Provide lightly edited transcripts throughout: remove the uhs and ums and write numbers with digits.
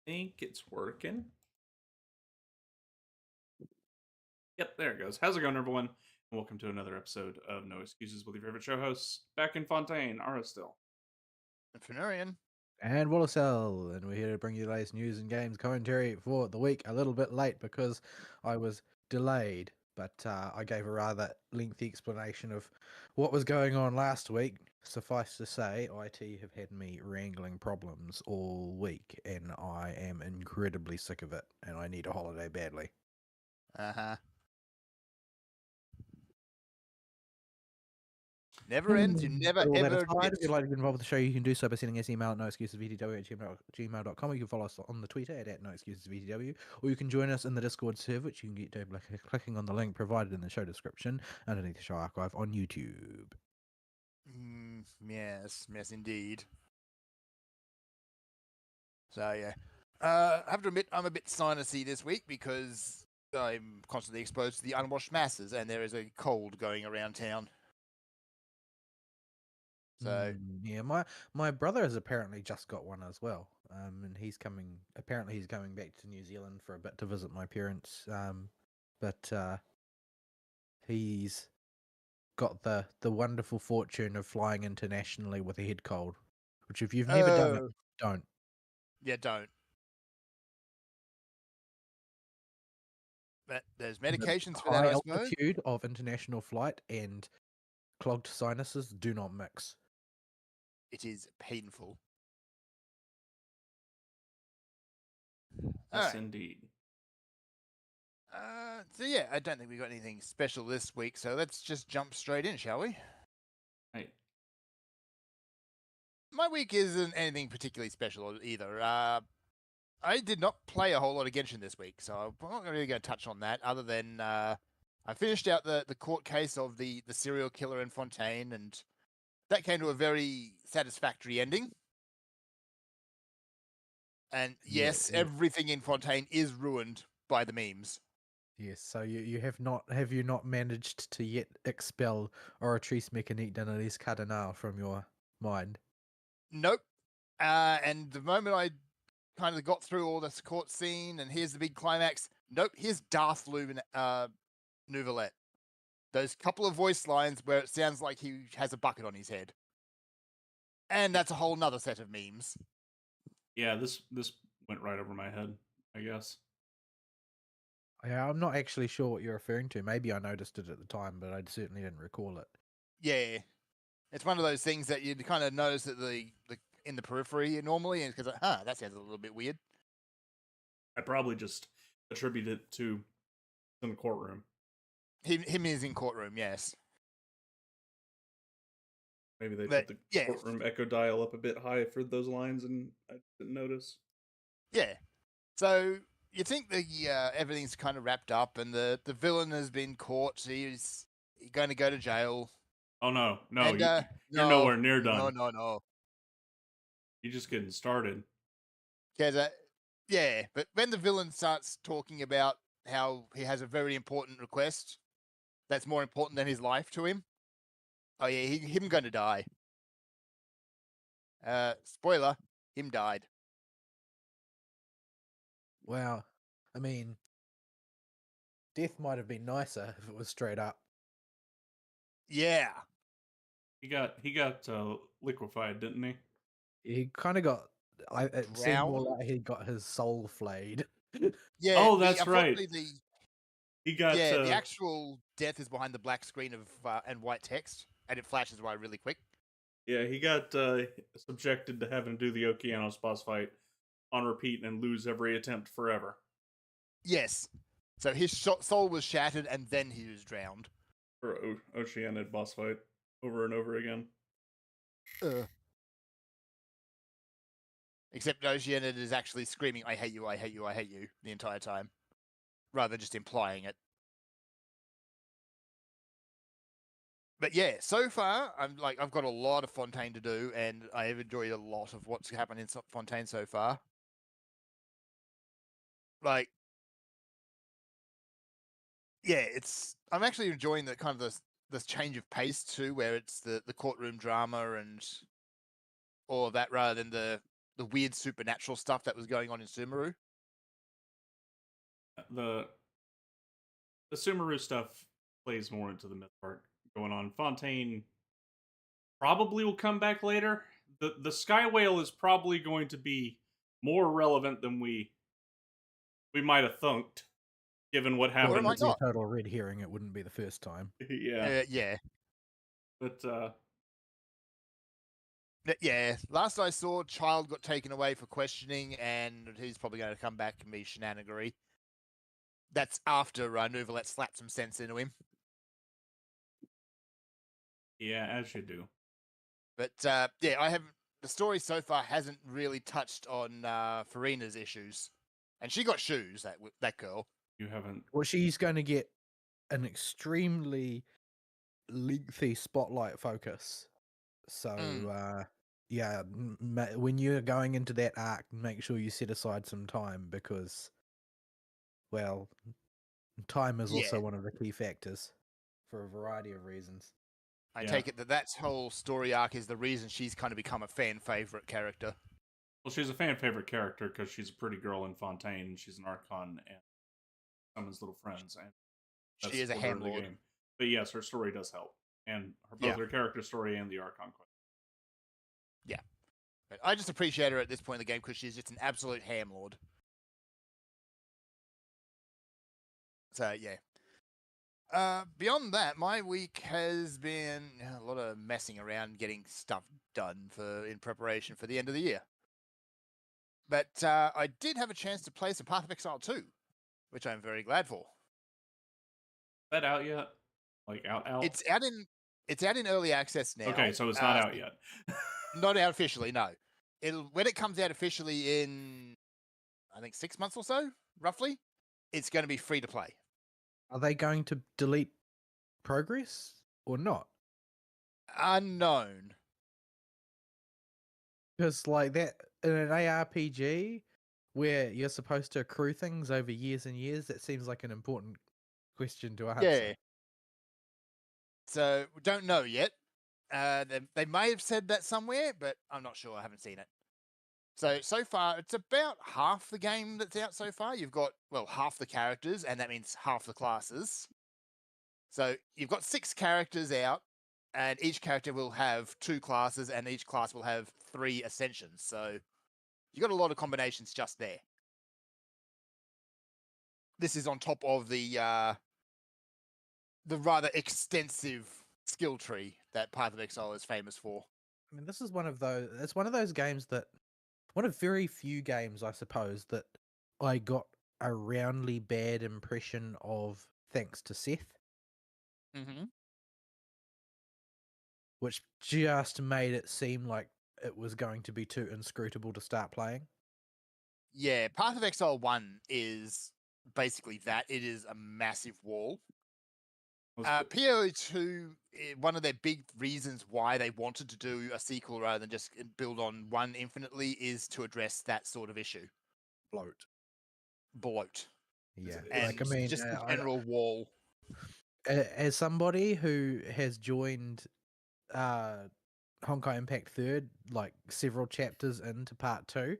think it's working. Yep, there it goes. How's it going, everyone? And welcome to another episode of No Excuses with your favorite show hosts. Back in Fontaine, Ara still. Fenarian. And Wallisell, and we're here to bring you the latest news and games commentary for the week. A little bit late because I was delayed, but I gave a rather lengthy explanation of what was going on last week. Suffice to say, IT have had me wrangling problems all week, and I am incredibly sick of it, and I need a holiday badly. Never ends. You never But all that ever aside, if get. you'd like to get involved with the show, you can do so by sending us email at noexcusesvtw@gmail.com. You can follow us on the Twitter at noexcusesvtw, or you can join us in the Discord server, which you can get to by clicking on the link provided in the show description underneath the show archive on YouTube. Yes, indeed. So yeah, I have to admit I'm a bit sinusy this week because I'm constantly exposed to the unwashed masses, and there is a cold going around town. So Yeah, my brother has apparently just got one as well, and he's coming. Apparently, he's coming back to New Zealand for a bit to visit my parents. But he's got the wonderful fortune of flying internationally with a head cold, which if you've never done it, don't. don't. But there's The medications for that, high I suppose. altitude of international flight and clogged sinuses do not mix. It is painful. Yes, Alright. indeed. So yeah, I don't think we got anything special this week, so let's just jump straight in, shall we? Right. My week isn't anything particularly special either. I did not play a whole lot of Genshin this week, so I'm not really going to touch on that, other than I finished out the court case of the serial killer in Fontaine, and that came to a very satisfactory ending. And yes, Yeah. everything in Fontaine is ruined by the memes. Yes, so you have you not managed to yet expel Oratrice Mechanique Danalis Cardinal from your mind? Nope. And the moment I kind of got through all this court scene, and here's the big climax. Nope, here's Darth Nouvelette. Those couple of voice lines where it sounds like he has a bucket on his head. And that's a whole nother set of memes. Yeah, this went right over my head, I guess. Yeah, I'm not actually sure what you're referring to. Maybe I noticed it at the time, but I certainly didn't recall it. Yeah. It's one of those things that you kind of notice at the in the periphery normally, and because that sounds a little bit weird. I probably just attribute it to in the courtroom. Him is in courtroom, yes. Maybe they put the courtroom echo dial up a bit high for those lines, and I didn't notice. Yeah. So you think the everything's kind of wrapped up, and the villain has been caught. He's going to go to jail. Oh no, And, you're nowhere near done. No. You're just getting started. Because yeah, but when the villain starts talking about how he has a very important request that's more important than his life to him, oh yeah, him going to die. Spoiler, him died. Well, I mean, death might have been nicer if it was straight up. Yeah. He got liquefied, didn't he? He kind of got. It seemed more like he got his soul flayed. Yeah. Oh, that's right. He got. The actual death is behind the black screen of and white text, and it flashes by really quick. Yeah, he got subjected to having to do the Okeanos boss fight on repeat and lose every attempt forever. Yes. So his soul was shattered, and then he was drowned. For Oceanid boss fight over and over again. Except Oceanid is actually screaming, "I hate you, I hate you, I hate you," the entire time, rather than just implying it. But yeah, so far I've got a lot of Fontaine to do, and I have enjoyed a lot of what's happened in Fontaine so far. I'm actually enjoying the kind of this change of pace too, where it's the courtroom drama and all of that rather than the the weird supernatural stuff that was going on in Sumeru. The Sumeru stuff plays more into the myth part going on. Fontaine probably will come back later. The Sky Whale is probably going to be more relevant than we might have thunked, given what Or it happened. might Be a not. total red herring. It wouldn't be the first time. Yeah, Yeah. but Yeah, last I saw, Child got taken away for questioning, and he's probably going to come back and be shenanigery. That's after Nouvelette slapped some sense into him. yeah, as you do. But yeah, the story so far hasn't really touched on Farina's issues, and she got shoes. That girl. You haven't. Well, she's going to get an extremely lengthy spotlight focus. So, yeah, when you're going into that arc, make sure you set aside some time because, well, time is also Yeah. one of the key factors for a variety of reasons. I Yeah. take it that whole story arc is the reason she's kind of become a fan favorite character. Well, she's a fan favorite character because she's a pretty girl in Fontaine. She's an Archon and Summon's little friends, and that's She is a the order of the Hamlord. game. But yes, her story does help, and both Yeah. her character story and the Archon quest. Yeah. But I just appreciate her at this point in the game because she's just an absolute Hamlord. So yeah. Beyond that, my week has been a lot of messing around, getting stuff done in preparation for the end of the year. But I did have a chance to play some Path of Exile 2, which I'm very glad for. Is that out yet? Like out? It's out in early access now. Okay, so it's not out yet. Not out officially, no. When it comes out officially in, I think 6 months or so, roughly, it's going to be free to play. Are they going to delete progress or not? Unknown. Because like that in an ARPG where you're supposed to accrue things over years and years, that seems like an important question to answer. Yeah. So we don't know yet. They may have said that somewhere, but I'm not sure. I haven't seen it. So far, it's about half the game that's out so far. You've got, well, half the characters, and that means half the classes. So you've got 6 characters out, and each character will have 2 classes, and each class will have 3 ascensions. So you've got a lot of combinations just there. This is on top of the rather extensive skill tree that Path of Exile is famous for. I mean, this is one of those. It's one of those games that, one of very few games, I suppose, that I got a roundly bad impression of, thanks to Seth, Mm-hmm. which just made it seem like it was going to be too inscrutable to start playing. Yeah, Path of Exile 1 is basically that. It is a massive wall. PO2, one of their big reasons why they wanted to do a sequel rather than just build on 1 infinitely is to address that sort of issue. Bloat. Yeah, And like I mean, just the general wall. as somebody who has joined Honkai Impact 3rd, like several chapters into part 2,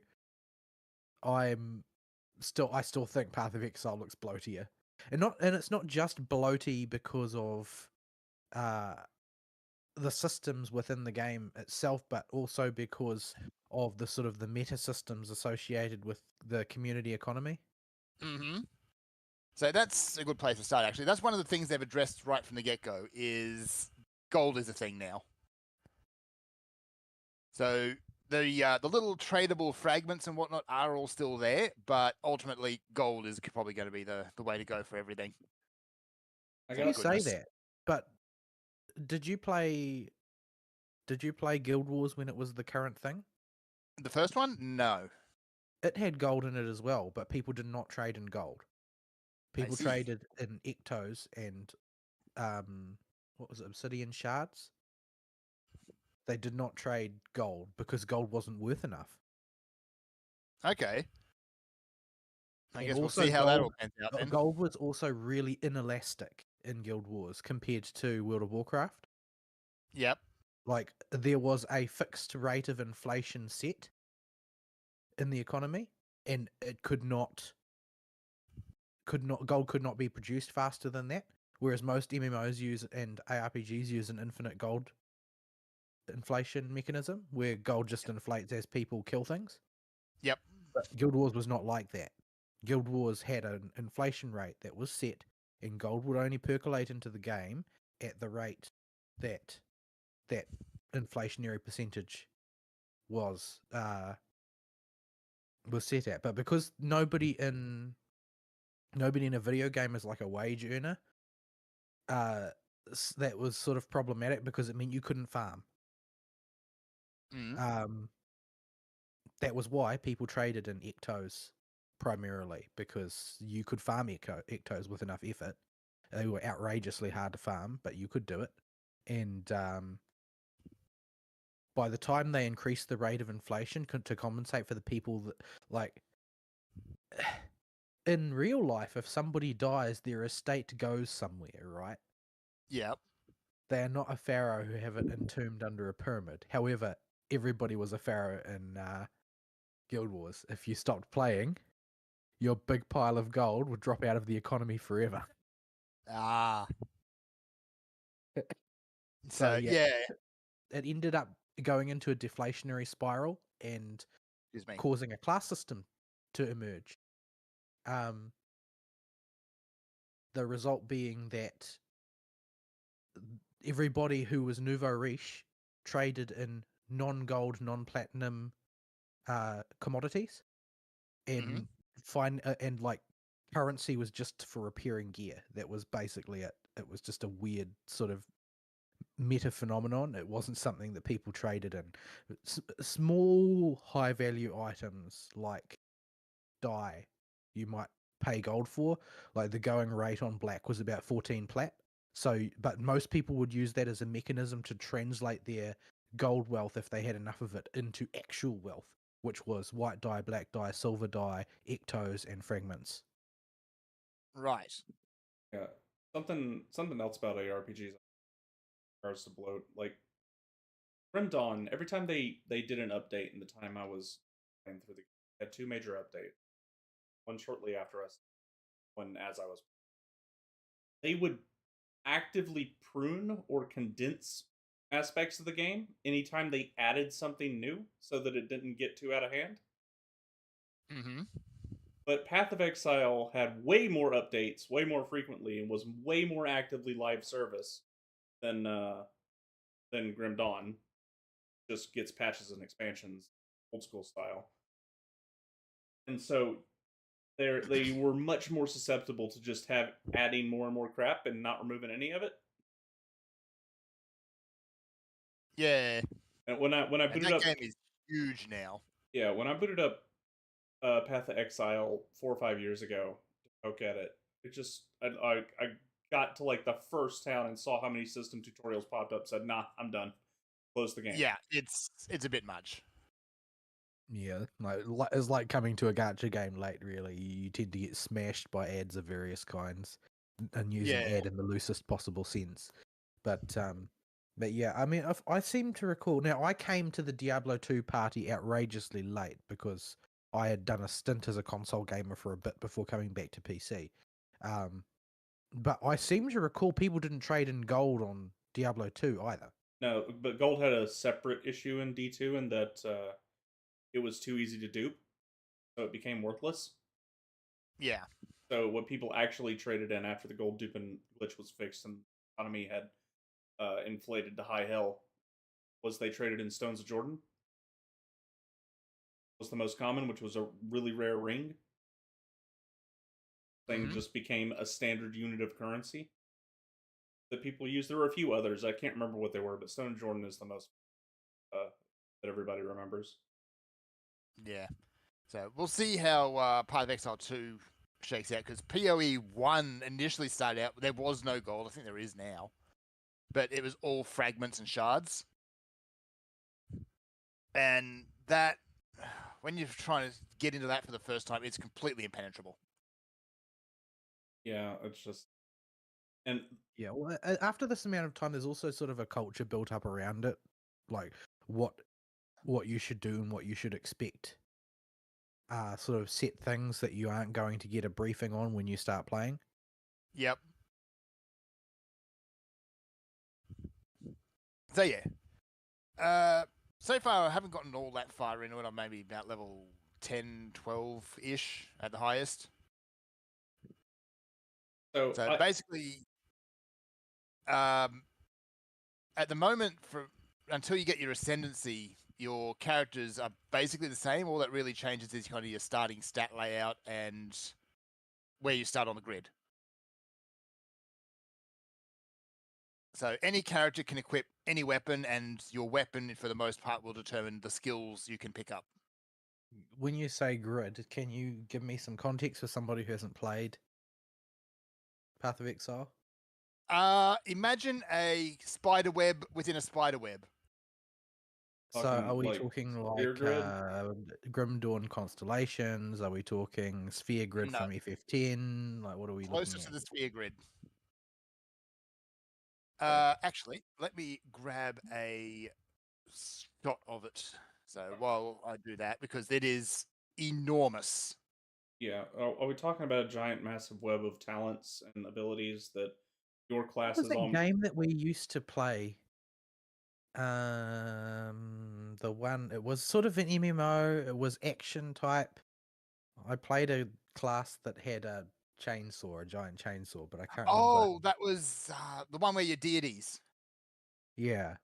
I still think Path of Exile looks bloatier. And it's not just bloaty because of the systems within the game itself, but also because of the sort of the meta systems associated with the community economy. Mm-hmm. So that's a good place to start, actually. That's one of the things they've addressed right from the get-go, is gold is a thing now. So the little tradable fragments and whatnot are all still there, but ultimately gold is probably going to be the way to go for everything. You say that, but did you play Guild Wars when it was the current thing? The first one? No. It had gold in it as well, but people did not trade in gold. People traded in ectos and what was it, obsidian shards? They did not trade gold because gold wasn't worth enough. Okay. I And guess we'll also see how that all pans out then. Gold was also really inelastic in Guild Wars compared to World of Warcraft. Yep. Like, there was a fixed rate of inflation set, in the economy, and it gold could not be produced faster than that. Whereas most MMOs use and ARPGs use an infinite gold inflation mechanism, where gold just inflates as people kill things. Yep. But Guild Wars was not like that. Guild Wars had an inflation rate that was set, and gold would only percolate into the game at the rate that that inflationary percentage was set at. But because nobody in a video game is like a wage earner, that was sort of problematic because it meant you couldn't farm. Mm. That was why people traded in ectos primarily, because you could farm ectos with enough effort. They were outrageously hard to farm, but you could do it. And by the time they increased the rate of inflation to compensate for the people that, like, in real life, if somebody dies, their estate goes somewhere, right? Yep. They are not a pharaoh who have it entombed under a pyramid. However, everybody was a pharaoh in Guild Wars. If you stopped playing, your big pile of gold would drop out of the economy forever. Ah. So So yeah, yeah. it ended up going into a deflationary spiral and Excuse me. causing a class system to emerge. The result being that everybody who was nouveau riche traded in non-gold, non-platinum commodities, and and like currency was just for repairing gear. That was basically it. It was just a weird sort of meta phenomenon. It wasn't something that people traded in. Small high value items like dye you might pay gold for. Like the going rate on black was about 14 plat. So, but most people would use that as a mechanism to translate their gold wealth, if they had enough of it, into actual wealth, which was white dye, black dye, silver dye, ectos, and fragments. Right. Yeah. Something else about ARPGs in regards to bloat. Like Grim Dawn, every time they did an update in the time I was playing through the game, they had two major updates. One shortly after us, one as I was. They would actively prune or condense aspects of the game anytime they added something new so that it didn't get too out of hand. Mm-hmm. But Path of Exile had way more updates, way more frequently, and was way more actively live service than Grim Dawn. Just gets patches and expansions, old school style. And so they were much more susceptible to just adding more and more crap and not removing any of it. Yeah. And when I And booted that up, game is huge now. yeah, when I booted up Path of Exile 4 or 5 years ago to poke at it, it just I got to like the first town and saw how many system tutorials popped up. Said, "Nah, I'm done." Close the game. Yeah, it's a bit much. Yeah, it's like coming to a gacha game late, really. You tend to get smashed by ads of various kinds, and using Yeah. ad in the loosest possible sense. But yeah, I mean, I seem to recall. Now, I came to the Diablo 2 party outrageously late because I had done a stint as a console gamer for a bit before coming back to PC. But I seem to recall people didn't trade in gold on Diablo 2 either. No, but Gold had a separate issue in D2 in that it was too easy to dupe, so it became worthless. Yeah. So what people actually traded in after the gold duping glitch was fixed and the economy had inflated to high hell was they traded in Stones of Jordan. Was the most common, which was a really rare ring. Thing just became a standard unit of currency that people use. There were a few others. I can't remember what they were, but Stone of Jordan is the most that everybody remembers. Yeah. So we'll see how Path of Exile 2 shakes out, because PoE 1 initially started out, there was no gold. I think there is now. But it was all fragments and shards. And that, when you're trying to get into that for the first time, it's completely impenetrable. Yeah, it's just. And yeah, well, after this amount of time, there's also sort of a culture built up around it, like what you should do and what you should expect. sort of set things that you aren't going to get a briefing on when you start playing. Yep. So yeah. So far I haven't gotten all that far into it. I'm maybe about level 10, 12-ish at the highest. So, So basically, at the moment, until you get your ascendancy, your characters are basically the same. All that really changes is kind of your starting stat layout and where you start on the grid. So any character can equip any weapon, and your weapon, for the most part, will determine the skills you can pick up. When you say grid, can you give me some context for somebody who hasn't played Path of Exile? Imagine a spider web within a spider web. So Talking, are we like, talking sphere like grid? Grim Dawn Constellations? Are we talking Sphere Grid No. from FF10? Like, what are we Closer looking to at? the sphere grid. Okay. Actually, let me grab a shot of it. So while I do that, because it is enormous. Yeah. Are we talking about a giant, massive web of talents and abilities that your What class was is that on? game that we used to play? The one, it was sort of an MMO. It was action type. I played a class that had a chainsaw, a giant chainsaw, but I can't remember. Oh, that was the one where you're deities. Yeah.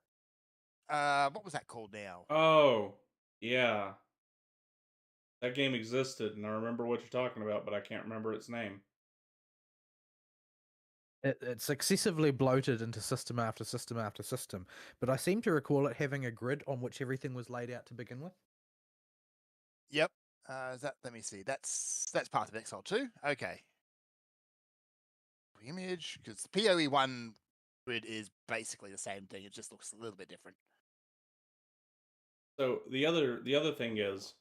What was that called now? Oh, yeah. That game existed, and I remember what you're talking about, but I can't remember its name. It's excessively bloated into system after system after system, but I seem to recall it having a grid on which everything was laid out to begin with. Yep. Is that? Let me see. That's Path of Exile 2. Okay. Image, because PoE1 grid is basically the same thing. It just looks a little bit different. So the other thing is,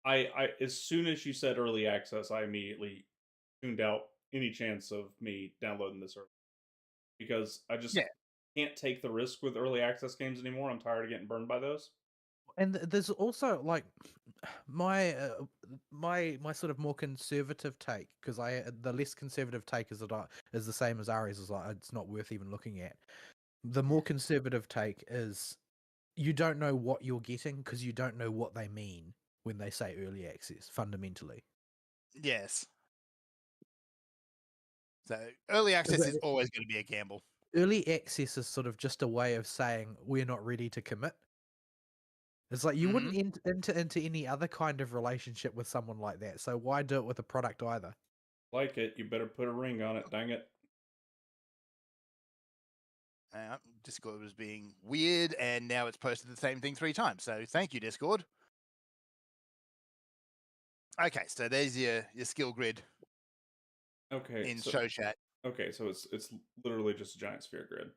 I as soon as you said early access, I immediately tuned out any chance of me downloading this early because I just Yeah. can't take the risk with early access games anymore. I'm tired of getting burned by those. And there's also like my my sort of more conservative take, because the less conservative take is that is the same as Ari's, is like it's not worth even looking at. The more conservative take is you don't know what you're getting because you don't know what they mean when they say early access, fundamentally. Yes. So early access is always going to be a gamble. Early access is sort of just a way of saying we're not ready to commit. It's like you wouldn't enter into any other kind of relationship with someone like that, so why do it with a product either? Like it, you better put a ring on it. Dang it. Discord was being weird, and now it's posted the same thing 3 times. So thank you, Discord. Okay, so there's your skill grid Okay. in So show chat. okay, so it's literally just a giant sphere grid.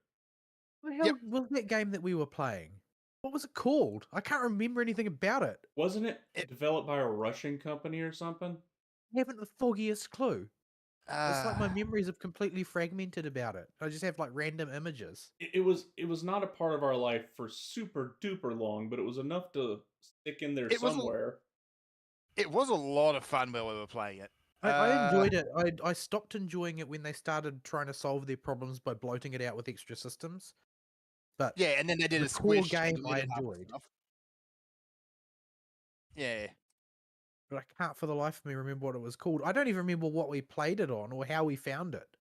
What the hell Yep. was that game that we were playing? What was it called? I can't remember anything about it. Wasn't it It- developed by a Russian company or something? I haven't the foggiest clue. It's like my Uh, memories have completely fragmented about it. I just have like random images. It was not a part of our life for super duper long, but it was enough to stick in there it was somewhere. it was a lot of fun while we were playing it. I enjoyed it. I stopped enjoying it when they started trying to solve their problems by bloating it out with extra systems. But Yeah, and then they did the a core squish game to lit I it up and enjoyed. stuff. Yeah. But I can't for the life of me remember what it was called. I don't even remember what we played it on or how we found it.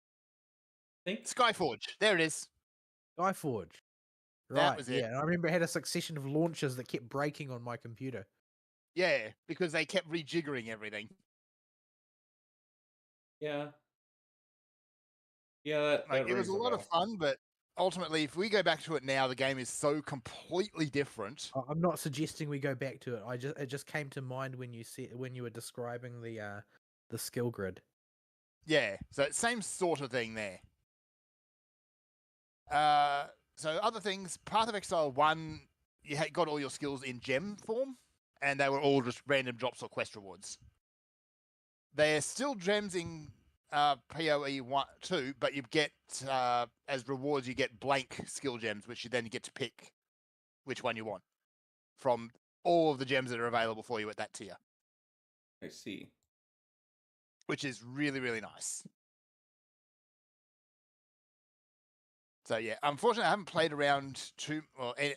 I think Skyforge. There it is. Skyforge. That Right, was yeah. it. And I remember it had a succession of launches that kept breaking on my computer. Yeah, because they kept rejiggering everything. yeah. Yeah, Like, that it was rings a a lot of bell. fun, but ultimately, if we go back to it now, the game is so completely different. I'm not suggesting we go back to it. It just came to mind when you were describing the skill grid. Yeah, so same sort of thing there. So other things, Path of Exile 1, you got all your skills in gem form, and they were all just random drops or quest rewards. They're still gems in PoE 1 2, but you get as rewards you get blank skill gems, which you then get to pick which one you want from all of the gems that are available for you at that tier. I see. which is really, really nice. So yeah, unfortunately, I haven't played around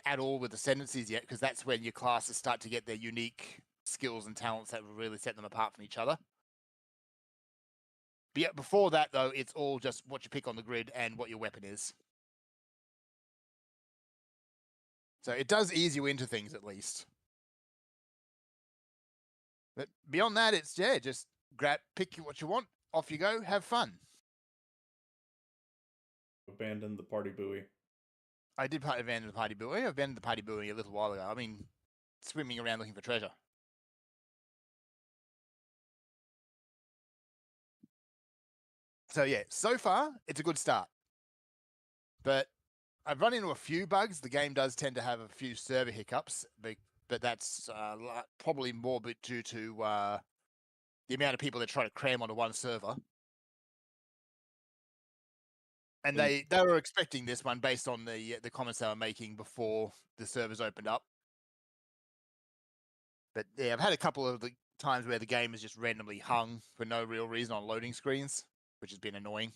at all with ascendancies yet, because that's when your classes start to get their unique skills and talents that will really set them apart from each other. But yeah, before that though, it's all just what you pick on the grid and what your weapon is. So it does ease you into things at least. But beyond that, it's just pick what you want, off you go, have fun. Abandon the party buoy. I did abandon the party buoy. I abandoned the party buoy a little while ago. I mean, swimming around looking for treasure. So yeah, so far it's a good start. But I've run into a few bugs. The game does tend to have a few server hiccups, but that's probably more due to the amount of people that try to cram onto one server. And they were expecting this one based on the comments they were making before the servers opened up. But yeah, I've had a couple of the times where the game has just randomly hung for no real reason on loading screens, which has been annoying.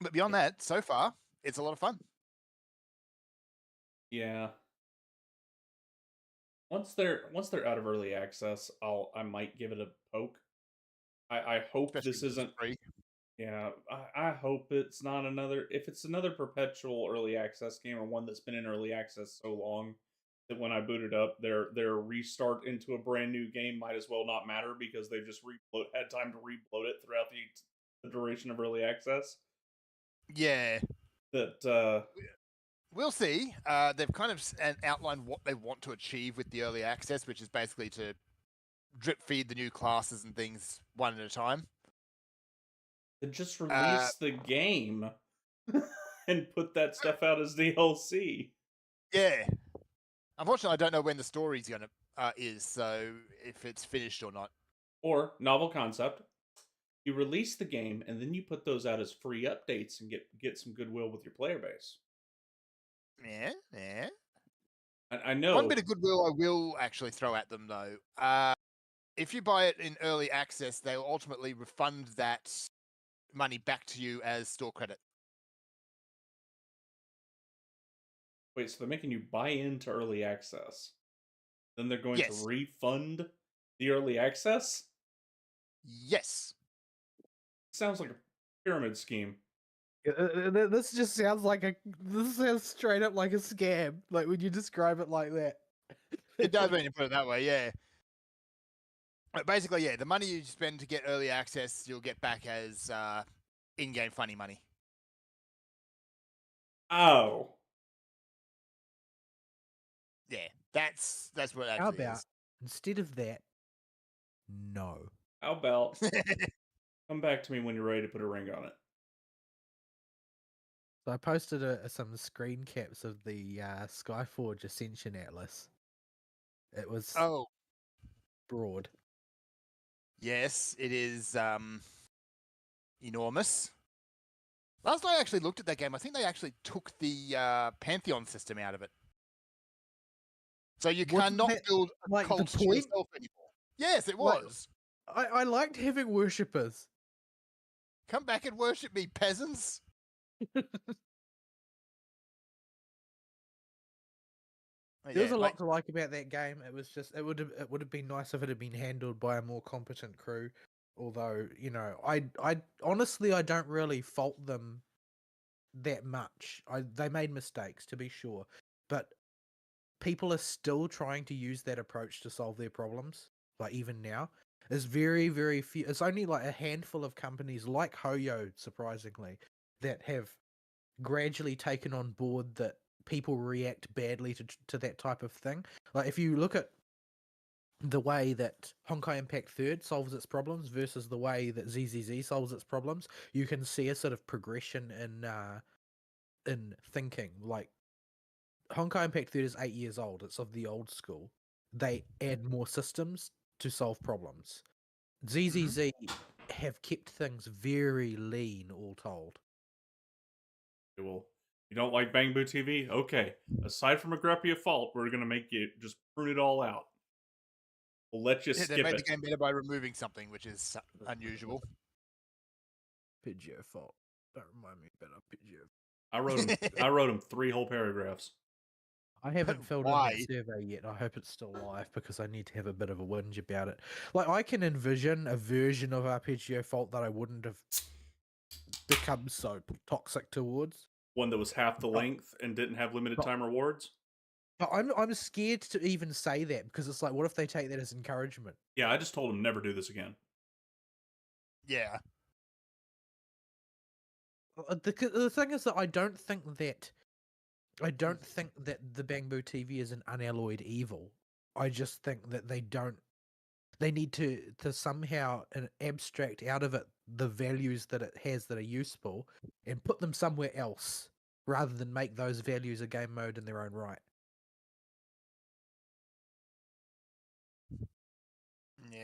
But beyond that, so far, it's a lot of fun. Yeah. Once they're out of early access, I might give it a poke. I hope Especially this when it's isn't. free. Yeah, I hope it's not another. If it's another perpetual early access game, or one that's been in early access so long that when I boot it up, their restart into a brand new game might as well not matter, because they've just had time to reload it throughout the duration of early access. Yeah. That We'll see. They've kind of outlined what they want to achieve with the early access, which is basically to drip feed the new classes and things one at a time. just release the game and put that stuff out as DLC. Yeah. Unfortunately, I don't know when the story's gonna is, so if it's finished or not. Or novel concept, you release the game and then you put those out as free updates and get some goodwill with your player base. Yeah. I know One bit of goodwill I will actually throw at them though. If you buy it in early access, they'll ultimately refund that money back to you as store credit. Wait, so they're making you buy into early access. Then they're going to Yes. refund the early access? Yes. Sounds like a pyramid scheme. This just sounds like this sounds straight up like a scam. Like when you describe it like that. It does when you put it that way, yeah. But basically, yeah, the money you spend to get early access, you'll get back as in-game funny money. Oh. Yeah, that's what it How actually about is. instead of that, no. How about come back to me when you're ready to put a ring on it? So I posted some screen caps of the Skyforge Ascension Atlas. It was broad. Yes, it is enormous. Last time I actually looked at that game, I think they actually took the Pantheon system out of it. So you Wasn't cannot that, build a like, the cult to point? yourself anymore. Yes, it Like- was. I liked having worshippers. Come back and worship me, peasants. There was a lot to like about that game. It was just it would have been nice if it had been handled by a more competent crew. Although, you know, I honestly I don't really fault them that much. They made mistakes, to be sure, but people are still trying to use that approach to solve their problems. Like even now, it's very, very few. It's only like a handful of companies like Hoyo, surprisingly, that have gradually taken on board that people react badly to that type of thing. Like if you look at the way that Honkai Impact Third solves its problems versus the way that ZZZ solves its problems, you can see a sort of progression in thinking. Like Honkai Impact Third is 8 years old. It's of the old school. They add more systems to solve problems. ZZZ have kept things very lean, all told. Well, you don't like Bang Boo TV? Okay. Aside from Agripia Fault, we're gonna make you just prune it all out. We'll let you Yeah, they skip made it. the game better by removing something, which is unusual. Pidgeo fault. Don't remind me about Pidgeo. I wrote him 3 whole paragraphs. I haven't filled in Why? that survey yet. I hope it's still live because I need to have a bit of a whinge about it. Like, I can envision a version of Arpeggio Fault that I wouldn't have become so toxic towards. One that was half the length and didn't have limited time rewards. But I'm scared to even say that because it's like, what if they take that as encouragement? Yeah, I just told him never do this again. Yeah. The thing is that I don't think that the Bangbu TV is an unalloyed evil. I just think that they need to somehow abstract out of it the values that it has that are useful and put them somewhere else rather than make those values a game mode in their own right.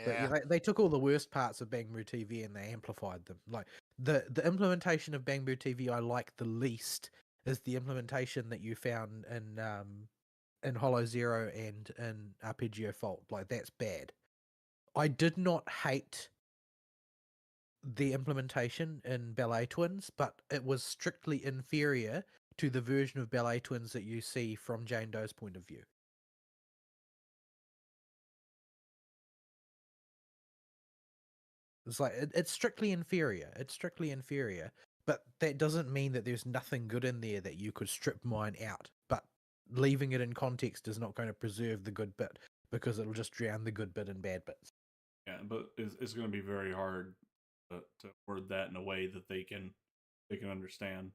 But Yeah. they took all the worst parts of Bangbu TV and they amplified them. Like the implementation of Bangbu TV I like the least is the implementation that you found in Hollow Zero and in Arpeggio Fault. Like, that's bad. I did not hate the implementation in Ballet Twins, but it was strictly inferior to the version of Ballet Twins that you see from Jane Doe's point of view. It's like it's strictly inferior. It's strictly inferior, but that doesn't mean that there's nothing good in there that you could strip mine out. But leaving it in context is not going to preserve the good bit because it'll just drown the good bit and bad bits. Yeah, but it's going to be very hard to word that in a way that they can understand.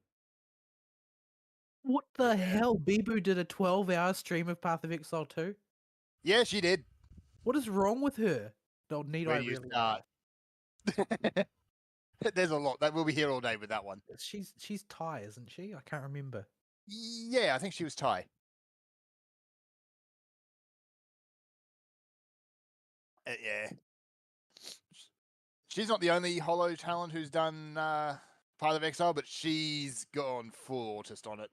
What the hell? Bibu did a 12-hour stream of Path of Exile 2? Yeah, she did. What is wrong with her? No, need Where I do you really start? ask? There's a lot. That we'll be here all day with that one. She's Thai, isn't she? I can't remember. Yeah, I think she was Thai. Yeah. She's not the only Hollow talent who's done Path of Exile, but she's gone full autist on it.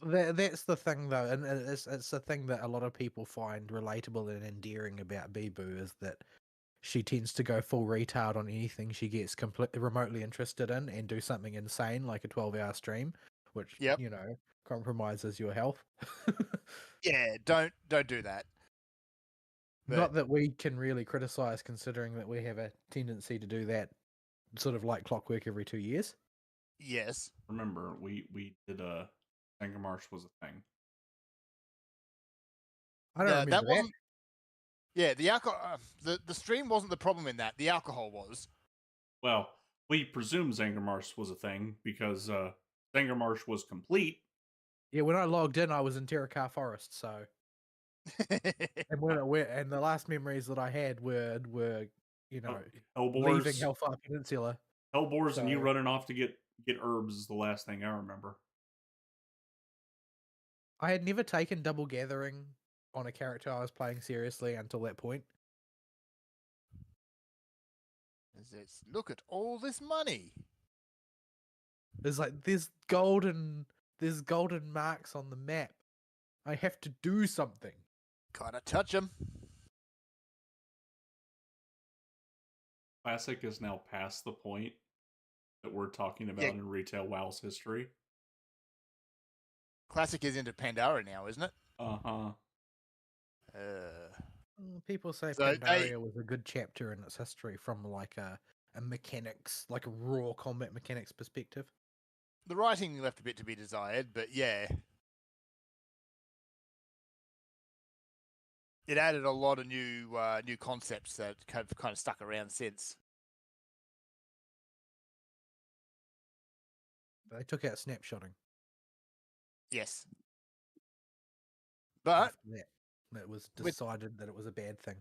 That's the thing, though, and it's the thing that a lot of people find relatable and endearing about Bibu is that she tends to go full retard on anything she gets completely remotely interested in and do something insane like a 12-hour stream, which compromises your health. Yeah, don't do that. Not that we can really criticize, considering that we have a tendency to do that sort of like clockwork every 2 years. Yes. Remember, we did Sangamarsh was a thing. I don't remember that. Wasn't. Yeah, the alcohol. The stream wasn't the problem in that. The alcohol was. Well, we presume Zangarmarsh was a thing because Zangarmarsh was complete. Yeah, when I logged in, I was in Terracar Forest, so. and the last memories that I had were Hellboars, leaving Hellfire Peninsula. Hellboars, and you running off to get herbs is the last thing I remember. I had never taken Double Gathering on a character I was playing seriously until that point. Look at all this money. There's like there's golden marks on the map. I have to do something. Gotta touch them. Classic is now past the point that we're talking about in retail WoW's history. Classic is into Pandora now, isn't it? Uh-huh. People say Pandaria was a good chapter in its history from like a mechanics, like a raw combat mechanics perspective. The writing left a bit to be desired, but yeah. It added a lot of new concepts that have kind of stuck around since. They took out snapshotting. Yes. But it was decided that it was a bad thing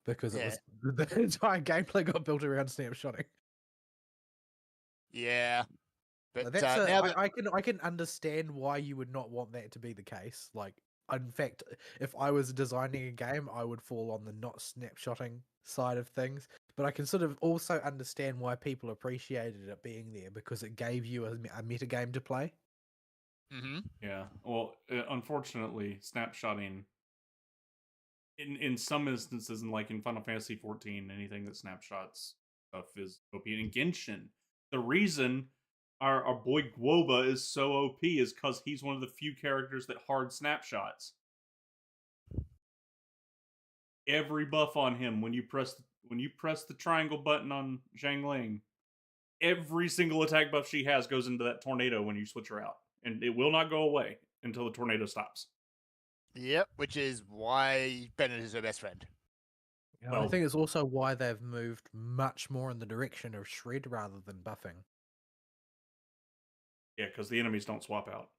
because it was the entire gameplay got built around snapshotting. Yeah. But I can understand why you would not want that to be the case. Like, in fact, if I was designing a game, I would fall on the not snapshotting side of things. But I can sort of also understand why people appreciated it being there because it gave you a meta game to play. Mm-hmm. Yeah. Well, unfortunately, snapshotting in some instances, in like in Final Fantasy 14, anything that snapshots stuff is OP. And in Genshin, the reason our boy Guoba is so OP is because he's one of the few characters that hard snapshots. Every buff on him when you press the triangle button on Zhangling, every single attack buff she has goes into that tornado when you switch her out, and it will not go away until the tornado stops. Yep, which is why Bennett is her best friend. And I think it's also why they've moved much more in the direction of shred rather than buffing. Yeah, because the enemies don't swap out.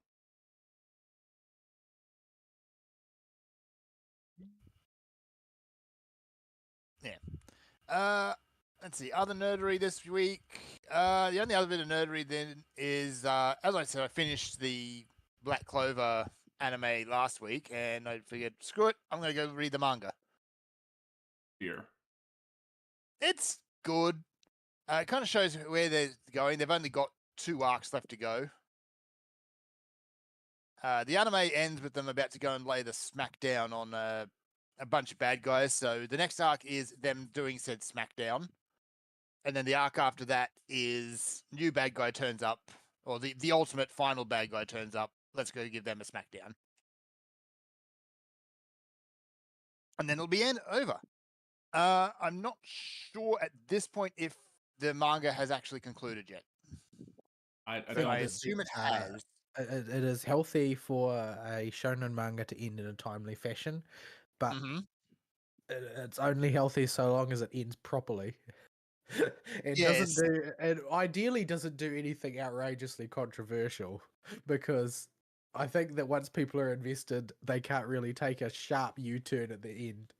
Yeah. Let's see. Other nerdery this week. The only other bit of nerdery then is, as I said, I finished the Black Clover anime last week, and I figured, screw it, I'm going to go read the manga. Here. It's good. It kind of shows where they're going. They've only got 2 arcs left to go. The anime ends with them about to go and lay the smackdown on a bunch of bad guys. So the next arc is them doing said smackdown. And then the arc after that is new bad guy turns up, or the ultimate final bad guy turns up. Let's go give them a smackdown. And then it'll be over. I'm not sure at this point if the manga has actually concluded yet. I assume it has. It is healthy for a shonen manga to end in a timely fashion, but it's only healthy so long as it ends properly. And ideally doesn't do anything outrageously controversial, because I think that once people are invested, they can't really take a sharp U-turn at the end.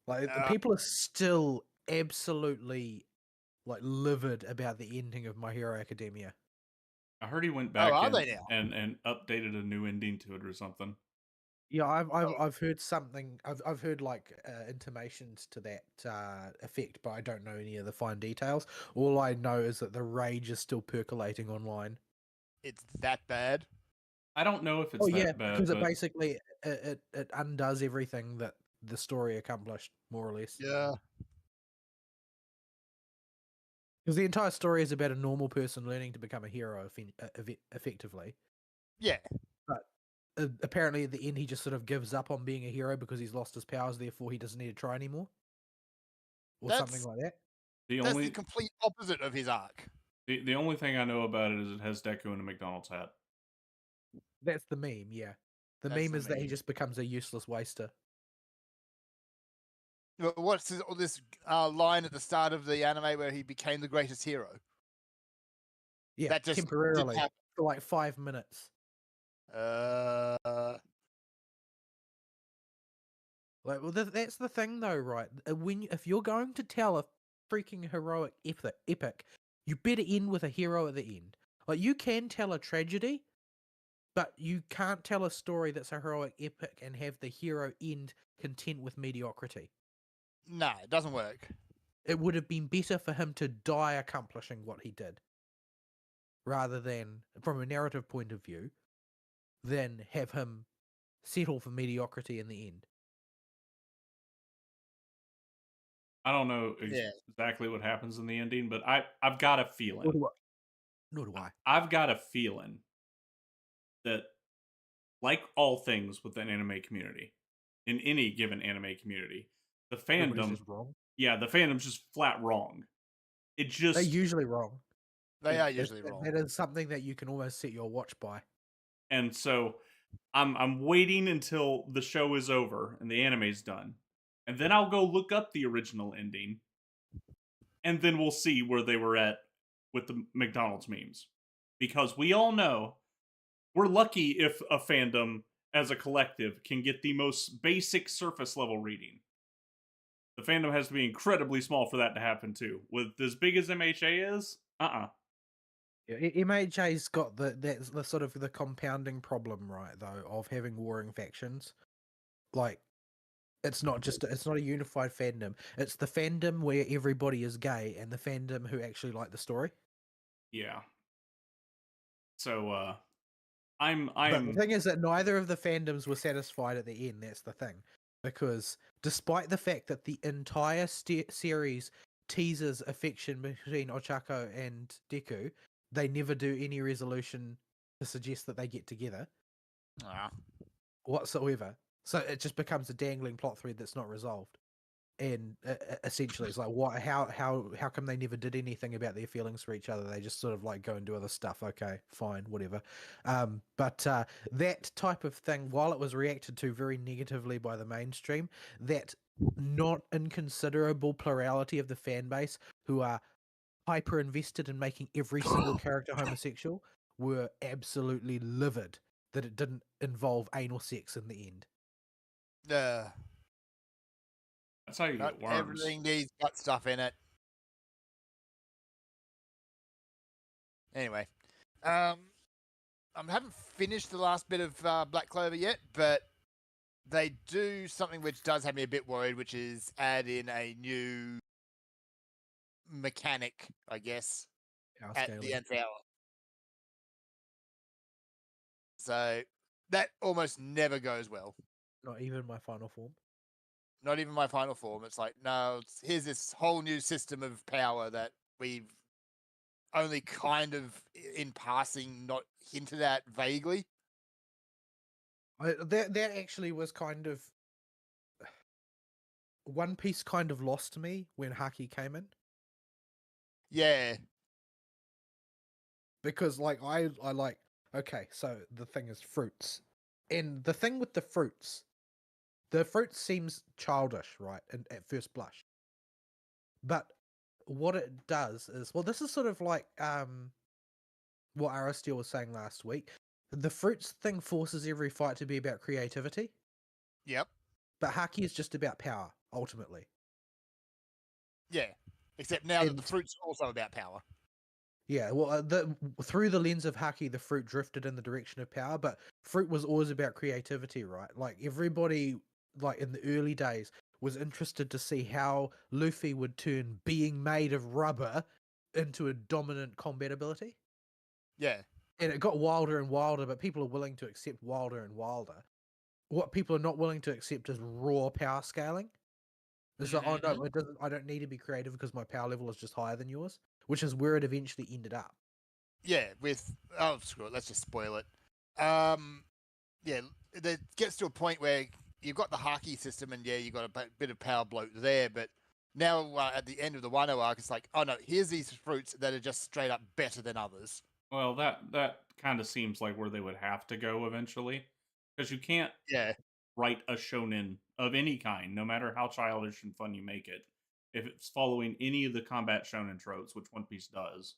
Like people are still absolutely livid about the ending of My Hero Academia. I heard he went back and updated a new ending to it or something. Yeah, I've heard something. I've heard intimations to that effect, but I don't know any of the fine details. All I know is that the rage is still percolating online. It's that bad? I don't know if it's that bad, because it basically it undoes everything that the story accomplished, more or less. Yeah. Because the entire story is about a normal person learning to become a hero, effectively. Yeah. But apparently at the end he just sort of gives up on being a hero because he's lost his powers, therefore he doesn't need to try anymore. Or something like that. That's the complete opposite of his arc. The only thing I know about it is it has Deku in a McDonald's hat. That's the meme, yeah. The meme is that he just becomes a useless waster. What's this line at the start of the anime where he became the greatest hero? Yeah, that just temporarily for like 5 minutes. That's the thing, though, right? If you're going to tell a freaking heroic epic, you better end with a hero at the end. Like, you can tell a tragedy, but you can't tell a story that's a heroic epic and have the hero end content with mediocrity. No, it doesn't work. It would have been better for him to die accomplishing what he did, rather than, from a narrative point of view, than have him settle for mediocrity in the end. I don't know exactly what happens in the ending, but I've got a feeling. Nor do I. I've got a feeling that, like all things with an anime community, in any given anime community, the fandom just wrong. Yeah, the fandom's just flat wrong. They're usually wrong. They are usually wrong. That is something that you can almost set your watch by. And so I'm waiting until the show is over and the anime's done. And then I'll go look up the original ending. And then we'll see where they were at with the McDonald's memes. Because we all know we're lucky if a fandom as a collective can get the most basic surface level reading. The fandom has to be incredibly small for that to happen too. With as big as MHA is, Yeah, MHA's got that's the sort of the compounding problem, right? Though, of having warring factions. Like, it's not a unified fandom. It's the fandom where everybody is gay and the fandom who actually like the story. Yeah. So I'm But the thing is that neither of the fandoms were satisfied at the end. That's the thing. because despite the fact that the entire series teases affection between Ochako and Deku, they never do any resolution to suggest that they get together whatsoever. So it just becomes a dangling plot thread that's not resolved. And essentially, it's like, what? How come they never did anything about their feelings for each other? They just sort of like go and do other stuff. Okay, fine, whatever. But that type of thing, while it was reacted to very negatively by the mainstream, that not inconsiderable plurality of the fan base who are hyper invested in making every single character homosexual were absolutely livid that it didn't involve anal sex in the end. That's how you Not get worms. everything needs butt stuff in it. Anyway, I haven't finished the last bit of Black Clover yet, but they do something which does have me a bit worried, which is add in a new mechanic, I guess, Power at scaling. the nth hour. So that almost never goes well. Not even my final form. Not even my final form. It's like, no, here's this whole new system of power that we've only kind of in passing not hinted at vaguely. That actually was kind of One Piece kind of lost me when Haki came in, Yeah. because like I like, okay, so the thing is fruits, and the thing with the fruits seems childish, right, at first blush, but what it does is, well, this is sort of like what Aristiel was saying last week. The fruits thing forces every fight to be about creativity. Yep. But Haki is just about power, ultimately. Yeah. Except now that the fruit's also about power. Yeah, well, through the lens of Haki, the fruit drifted in the direction of power, but fruit was always about creativity, right? Like, everybody, like, in the early days, was interested to see how Luffy would turn being made of rubber into a dominant combat ability. Yeah. And it got wilder and wilder, but people are willing to accept wilder and wilder. What people are not willing to accept is raw power scaling. It's like, oh no, it doesn't. I don't need to be creative because my power level is just higher than yours, which is where it eventually ended up. Yeah, with screw it, let's just spoil it. Yeah, it gets to a point where you've got the Haki system, and yeah, you've got a bit of power bloat there, but now at the end of the Wano arc, it's like, oh no, here's these fruits that are just straight up better than others. Well, that kind of seems like where they would have to go eventually, because you can't write a shonen of any kind, no matter how childish and fun you make it, if it's following any of the combat shonen tropes, which One Piece does.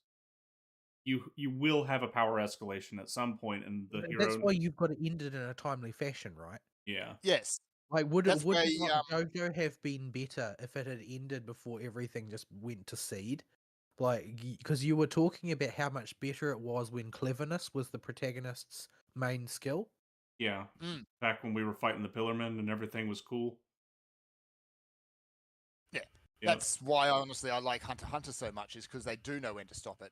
You will have a power escalation at some point, and the hero. That's why you've got to end it in a timely fashion, right? Yeah. Yes. Like, would JoJo have been better if it had ended before everything just went to seed? Like, because you were talking about how much better it was when cleverness was the protagonist's main skill. Yeah. Back when we were fighting the Pillarmen and everything was cool. Yeah. That's why, honestly, I like Hunter x Hunter so much, is because they do know when to stop it.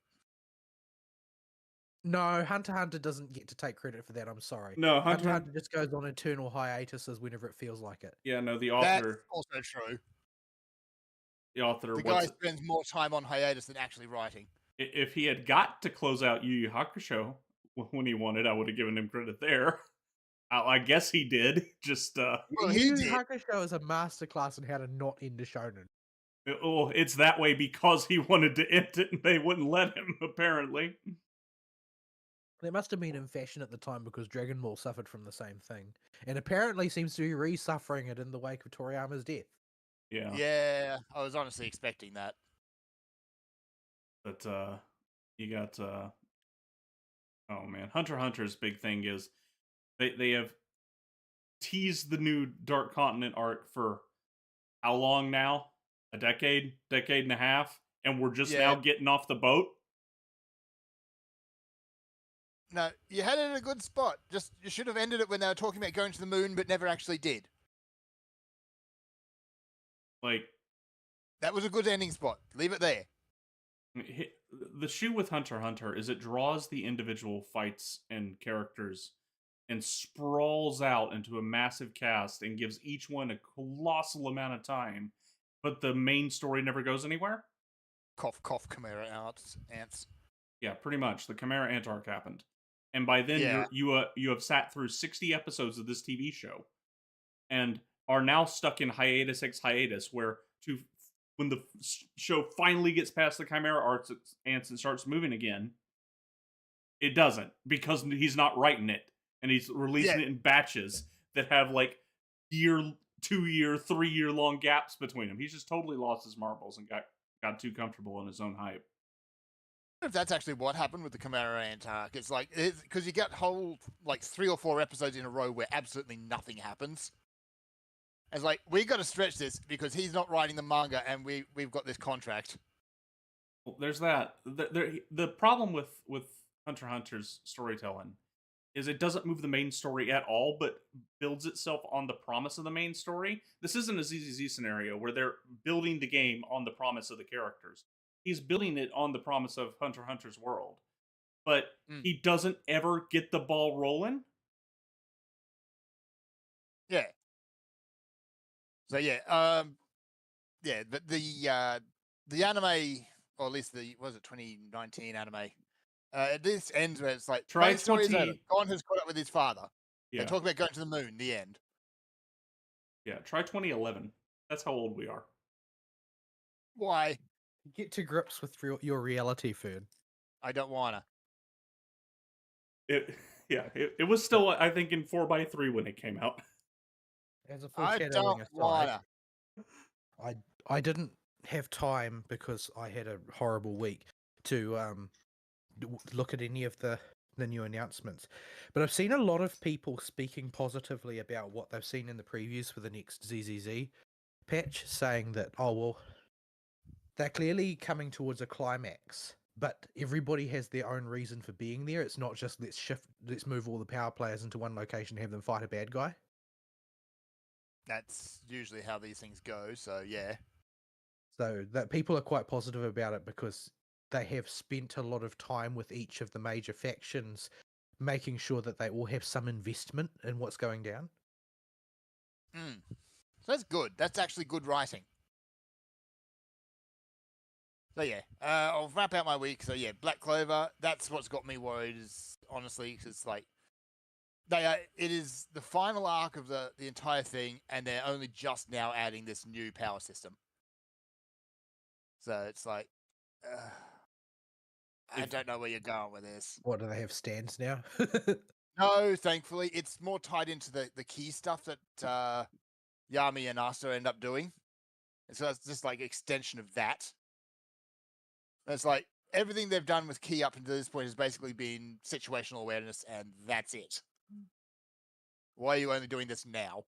No, Hunter x Hunter doesn't get to take credit for that. I'm sorry. No, Hunter x Hunter just goes on eternal hiatuses whenever it feels like it. Yeah, no, the author. That's also true. The guy spends more time on hiatus than actually writing. If he had got to close out Yu Yu Hakusho when he wanted, I would have given him credit there. I guess he did. Just Yu Yu Hakusho is a masterclass in how to not end a shonen. Oh, it's that way because he wanted to end it and they wouldn't let him, apparently. It must have been in fashion at the time because Dragon Ball suffered from the same thing, and apparently seems to be re-suffering it in the wake of Toriyama's death. Yeah. Yeah, I was honestly expecting that. But you got oh man, Hunter x Hunter's big thing is they have teased the new Dark Continent arc for how long now? A decade and a half, and we're just now getting off the boat. No, you had it in a good spot. Just you should have ended it when they were talking about going to the moon, but never actually did. Like, that was a good ending spot. Leave it there. The issue with Hunter x Hunter is it draws the individual fights and characters and sprawls out into a massive cast and gives each one a colossal amount of time, but the main story never goes anywhere. Cough, cough, Chimera ants. Yeah, pretty much. The Chimera Ant arc happened, and by then Yeah. you have sat through 60 episodes of this TV show, and are now stuck in hiatus ex hiatus, where to when the show finally gets past the Chimera ants and starts moving again, it doesn't, because he's not writing it, and he's releasing Yeah. it in batches that have like year, 2 year, 3 year long gaps between them. He's just totally lost his marbles and got too comfortable in his own hype. If that's actually what happened with the Chimera Ant arc, it's like because you get whole like 3 or 4 episodes in a row where absolutely nothing happens. It's like we got to stretch this because he's not writing the manga, and we've got this contract. Well, there's that. The problem with Hunter x Hunter's storytelling is it doesn't move the main story at all, but builds itself on the promise of the main story. This isn't a ZZZ scenario where they're building the game on the promise of the characters. He's building it on the promise of Hunter x Hunter's world, but he doesn't ever get the ball rolling. Yeah. So yeah, yeah, but the anime, or at least the was it 2019 anime. This ends where it's like Try main story is over. 20 Gon has caught up with his father. Yeah, They talk about going to the moon. The end. yeah. Try 2011. That's how old we are. Why? Get to grips with your reality, Fern. I don't wanna. It was still, I think, in 4x3 when it came out. As a I foreshadowing don't aside, wanna. I didn't have time because I had a horrible week to look at any of the new announcements. But I've seen a lot of people speaking positively about what they've seen in the previews for the next ZZZ patch, saying that, oh well, they're clearly coming towards a climax, but everybody has their own reason for being there. It's not just let's move all the power players into one location and have them fight a bad guy. That's usually how these things go. So yeah. So that people are quite positive about it because they have spent a lot of time with each of the major factions, making sure that they all have some investment in what's going down. So that's good. That's actually good writing. So yeah, I'll wrap out my week. So yeah, Black Clover. That's what's got me worried. Is honestly, because like it is the final arc of the entire thing, and they're only just now adding this new power system. So it's like, I don't know where you're going with this. What, do they have stands now? No, thankfully, it's more tied into the key stuff that Yami and Asta end up doing. And so that's just like extension of that. And it's like everything they've done with key up until this point has basically been situational awareness, and that's it. Why are you only doing this now?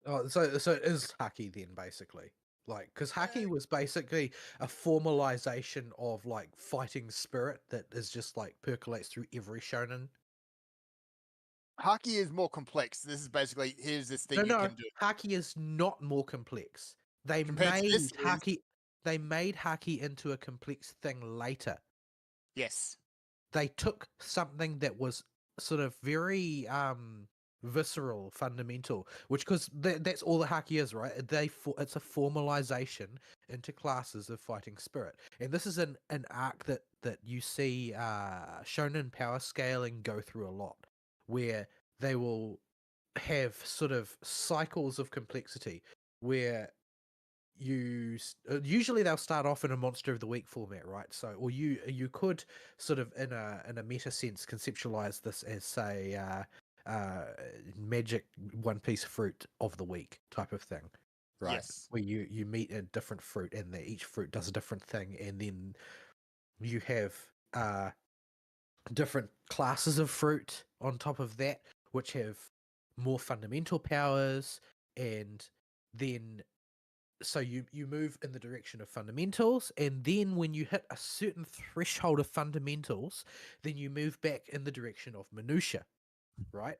Oh, so it is Haki then, basically. Like, because Haki was basically a formalization of like fighting spirit that is just like percolates through every shonen. Haki is more complex. This is basically here's this thing No, you can do. Haki is not more complex. They Compared to made this Haki. They made Haki into a complex thing later. Yes. They took something that was sort of very visceral, fundamental, which because that's all the Haki is, right? It's a formalization into classes of fighting spirit, and this is an arc that you see shonen power scaling go through a lot, where they will have sort of cycles of complexity where usually they'll start off in a monster of the week format, right? So, or you could sort of in a meta sense conceptualize this as, say, magic one piece fruit of the week type of thing, right? Yes. Where you meet a different fruit and each fruit does a different thing, and then you have different classes of fruit on top of that, which have more fundamental powers, and then so you move in the direction of fundamentals, and then when you hit a certain threshold of fundamentals, then you move back in the direction of minutia, right?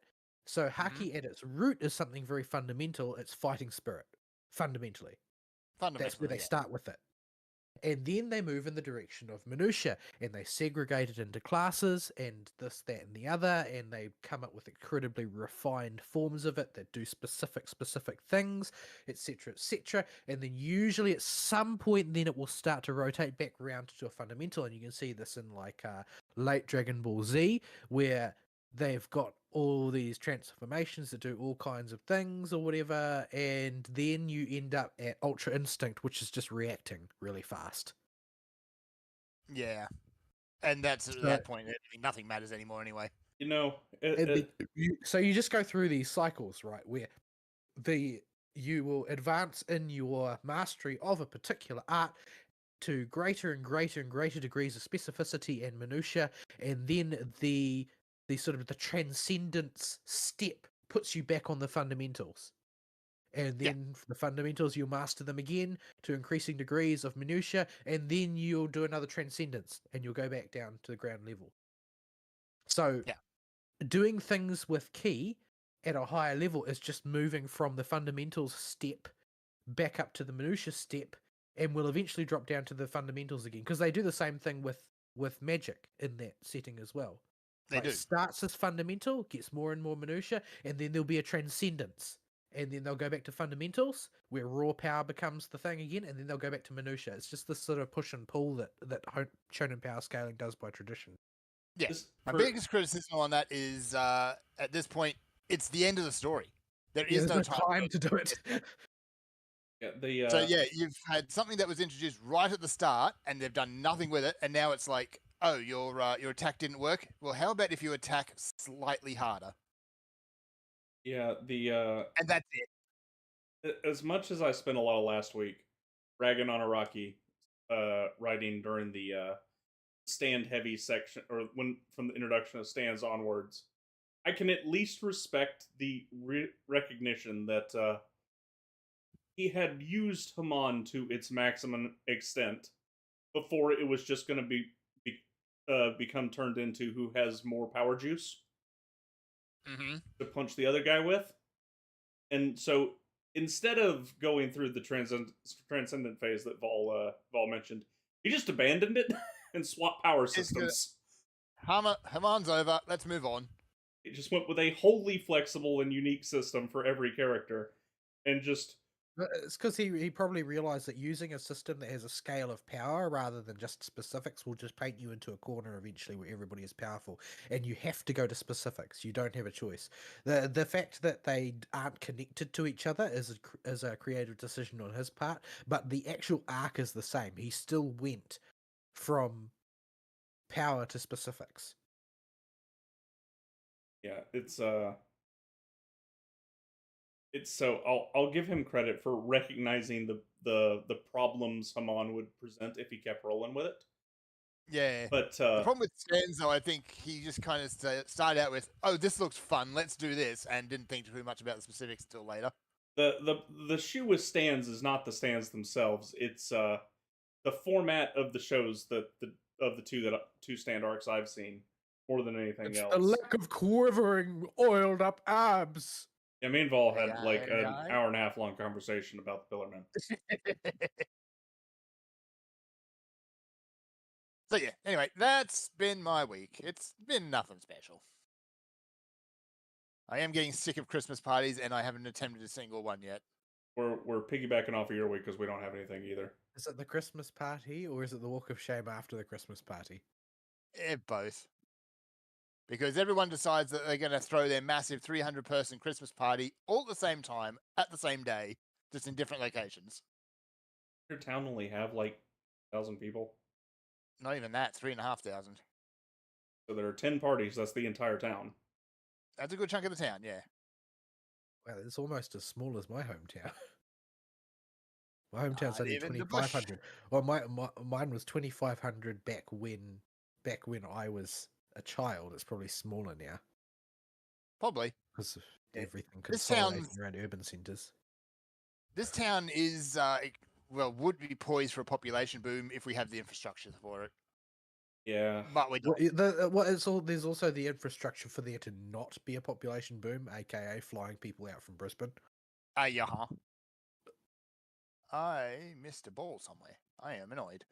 So Haki at its root is something very fundamental. It's fighting spirit, fundamentally. That's where they start with it. And then they move in the direction of minutia, and they segregate it into classes and this, that, and the other, and they come up with incredibly refined forms of it that do specific things, etc., etc. And then usually at some point, then it will start to rotate back around to a fundamental, and you can see this in like late Dragon Ball Z, where they've got all these transformations that do all kinds of things or whatever, and then you end up at Ultra Instinct, which is just reacting really fast. Yeah. And that's at So, that point, nothing matters anymore anyway. You know, so you just go through these cycles, right, where you will advance in your mastery of a particular art to greater and greater and greater degrees of specificity and minutia, and then the sort of the transcendence step puts you back on the fundamentals. And then for the fundamentals, you'll master them again to increasing degrees of minutia, and then you'll do another transcendence, and you'll go back down to the ground level. So, doing things with ki at a higher level is just moving from the fundamentals step back up to the minutia step, and will eventually drop down to the fundamentals again, because they do the same thing with magic in that setting as well. They do. It starts as fundamental, gets more and more minutia, and then there'll be a transcendence, and then they'll go back to fundamentals where raw power becomes the thing again, and then they'll go back to minutia. It's just this sort of push and pull that shonen power scaling does by tradition. Yeah. My biggest criticism on that is at this point, it's the end of the story. There's no time to do it. Yeah, So yeah, you've had something that was introduced right at the start, and they've done nothing with it, and now it's like, oh, your attack didn't work. Well, how about if you attack slightly harder? Yeah, and that's it. As much as I spent a lot of last week ragging on Araki, writing during the stand heavy section, or when from the introduction of stands onwards, I can at least respect the recognition that he had used Haman to its maximum extent before it was just going to become turned into who has more power juice to punch the other guy with. And so instead of going through the transcendent phase that Vol mentioned, he just abandoned it and swapped power systems. Haman's over. Let's move on. It just went with a wholly flexible and unique system for every character, and just. It's because he probably realized that using a system that has a scale of power rather than just specifics will just paint you into a corner eventually where everybody is powerful, and you have to go to specifics. You don't have a choice. The fact that they aren't connected to each other is a creative decision on his part, but the actual arc is the same. He still went from power to specifics. Yeah, it's so I'll give him credit for recognizing the problems Haman would present if he kept rolling with it. Yeah, but the problem with stands, though, I think he just kind of started out with, "Oh, this looks fun, let's do this," and didn't think too much about the specifics until later. The issue with stands is not the stands themselves; it's the format of the shows of the two stand arcs I've seen more than anything else. The lack of quivering, oiled up abs. Yeah, me and Vol had like an hour and a half long conversation about the Pillarman. So yeah, anyway, that's been my week. It's been nothing special. I am getting sick of Christmas parties, and I haven't attempted a single one yet. We're piggybacking off of your week because we don't have anything either. Is it the Christmas party, or is it the walk of shame after the Christmas party? Both. Because everyone decides that they're going to throw their massive 300-person Christmas party all at the same time, at the same day, just in different locations. Your town only have like 1,000 people? Not even that, 3,500. So there are 10 parties, that's the entire town. That's a good chunk of the town, yeah. Well, it's almost as small as my hometown. My hometown's only 2,500. Well, mine was 2,500 back when I was a child. It's probably smaller now. Probably. Because of everything consolidating around urban centres. This town is, would be poised for a population boom if we have the infrastructure for it. Yeah. But we don't. There's also the infrastructure for there to not be a population boom, aka flying people out from Brisbane. Yeah. I missed a ball somewhere. I am annoyed.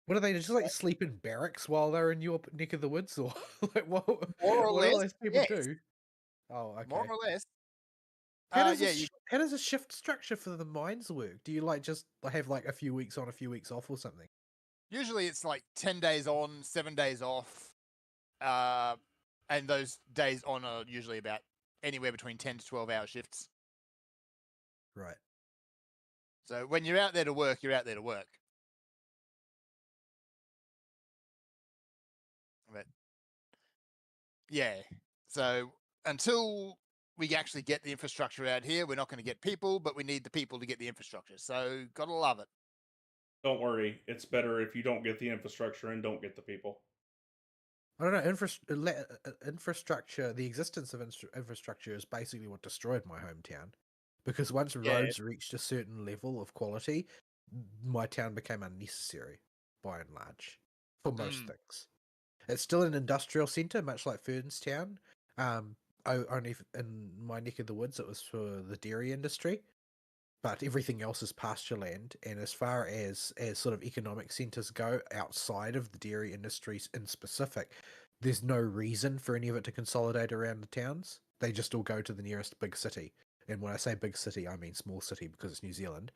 What are they just like sleep in barracks while they're in your neck of the woods, or like what? More or What do all less, those people yes. do? Oh, More okay. or less. How does Yeah, how does a shift structure for the mines work? Do you like just have like a few weeks on, a few weeks off, or something? usually it's like 10 days on, 7 days off. And those days on are usually about anywhere between 10 to 12-hour shifts. Right. So when you're out there to work, you're out there to work. But yeah, so until we actually get the infrastructure out here, we're not going to get people, but we need the people to get the infrastructure. So gotta love it. Don't worry, it's better if you don't get the infrastructure and don't get the people. I don't know. Infrastructure, the existence of infrastructure is basically what destroyed my hometown. Because once Yeah. roads reached a certain level of quality, my town became unnecessary, by and large, for most things. It's still an industrial centre, much like Fernstown. Only in my neck of the woods, it was for the dairy industry. But everything else is pasture land, and as far as sort of economic centres go outside of the dairy industries in specific, there's no reason for any of it to consolidate around the towns. They just all go to the nearest big city, and when I say big city, I mean small city because it's New Zealand.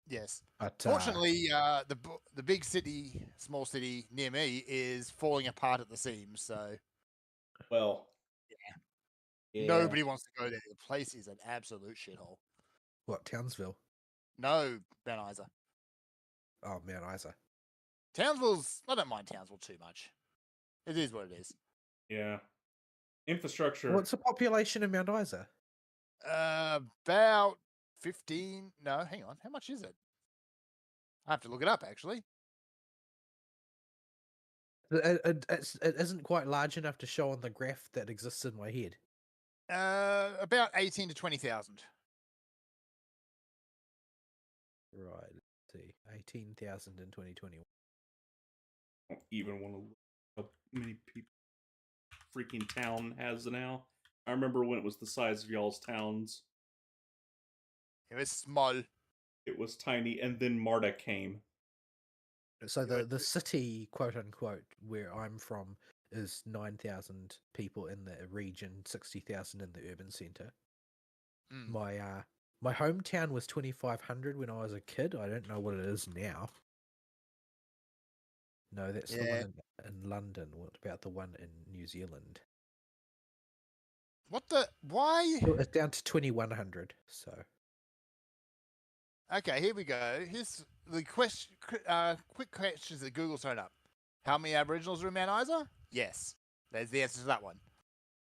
Yes. But Fortunately, the big city, small city near me is falling apart at the seams. So Well, yeah. nobody wants to go there. The place is an absolute shithole. what, Townsville? No, Mount Isa. Oh, Mount Isa. Townsville's. I don't mind Townsville too much. It is what it is. Yeah. Infrastructure. What's the population in Mount Isa? About 15. No, hang on. How much is it? I have to look it up actually. It isn't quite large enough to show on the graph that exists in my head. About 18 to 20,000. Right, let's see. 18,000 in 2021. I don't even want to look how many people freaking town has now. I remember when it was the size of y'all's towns. It was small. It was tiny, and then Marta came. So Yeah, the city, quote unquote, where I'm from is 9,000 people in the region, 60,000 in the urban centre. My hometown was 2,500 when I was a kid. I don't know what it is now. No, that's the one in London. What about the one in New Zealand? What the? Why? It's down to 2,100. So Okay, here we go. Here's the question. Quick questions that Google's thrown up. How many Aboriginals are in Mount Isa? Yes. There's the answer to that one.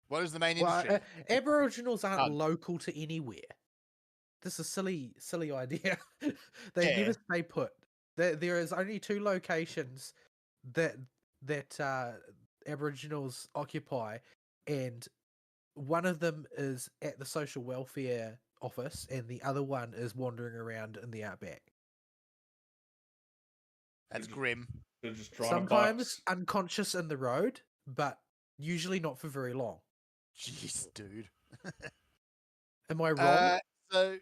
What is the main industry? Aboriginals aren't None. local to anywhere. This is silly idea. They Yeah. never stay put. There is only two locations that Aboriginals occupy, and one of them is at the social welfare office, and the other one is wandering around in the outback. That's grim. They're just drawn Sometimes a box. unconscious in the road, but usually not for very long. Jeez, dude. Am I wrong? So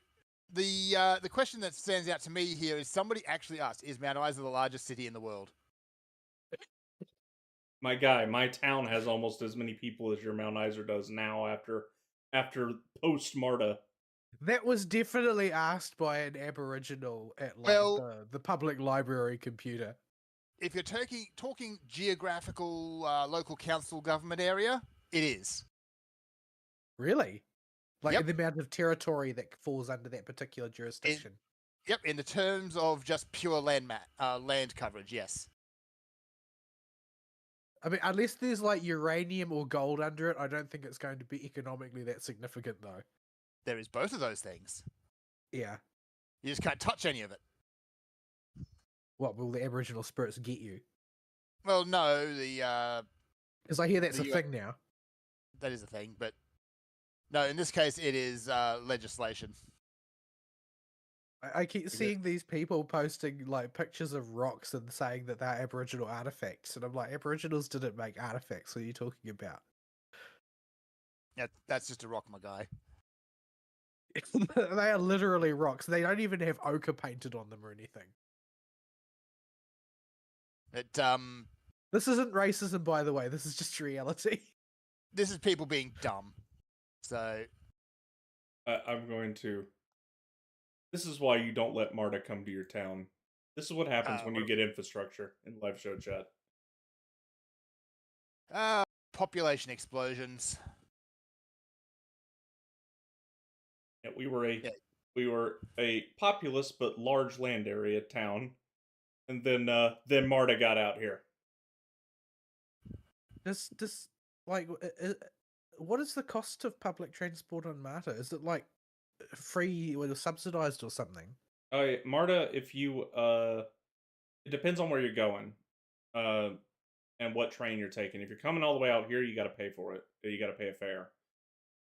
the question that stands out to me here is somebody actually asked, is Mount Isa the largest city in the world? My guy, my town has almost as many people as your Mount Isa does now after post Marta. That was definitely asked by an Aboriginal at the public library computer. If you're talking geographical local council government area, it is. Really? Like Yep. the amount of territory that falls under that particular jurisdiction. Yep, in the terms of just pure land coverage, yes. I mean, unless there's like uranium or gold under it, I don't think it's going to be economically that significant, though. There is both of those things. Yeah. You just can't touch any of it. What will the Aboriginal spirits get you? Well, no, the Because I hear that's a thing now. that is a thing, but no, in this case, it is legislation. I keep seeing these people posting like pictures of rocks and saying that they're Aboriginal artifacts, and I'm like, Aboriginals didn't make artifacts. What are you talking about? Yeah, that's just a rock, my guy. They are literally rocks. They don't even have ochre painted on them or anything. It This isn't racism, by the way. This is just reality. this is people being dumb. So I'm going to. This is why you don't let MARTA come to your town. This is what happens when you get infrastructure in live show chat. population explosions. Yeah, we were Yeah. a populous but large land area town, and then MARTA got out here. This like, what is the cost of public transport on Marta? Is it like free or subsidized or something? MARTA, if you it depends on where you're going, and what train you're taking. If you're coming all the way out here, you got to pay for it. You got to pay a fare,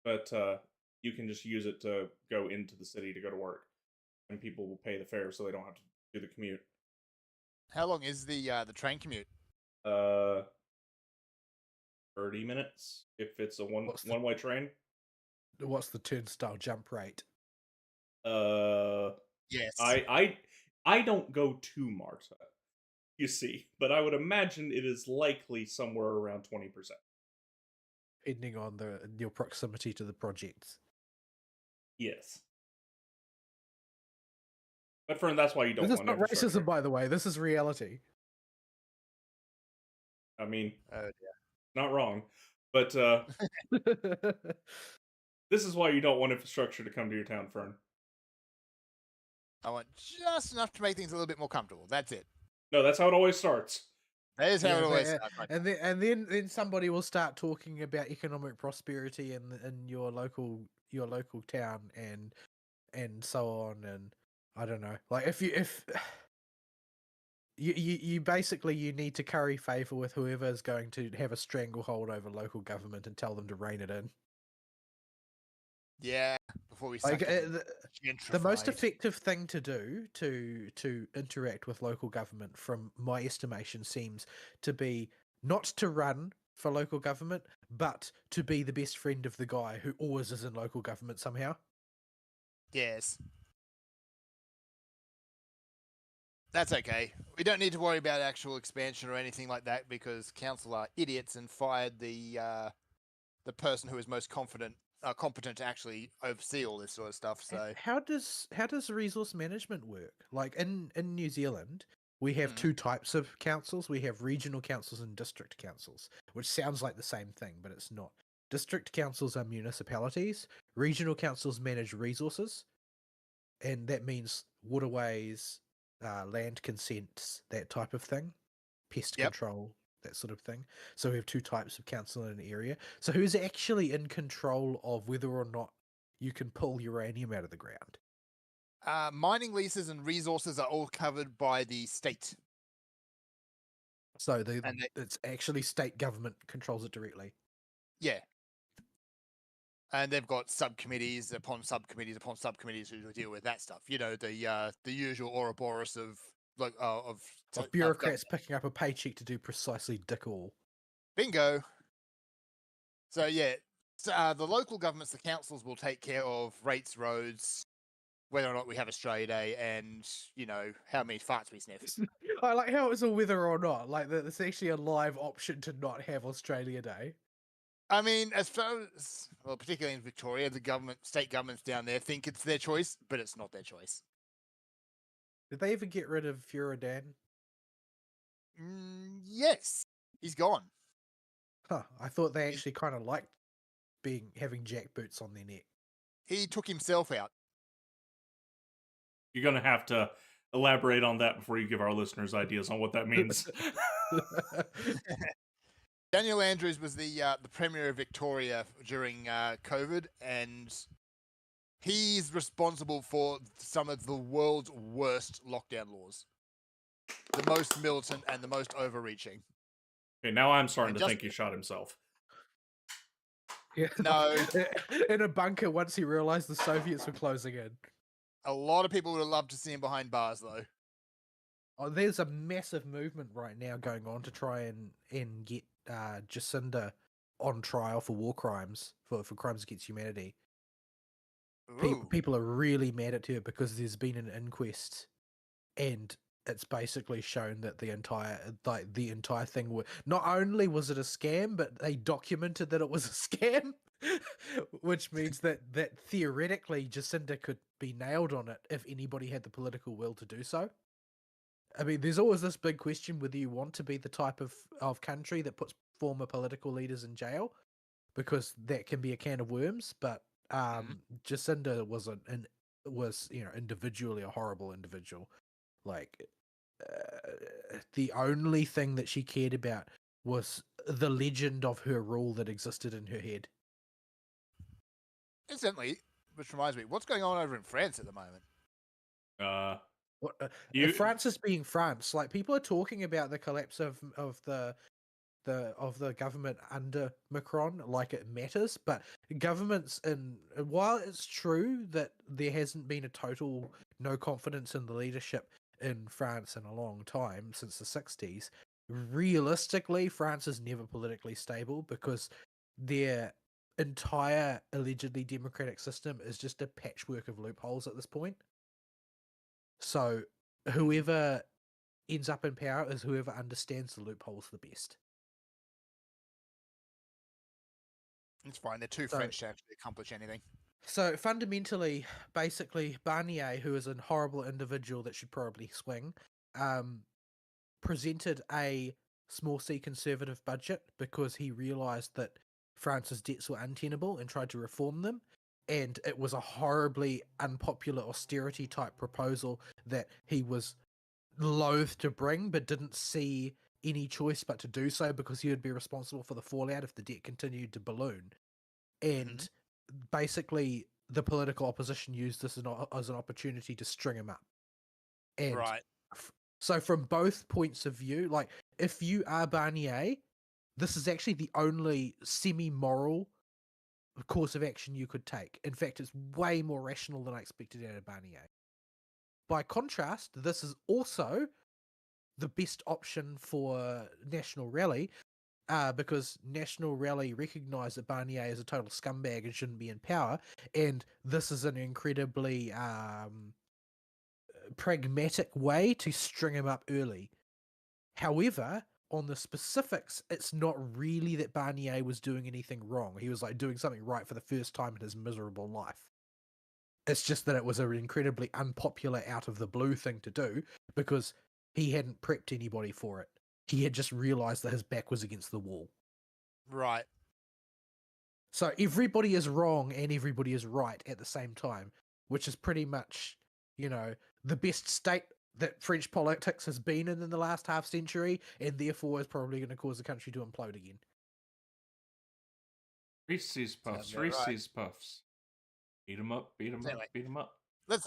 but you can just use it to go into the city to go to work, and people will pay the fare so they don't have to do the commute. How long is the train commute? 30 minutes if it's a What's the- one-way train. What's the turnstile jump rate? Yes. I don't go to Marta, you see, but I would imagine it is likely somewhere around 20%. Depending on your proximity to the projects. Yes. But Fern, that's why you don't This is want not infrastructure. racism, by the way. This is reality. I mean, Oh dear. not wrong, but this is why you don't want infrastructure to come to your town, Fern. I want just enough to make things a little bit more comfortable. That's it. No, that's how it always starts. That is how Yeah, it always but, starts. Right? and then somebody will start talking about economic prosperity in your local town and so on, and I don't know. Like if you basically you need to curry favor with whoever is going to have a stranglehold over local government and tell them to rein it in. Yeah, before we Like suck it the most gentrified. effective thing to do to interact with local government, from my estimation, seems to be not to run for local government, but to be the best friend of the guy who always is in local government somehow. Yes. That's okay. We don't need to worry about actual expansion or anything like that because council are idiots and fired the person who is most competent to actually oversee all this sort of stuff. So How does resource management work? Like in New Zealand, we have Mhm. two types of councils. We have regional councils and district councils, which sounds like the same thing, but it's not. District councils are municipalities. Regional councils manage resources, and that means waterways, land consents, that type of thing, pest Yep. control, that sort of thing. So we have two types of council in an area. So who's actually in control of whether or not you can pull uranium out of the ground? Mining leases and resources are all covered by the state. So And it's actually state government controls it directly. yeah. And they've got subcommittees upon subcommittees upon subcommittees who deal with that stuff. You know, the usual Ouroboros of Of bureaucrats picking up a paycheck to do precisely dick all. bingo. So yeah, the local governments, the councils will take care of rates, roads, whether or not we have Australia Day, and you know how many farts we sniff. I like how it's a whether or not. Like that, it's actually a live option to not have Australia Day. I mean, as far as well, particularly in Victoria, the state governments down there think it's their choice, but it's not their choice. Did they ever get rid of Furadan? Yes, he's gone. Huh. I thought they actually kind of liked having jackboots on their neck. He took himself out. You're gonna have to elaborate on that before you give our listeners ideas on what that means. Daniel Andrews was the Premier of Victoria during COVID, and he's responsible for some of the world's worst lockdown laws. The most militant and the most overreaching. Okay, now I'm starting And to think he shot himself. Yeah, No. in a bunker once he realized the Soviets were closing in. A lot of people would have loved to see him behind bars, though. Oh, there's a massive movement right now going on to try and get Jacinda on trial for war crimes, for crimes against humanity. Ooh. people are really mad at her because there's been an inquest, and it's basically shown that the entire thing not only was it a scam, but they documented that it was a scam, which means that theoretically Jacinda could be nailed on it if anybody had the political will to do so. I mean, there's always this big question whether you want to be the type of country that puts former political leaders in jail, because that can be a can of worms. But Jacinda was individually a horrible individual. Like, the only thing that she cared about was the legend of her rule that existed in her head. Incidentally, which reminds me, what's going on over in France at the moment? What, You France is being France. Like, people are talking about the collapse of the government under Macron, like it matters, but governments while it's true that there hasn't been a total no confidence in the leadership in France in a long time, since the 60s, realistically France is never politically stable because their entire allegedly democratic system is just a patchwork of loopholes at this point. So whoever ends up in power is whoever understands the loopholes the best. It's fine. They're too So- French to actually accomplish anything. So fundamentally, basically, Barnier, who is a horrible individual that should probably swing, presented a small c conservative budget because he realised that France's debts were untenable and tried to reform them. And it was a horribly unpopular austerity type proposal that he was loath to bring, but didn't see any choice but to do so because he would be responsible for the fallout if the debt continued to balloon. And basically, the political opposition used this as an opportunity to string him up. And Right. so from both points of view, like, if you are Barnier, this is actually the only semi-moral course of action you could take. In fact, it's way more rational than I expected out of Barnier. By contrast, this is also the best option for National Rally, because National Rally recognise that Barnier is a total scumbag and shouldn't be in power, and this is an incredibly pragmatic way to string him up early. However, on the specifics, it's not really that Barnier was doing anything wrong. He was like doing something right for the first time in his miserable life. It's just that it was an incredibly unpopular, out of the blue thing to do because he hadn't prepped anybody for it. He had just realised that his back was against the wall. Right. So everybody is wrong and everybody is right at the same time, which is pretty much, the best state that French politics has been in the last half century, and therefore is probably going to cause the country to implode again. Reese's Puffs, Sounds about right. Reese's Puffs. Beat 'em up, beat 'em up, Anyway. beat 'em up. Let's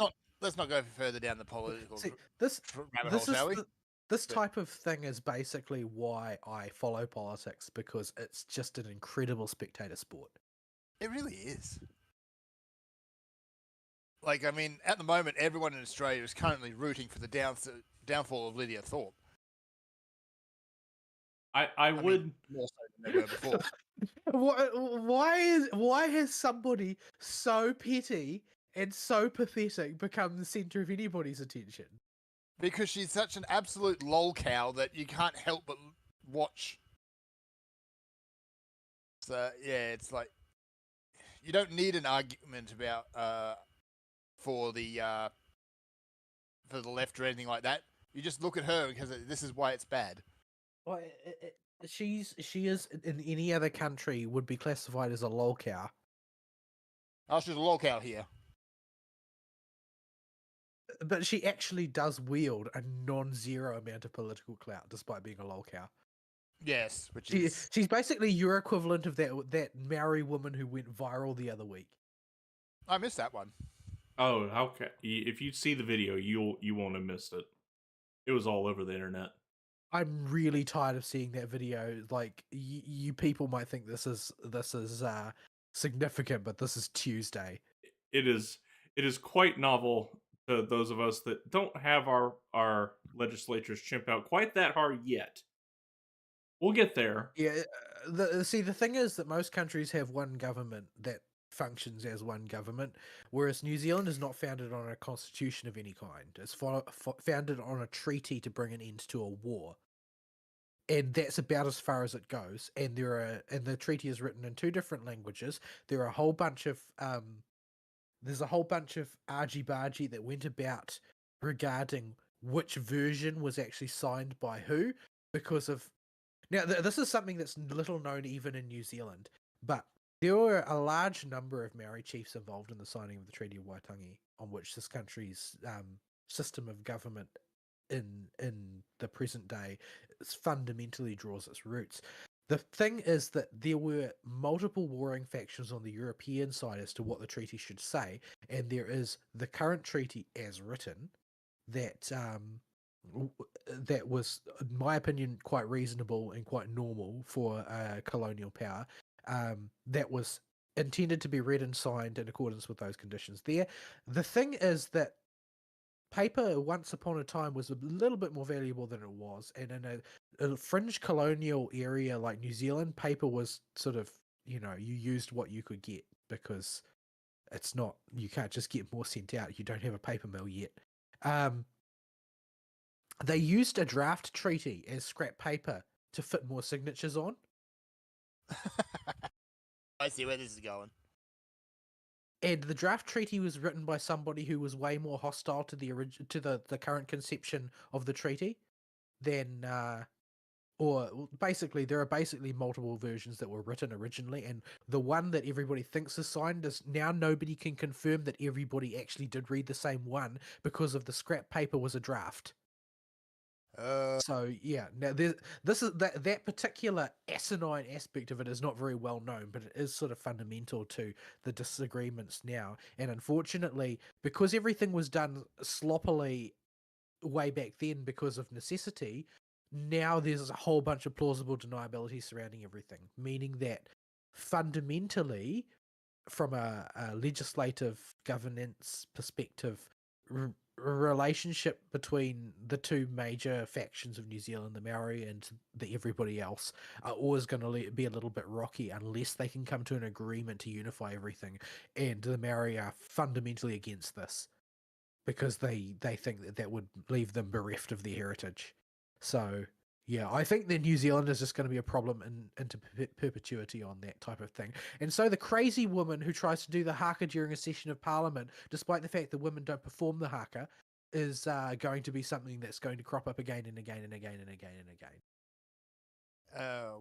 not go further down the political See, this rabbit this hole, shall is we? this type of thing is basically why I follow politics, because it's just an incredible spectator sport. It really is. Like, I mean, at the moment, everyone in Australia is currently rooting for the downfall of Lydia Thorpe. I would. Mean, more so than they were before. Why has somebody so petty and so pathetic become the centre of anybody's attention? Because she's such an absolute lolcow that you can't help but watch. So yeah, it's like you don't need an argument about for the left or anything like that. You just look at her because this is why it's bad. Well, she is in any other country would be classified as a lolcow. Oh, she's a lolcow here. But she actually does wield a non-zero amount of political clout, despite being a lolcow. Yes, which is She's basically your equivalent of that Maori woman who went viral the other week. I missed that one. Oh, okay. If you see the video, you won't have missed it. It was all over the internet. I'm really tired of seeing that video. Like, you people might think this is significant, but this is Tuesday. It is quite novel to those of us that don't have our legislatures chimp out quite that hard yet. We'll get there. Yeah, the thing is that most countries have one government that functions as one government, whereas New Zealand is not founded on a constitution of any kind. It's founded on a treaty to bring an end to a war. And that's about as far as it goes. And the treaty is written in 2 different languages. There are a whole bunch of there's a whole bunch of argy-bargy that went about regarding which version was actually signed by who, because of... Now, this is something that's little known even in New Zealand, but there were a large number of Maori chiefs involved in the signing of the Treaty of Waitangi, on which this country's system of government in the present day fundamentally draws its roots. The thing is that there were multiple warring factions on the European side as to what the treaty should say, and there is the current treaty as written that that was, in my opinion, quite reasonable and quite normal for a colonial power. That was intended to be read and signed in accordance with those conditions there. The thing is that paper once upon a time was a little bit more valuable than it was, and in a fringe colonial area like New Zealand, paper was sort of, you used what you could get, because you can't just get more sent out. You don't have a paper mill yet. They used a draft treaty as scrap paper to fit more signatures on. I see where this is going. And the draft treaty was written by somebody who was way more hostile to the current conception of the treaty than, basically, there are basically multiple versions that were written originally, and the one that everybody thinks is signed is now nobody can confirm that everybody actually did read the same one, because of the scrap paper was a draft. So yeah, now that particular asinine aspect of it is not very well known, but it is sort of fundamental to the disagreements now. And unfortunately, because everything was done sloppily way back then because of necessity, now there's a whole bunch of plausible deniability surrounding everything, meaning that fundamentally, from a legislative governance perspective, relationship between the 2 major factions of New Zealand, the Maori and the everybody else, are always going to be a little bit rocky unless they can come to an agreement to unify everything. And the Maori are fundamentally against this, because they think that would leave them bereft of their heritage. So yeah, I think that New Zealand is just going to be a problem into perpetuity on that type of thing. And so the crazy woman who tries to do the haka during a session of Parliament, despite the fact that women don't perform the haka, is going to be something that's going to crop up again and again and again and again and again.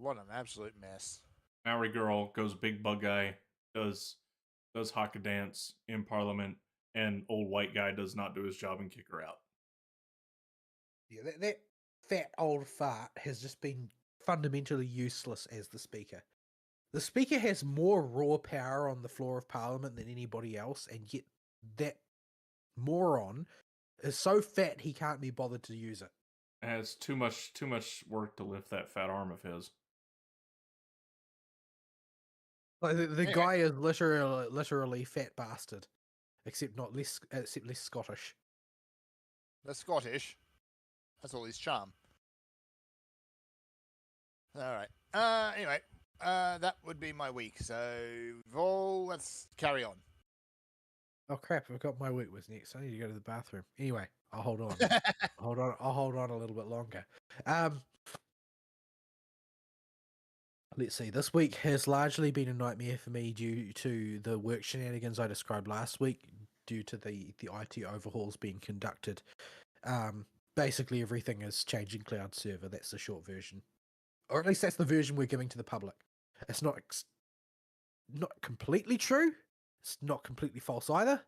What an absolute mess. Maori girl goes big bug guy, does haka dance in Parliament, and old white guy does not do his job and kick her out. Yeah, that fat old fart has just been fundamentally useless as the speaker. The speaker has more raw power on the floor of Parliament than anybody else, and yet that moron is so fat he can't be bothered to use it. It has too much work to lift that fat arm of his. Like the guy is literally fat bastard, except less Scottish. The Scottish. That's all his charm. All right. Anyway, that would be my week. So, Vol, let's carry on. Oh crap! I forgot my week was next. I need to go to the bathroom. Anyway, I'll hold on. I'll hold on a little bit longer. Let's see. This week has largely been a nightmare for me due to the work shenanigans I described last week, due to the IT overhauls being conducted. Basically, everything is changing cloud server. That's the short version, or at least that's the version we're giving to the public. It's not completely true. It's not completely false either.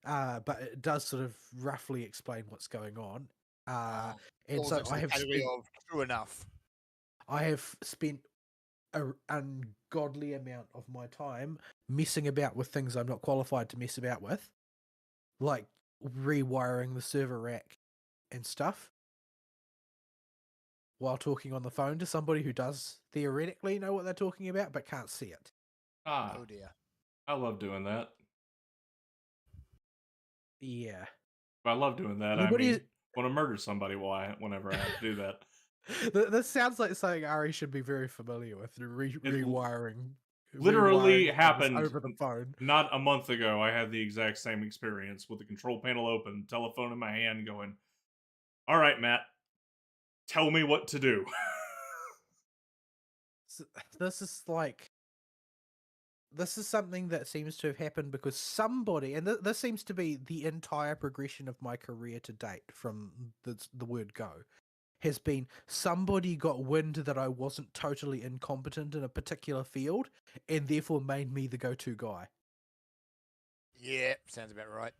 But it does sort of roughly explain what's going on. And so I have true enough. I have spent an ungodly amount of my time messing about with things I'm not qualified to mess about with, like rewiring the server rack and stuff, while talking on the phone to somebody who does theoretically know what they're talking about but can't see it. Oh dear. I love doing that. Yeah. I love doing that. I mean, want to murder somebody whenever I have to do that. This sounds like something Ari should be very familiar with, rewiring Literally rewiring things happened over the phone. not a month ago. I had the exact same experience with the control panel open, telephone in my hand, going, "All right, Matt, tell me what to do." So, this is like, this is something that seems to have happened because somebody, and this seems to be the entire progression of my career to date from the word go, has been somebody got wind that I wasn't totally incompetent in a particular field and therefore made me the go-to guy. Yeah, sounds about right.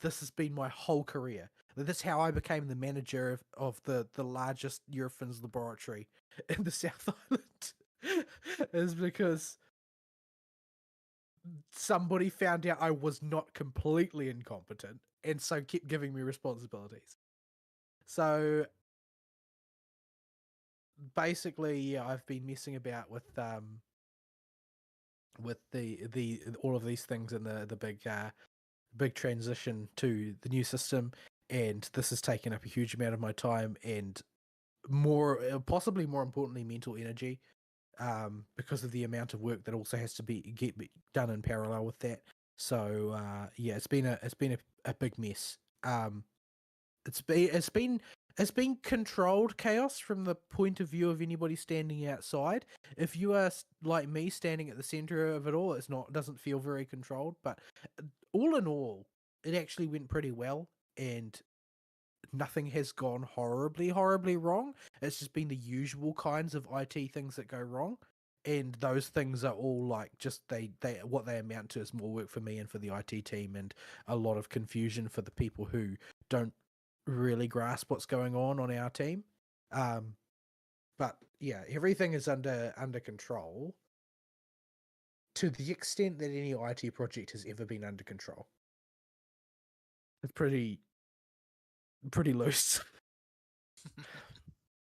This has been my whole career. That's how I became the manager of the largest Eurofins laboratory in the South Island. Is because somebody found out I was not completely incompetent and so kept giving me responsibilities. So basically, yeah, I've been messing about with the all of these things in the big transition to the new system, and this has taken up a huge amount of my time and more possibly more importantly mental energy, because of the amount of work that also has to get done in parallel with that. So yeah, it's been a big mess. It's been controlled chaos from the point of view of anybody standing outside. If you are like me, standing at the center of it all, doesn't feel very controlled. But all in all, it actually went pretty well, and nothing has gone horribly wrong. It's just been the usual kinds of IT things that go wrong. And those things are all like just they what they amount to is more work for me and for the IT team, and a lot of confusion for the people who don't really grasp what's going on our team. But yeah, everything is under control to the extent that any IT project has ever been under control. It's pretty loose.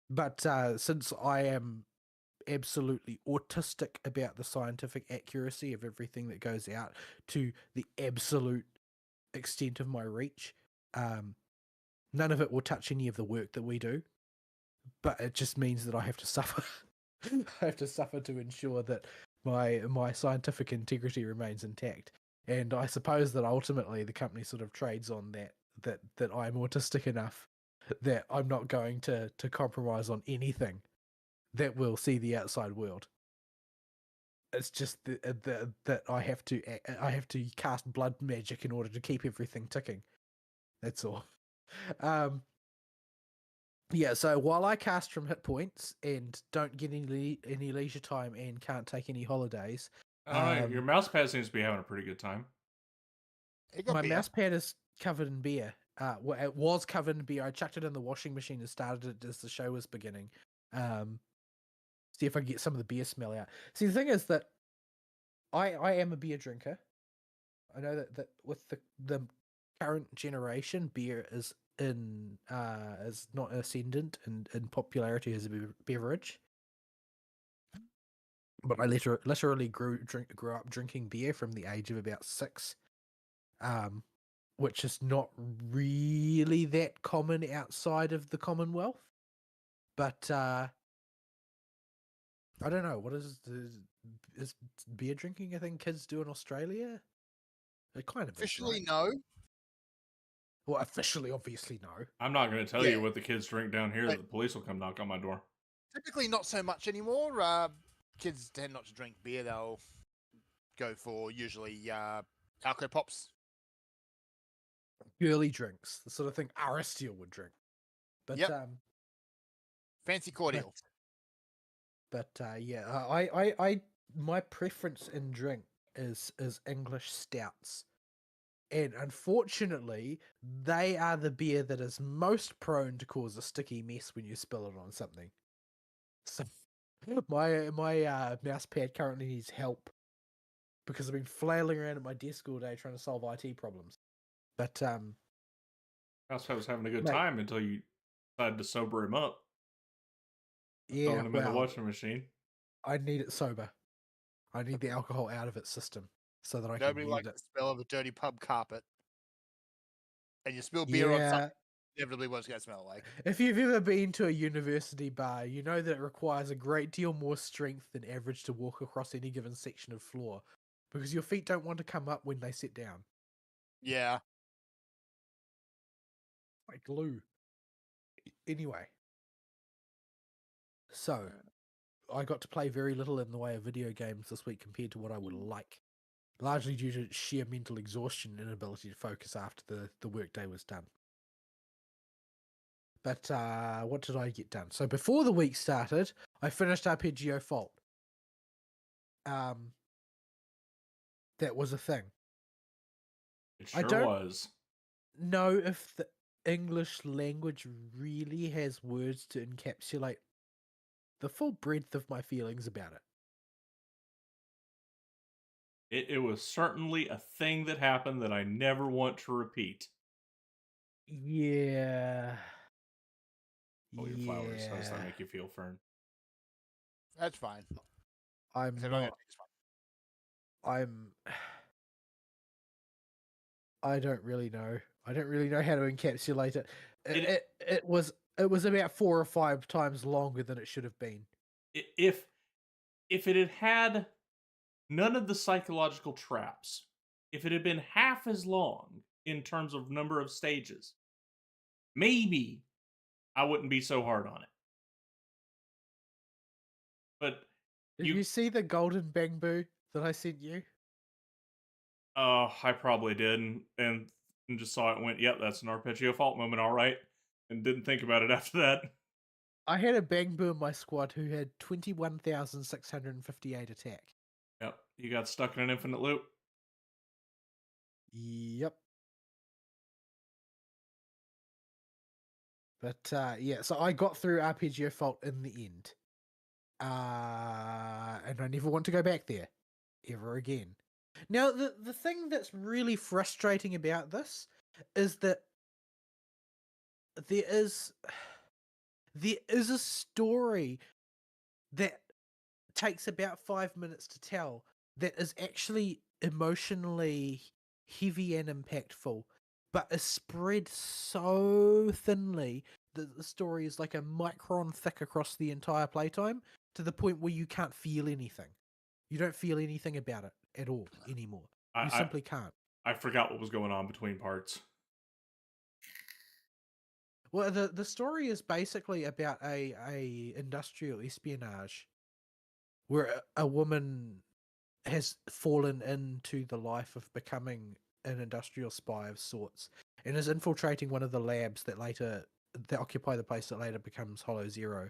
But since I am absolutely autistic about the scientific accuracy of everything that goes out to the absolute extent of my reach, none of it will touch any of the work that we do. But it just means that I have to suffer. I have to suffer to ensure that my scientific integrity remains intact. And I suppose that ultimately the company sort of trades on that I'm autistic enough that I'm not going to compromise on anything that will see the outside world. It's just that I have to cast blood magic in order to keep everything ticking. That's all. Yeah, so while I cast from hit points and don't get any leisure time and can't take any holidays, I don't know. Your mouse pad seems to be having a pretty good time. It got my beer. mouse pad is covered in beer. Well, it was covered in beer. I chucked it in the washing machine and started it as the show was beginning. See if I can get some of the beer smell out. See, the thing is that I am a beer drinker. I know that with the current generation, beer is not ascendant in popularity as a beverage. But I literally grew up drinking beer from the age of about 6, which is not really that common outside of the Commonwealth. But I don't know, what is beer drinking a thing kids do in Australia? It kind of Officially, is, right? no. Well, officially, obviously, no. I'm not going to tell Yeah. you what the kids drink down here. But- The police will come knock on my door. Typically, not so much anymore. Kids tend not to drink beer. They'll go for usually alco pops. Girly drinks, the sort of thing Aristiel would drink. But Yep. Fancy cordial. But yeah, I my preference in drink is English stouts, and unfortunately, they are the beer that is most prone to cause a sticky mess when you spill it on something. So my mouse pad currently needs help because I've been flailing around at my desk all day trying to solve IT problems. But Mouse pad was having a good mate, time until you decided to sober him up. yeah, Throwing him in the well, washing machine. I need it sober. I need the alcohol out of its system so that I can Nobody use likes it. the smell of a dirty pub carpet. And you spill beer on Yeah, something. inevitably what it's going to smell like. If you've ever been to a university bar, you know that it requires a great deal more strength than average to walk across any given section of floor, because your feet don't want to come up when they sit down, Yeah. like glue. Anyway, so I got to play very little in the way of video games this week compared to what I would like, largely due to sheer mental exhaustion and inability to focus after the workday was done. But what did I get done? So before the week started, I finished Arpeggio Fault. That was a thing. It I sure don't was. know if the English language really has words to encapsulate the full breadth of my feelings about it. It was certainly a thing that happened that I never want to repeat. Yeah. Oh, your flowers. How does that make you feel, Fern? That's fine. I'm If they're not gonna not. take, it's fine. I'm. I don't really know. I don't really know how to encapsulate it. It was about 4 or 5 times longer than it should have been. If it had had none of the psychological traps, if it had been half as long in terms of number of stages, maybe I wouldn't be so hard on it. But Did you see the golden bamboo that I sent you? I probably did, and just saw it and went, yep, that's an Arpeggio Fault moment, all right, and didn't think about it after that. I had a bamboo in my squad who had 21,658 attack. Yep, you got stuck in an infinite loop. Yep. But yeah, so I got through Arpeggio Fault in the end. And I never want to go back there ever again. Now, the thing that's really frustrating about this is that there is a story that takes about 5 minutes to tell that is actually emotionally heavy and impactful, but is spread so thinly that the story is like a micron thick across the entire playtime, to the point where you can't feel anything. You don't feel anything about it at all anymore. You simply can't. I forgot what was going on between parts. Well, the story is basically about a industrial espionage where a woman has fallen into the life of becoming an industrial spy of sorts and is infiltrating one of the labs that occupy the place that later becomes Hollow Zero.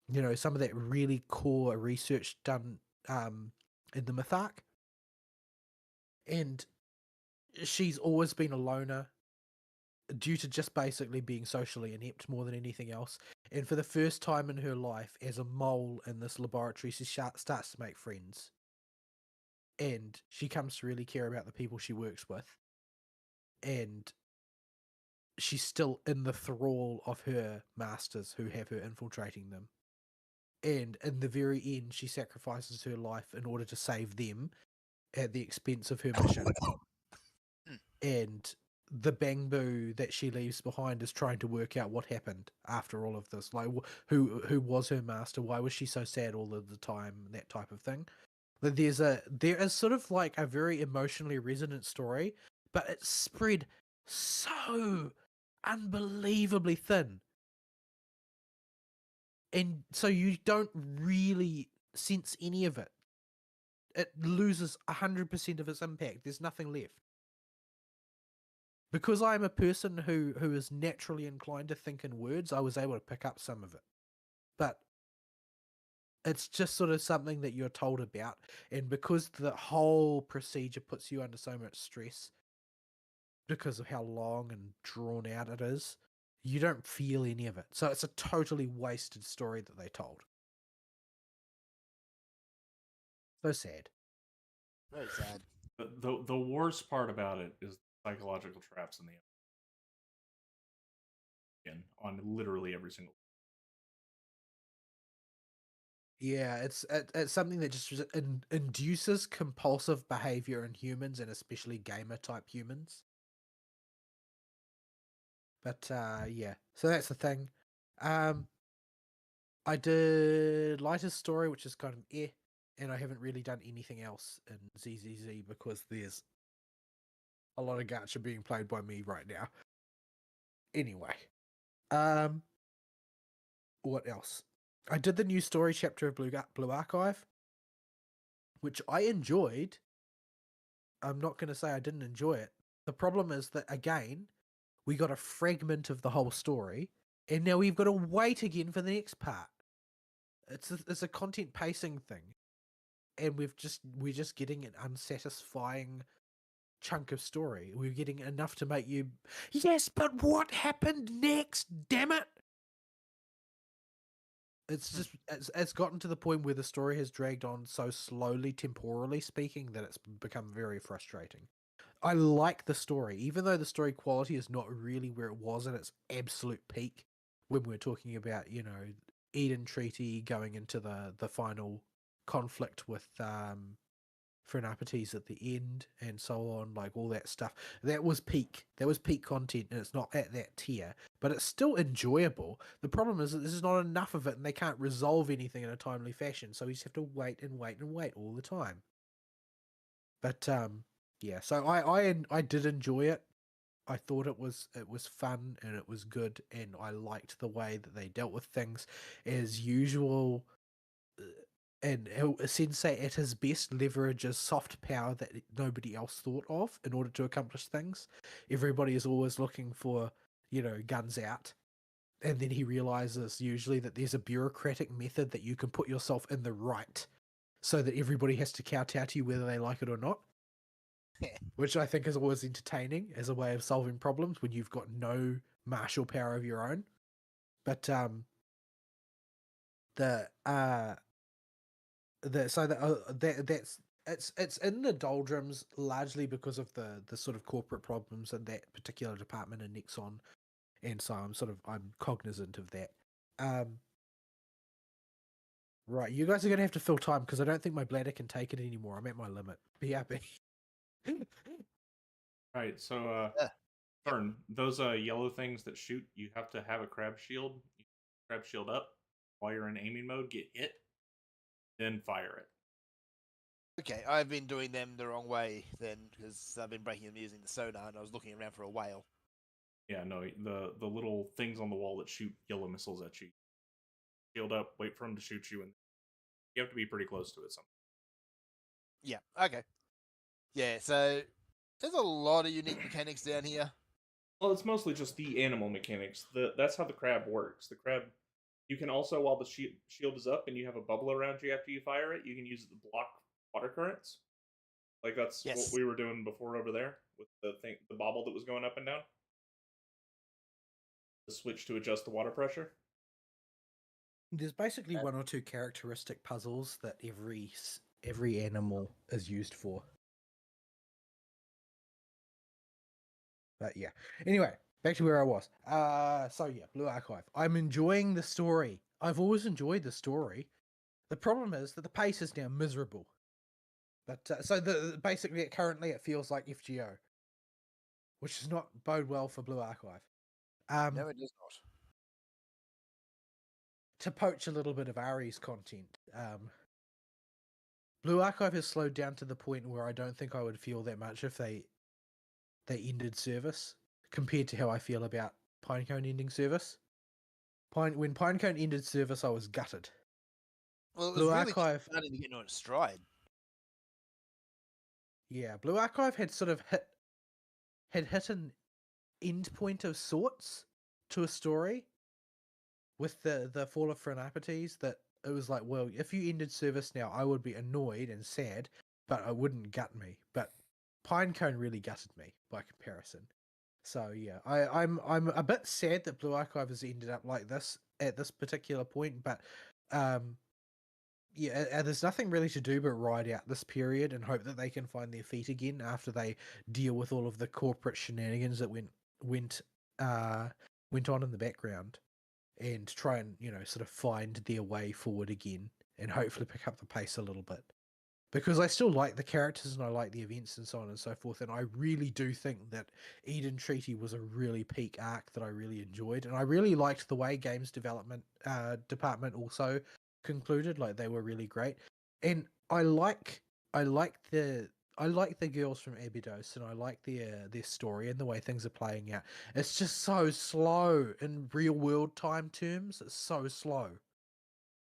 You know, some of that really core research done in the Mythark. And she's always been a loner due to just basically being socially inept more than anything else. And for the first time in her life, as a mole in this laboratory, she starts to make friends. And she comes to really care about the people she works with. And she's still in the thrall of her masters who have her infiltrating them. And in the very end, she sacrifices her life in order to save them at the expense of her mission. And the bamboo that she leaves behind is trying to work out what happened after all of this. Like, who was her master? Why was she so sad all of the time? That type of thing. There is sort of like a very emotionally resonant story, but it's spread so unbelievably thin. And so you don't really sense any of it. It loses 100% of its impact. There's nothing left. Because I'm a person who is naturally inclined to think in words, I was able to pick up some of it. But it's just sort of something that you're told about. And because the whole procedure puts you under so much stress, because of how long and drawn out it is, you don't feel any of it. So it's a totally wasted story that they told. So sad. Very sad. The worst part about it is the psychological traps in the end on literally every single. Yeah, it's something that just induces compulsive behavior in humans, and especially gamer type humans. But yeah, so that's the thing. I did Lighter's story, which is kind of and I haven't really done anything else in ZZZ because there's a lot of gacha being played by me right now. Anyway, um, what else? I did the new story chapter of Blue Archive, which I enjoyed. I'm not going to say I didn't enjoy it. The problem is that, again, we got a fragment of the whole story, and now we've got to wait again for the next part. It's a content pacing thing, and we're just getting an unsatisfying chunk of story. We're getting enough to make you, yes, but what happened next? Damn it! It's just it's gotten to the point where the story has dragged on so slowly, temporally speaking, that it's become very frustrating. I like the story, even though the story quality is not really where it was at its absolute peak when we're talking about, you know, Eden Treaty going into the final conflict with Phrenapites at the end and so on, like all that stuff. That was peak. That was peak content, and it's not at that tier, but it's still enjoyable. The problem is that there's not enough of it, and they can't resolve anything in a timely fashion, so we just have to wait and wait and wait all the time. But yeah, so I did enjoy it. I thought it was fun and it was good, and I liked the way that they dealt with things as usual. And Sensei at his best leverages soft power that nobody else thought of in order to accomplish things. Everybody is always looking for, you know, guns out. And then he realizes usually that there's a bureaucratic method that you can put yourself in the right so that everybody has to kowtow to you whether they like it or not. Which I think is always entertaining as a way of solving problems when you've got no martial power of your own. But that's it's in the doldrums largely because of the sort of corporate problems in that particular department in Nexon, and so I'm cognizant of that. Right, you guys are gonna have to fill time because I don't think my bladder can take it anymore. I'm at my limit. Be happy. Right, so Yeah. Fern, those yellow things that shoot, you have to have a crab shield. You crab shield up while you're in aiming mode, get hit, then fire it. Okay, I've been doing them the wrong way then because I've been breaking them using the sonar, and I was looking around for a whale. Yeah, no, the little things on the wall that shoot yellow missiles at you. Shield up, wait for them to shoot you, and you have to be pretty close to it. Sometimes. Yeah. Okay. Yeah. So there's a lot of unique mechanics down here. Well, it's mostly just the animal mechanics. That's how the crab works. The crab, you can also, while the shield is up and you have a bubble around you after you fire it, you can use it to block water currents. Like that's what Yes. we were doing before over there with the bobble that was going up and down. The switch to adjust the water pressure. There's basically one or two characteristic puzzles that every animal is used for. But yeah. Anyway, back to where I was. So yeah, Blue Archive. I'm enjoying the story. I've always enjoyed the story. The problem is that the pace is now miserable. But so basically, currently it feels like FGO, which does not bode well for Blue Archive. No, it does not. To poach a little bit of Ari's content, Blue Archive has slowed down to the point where I don't think I would feel that much if they ended service compared to how I feel about Pinecone ending service. When Pinecone ended service, I was gutted. Well, it was Blue really just Archive, starting to get into its stride. yeah, Blue Archive had sort of hit an end point of sorts to a story with the fall of Phrenapites, that it was like, well, if you ended service now, I would be annoyed and sad, but it wouldn't gut me. But Pinecone really gutted me by comparison. So yeah, I'm a bit sad that Blue Archive has ended up like this at this particular point, but yeah, there's nothing really to do but ride out this period and hope that they can find their feet again after they deal with all of the corporate shenanigans that went on in the background, and try and, you know, sort of find their way forward again and hopefully pick up the pace a little bit. because I still like the characters and I like the events and so on and so forth. And I really do think that Eden Treaty was a really peak arc that I really enjoyed, and I really liked the way games development department also concluded. Like they were really great, and I like the girls from Abydos, and I like their story and the way things are playing out. It's just so slow in real world time terms. It's so slow.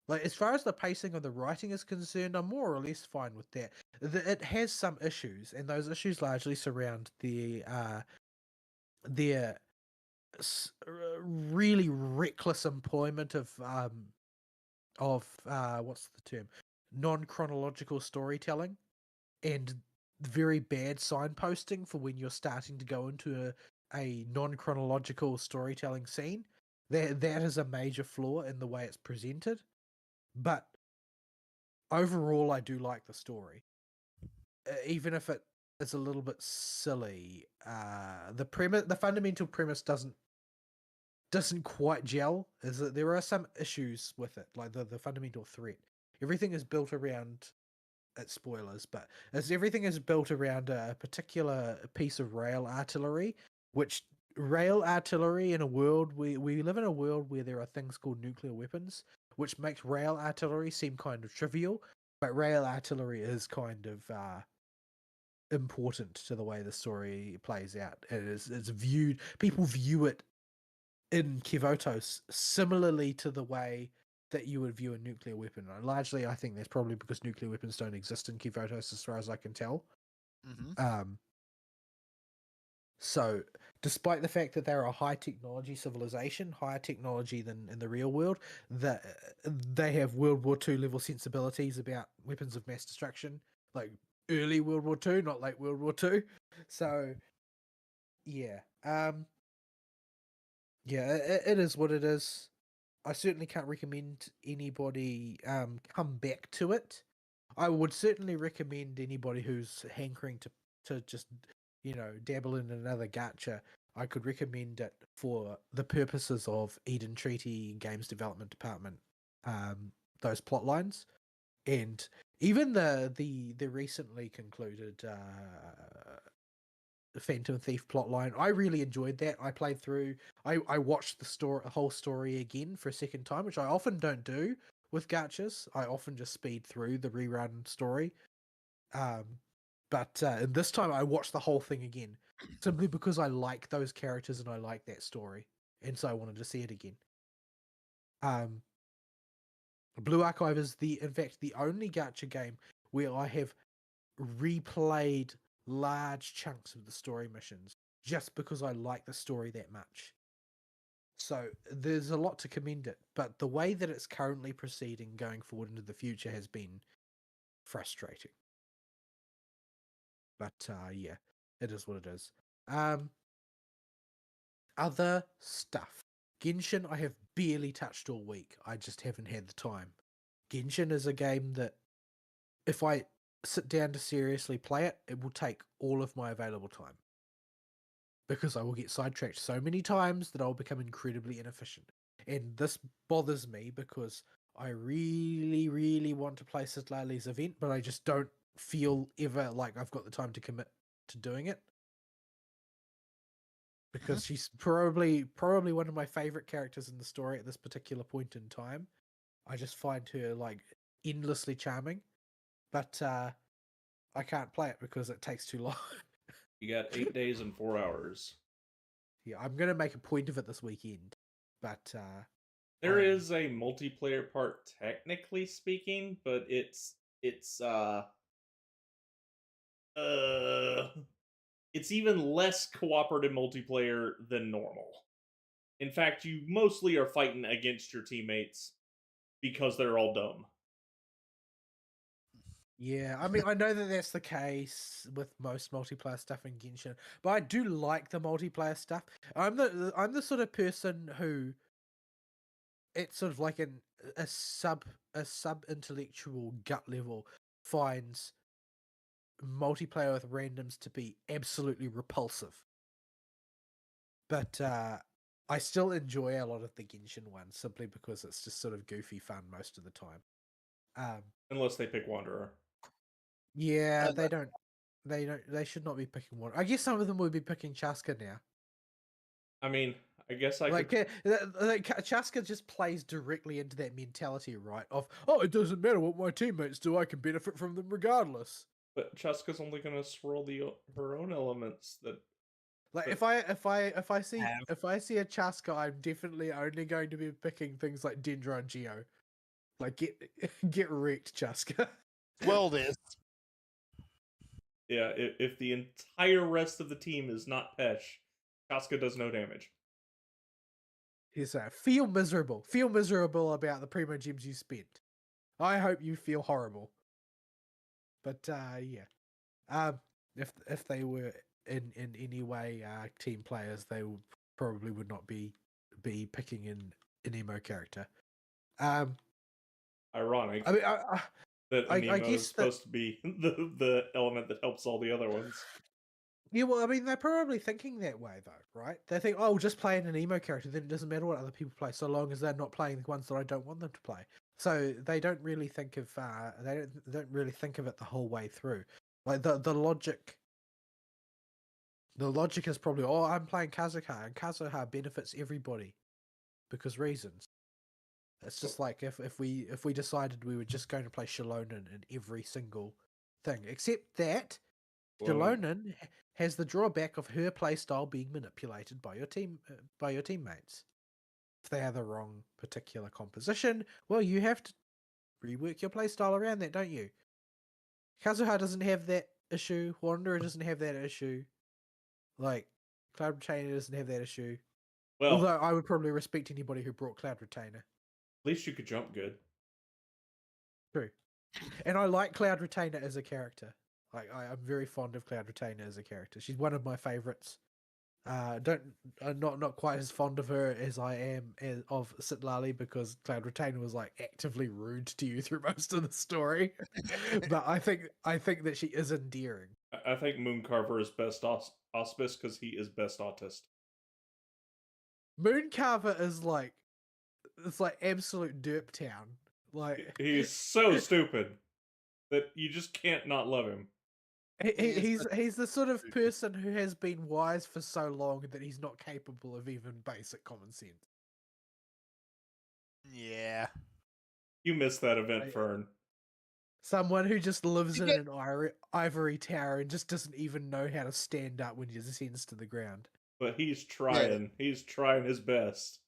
Like, as far as the pacing of the writing is concerned, I'm more or less fine with that. It has some issues, and those issues largely surround their really reckless employment of what's the term, non-chronological storytelling, and very bad signposting for when you're starting to go into a non-chronological storytelling scene. That is a major flaw in the way it's presented, but overall, I do like the story, even if it is a little bit silly. The fundamental premise doesn't quite gel. Is that there are some issues with it, like the fundamental threat. Everything is built around. It's spoilers, but as everything is built around a particular piece of rail artillery, which rail artillery in a world we live in a world where there are things called nuclear weapons, which makes rail artillery seem kind of trivial, but rail artillery is kind of important to the way the story plays out. It's viewed, people view it in Kivotos similarly to the way that you would view a nuclear weapon. And largely, I think that's probably because nuclear weapons don't exist in Kivotos, as far as I can tell. Mm-hmm. So, despite the fact that they're a high technology civilization, higher technology than in the real world, that they have World War II level sensibilities about weapons of mass destruction, like early World War II, not late World War II. So, yeah, it is what it is. I certainly can't recommend anybody come back to it. I would certainly recommend anybody who's hankering to just dabble in another gacha. I could recommend it for the purposes of Eden Treaty Games Development Department, those plot lines, and even the recently concluded Phantom Thief plotline. I really enjoyed that. I played through. I watched the whole story again for a second time, which I often don't do with gachas. I often just speed through the rerun story. But this time I watched the whole thing again, simply because I like those characters and I like that story, and so I wanted to see it again. Blue Archive is in fact the only gacha game where I have replayed large chunks of the story missions just because I like the story that much. So there's a lot to commend it, but the way that it's currently proceeding going forward into the future has been frustrating. But yeah, it is what it is. Other stuff. Genshin I have barely touched all week. I just haven't had the time. Genshin is a game that if I sit down to seriously play it, it will take all of my available time. Because I will get sidetracked so many times that I'll become incredibly inefficient. And this bothers me because I really, really want to play Citlali's event, but I just don't feel ever like I've got the time to commit to doing it. Because she's probably one of my favorite characters in the story at this particular point in time. I just find her like endlessly charming. But I can't play it because it takes too long. You got 8 days and 4 hours. Yeah, I'm gonna make a point of it this weekend. But there is a multiplayer part, technically speaking, but it's even less cooperative multiplayer than normal. In fact, you mostly are fighting against your teammates because they're all dumb. Yeah, I mean, I know that that's the case with most multiplayer stuff in Genshin, but I do like the multiplayer stuff. I'm the sort of person who it's sort of like a sub intellectual gut level finds multiplayer with randoms to be absolutely repulsive. But I still enjoy a lot of the Genshin ones simply because it's just sort of goofy fun most of the time. Unless they pick Wanderer. Yeah, And, they should not be picking one. I guess some of them would be picking Chaska now. I mean, I guess I Like, could. Chaska just plays directly into that mentality, right? Of, oh, it doesn't matter what my teammates do, I can benefit from them regardless. But Cheska's only gonna swirl her own elements. Like, But if I see Have. a Chaska, I'm definitely only going to be picking things like Dendro and Geo. Like, get wrecked, Chaska. well, this. yeah, if the entire rest of the team is not Pesh, Cheska does no damage. He's feel miserable. Feel miserable about the Primo Gems you spent. I hope you feel horrible. But yeah. If they were in any way team players, they probably would not be picking an emo character. Ironic I mean, that I Anemo guess is supposed to be the element that helps all the other ones. yeah, well, I mean, they're probably thinking that way, though, right? They think, oh, just playing an emo character, then it doesn't matter what other people play, so long as they're not playing the ones that I don't want them to play. So they don't really think of they don't really think of it the whole way through. Like the logic is probably, oh, I'm playing Kazuha, and Kazuha benefits everybody because reasons. It's just like if we decided we were just going to play Shalonen in every single thing, except that Well, Jalonen has the drawback of her playstyle being manipulated by your teammates. If they have the wrong particular composition, well, you have to rework your playstyle around that, don't you? Kazuha doesn't have that issue. Wanderer doesn't have that issue. Like, Cloud Retainer doesn't have that issue. well, Although I would probably respect anybody who brought Cloud Retainer. at least you could jump good. True. And I like Cloud Retainer as a character. Like, I'm very fond of Cloud Retainer as a character. She's one of my favorites. Not quite as fond of her as I am of Sitlali, because Cloud Retainer was like actively rude to you through most of the story. But I think that she is endearing. I think Mooncarver is best auspice because he is best autist. Mooncarver is like, it's like absolute derp town. Like, He's so stupid that you just can't not love him. he's the sort of person who has been wise for so long that he's not capable of even basic common sense. Yeah. You missed that event, Fern. Someone who just lives in an ivory tower and just doesn't even know how to stand up when he descends to the ground. But he's trying. Yeah. He's trying his best.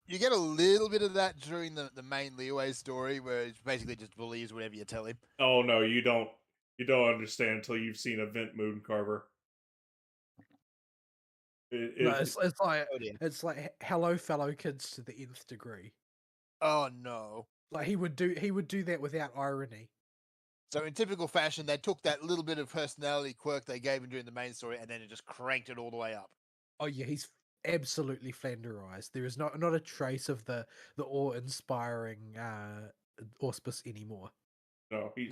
You get a little bit of that during the main Liyue story, where he basically just believes whatever you tell him. Oh no, you don't. You don't understand until you've seen Event Mooncarver. It's like hello, fellow kids to the nth degree. Oh no! Like he would do that without irony. So in typical fashion, they took that little bit of personality quirk they gave him during the main story, and then it just cranked it all the way up. Oh yeah, he's absolutely flanderized. There is not a trace of the awe-inspiring auspice anymore. No, he's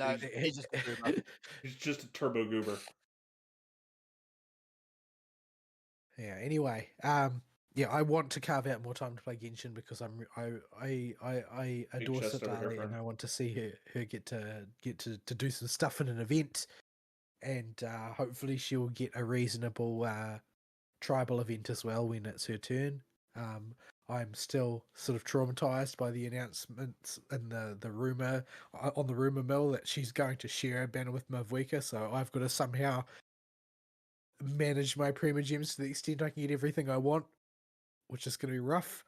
just a turbo goober. Yeah. Anyway, yeah, I want to carve out more time to play Genshin because I adore Sitlali and I want to see her get to do some stuff in an event, and hopefully she'll get a reasonable tribal event as well when it's her turn. I'm still sort of traumatized by the announcements and the rumor on the rumor mill that she's going to share a banner with Mavuika, so I've got to somehow manage my Prima Gems to the extent I can get everything I want, which is going to be rough.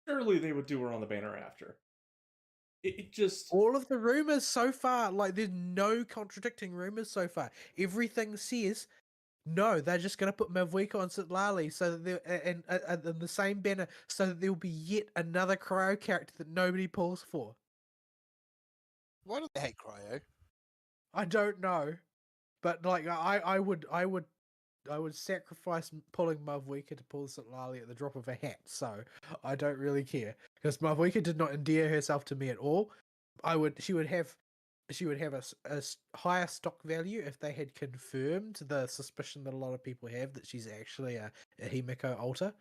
Surely they would do her on the banner after. It just... All of the rumors so far, like, there's no contradicting rumors so far. Everything says, no, they're just going to put Mavuika on Sitlali so that and the same banner, so that there'll be yet another Cryo character that nobody pulls for. Why do they hate Cryo? I don't know, but like I would sacrifice pulling Mavuika to pull Sitlali at the drop of a hat, so I don't really care, because Mavuika did not endear herself to me at all. She would have a higher stock value if they had confirmed the suspicion that a lot of people have that she's actually a Himiko alter.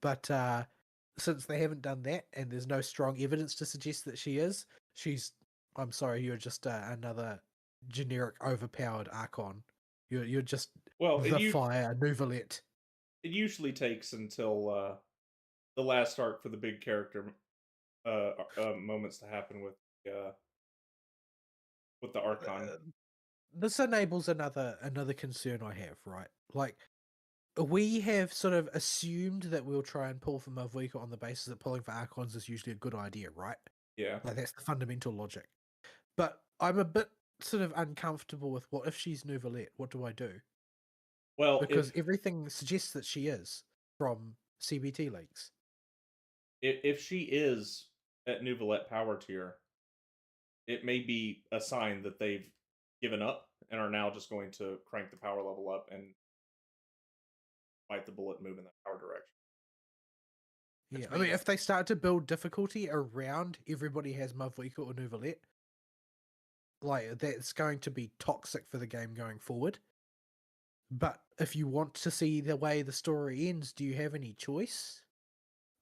But since they haven't done that, and there's no strong evidence to suggest that she's, I'm sorry, you're just another generic overpowered Archon. You're just Well, the fire Nouvelette. it usually takes until the last arc for the big character moments to happen with the Archon. This enables another concern I have, right? Like, we have sort of assumed that we'll try and pull for Mavuika on the basis that pulling for Archons is usually a good idea, right? Yeah. Like, that's the fundamental logic. But I'm a bit sort of uncomfortable with what if she's Nouvelette? What do I do? Well, Because everything suggests that she is from CBT leaks. if she is at Nouvelette power tier, it may be a sign that they've given up and are now just going to crank the power level up and bite the bullet, move in that power direction. Yeah, I mean, if they start to build difficulty around everybody has Mavuika or Nouvelette, like, that's going to be toxic for the game going forward. But if you want to see the way the story ends, do you have any choice?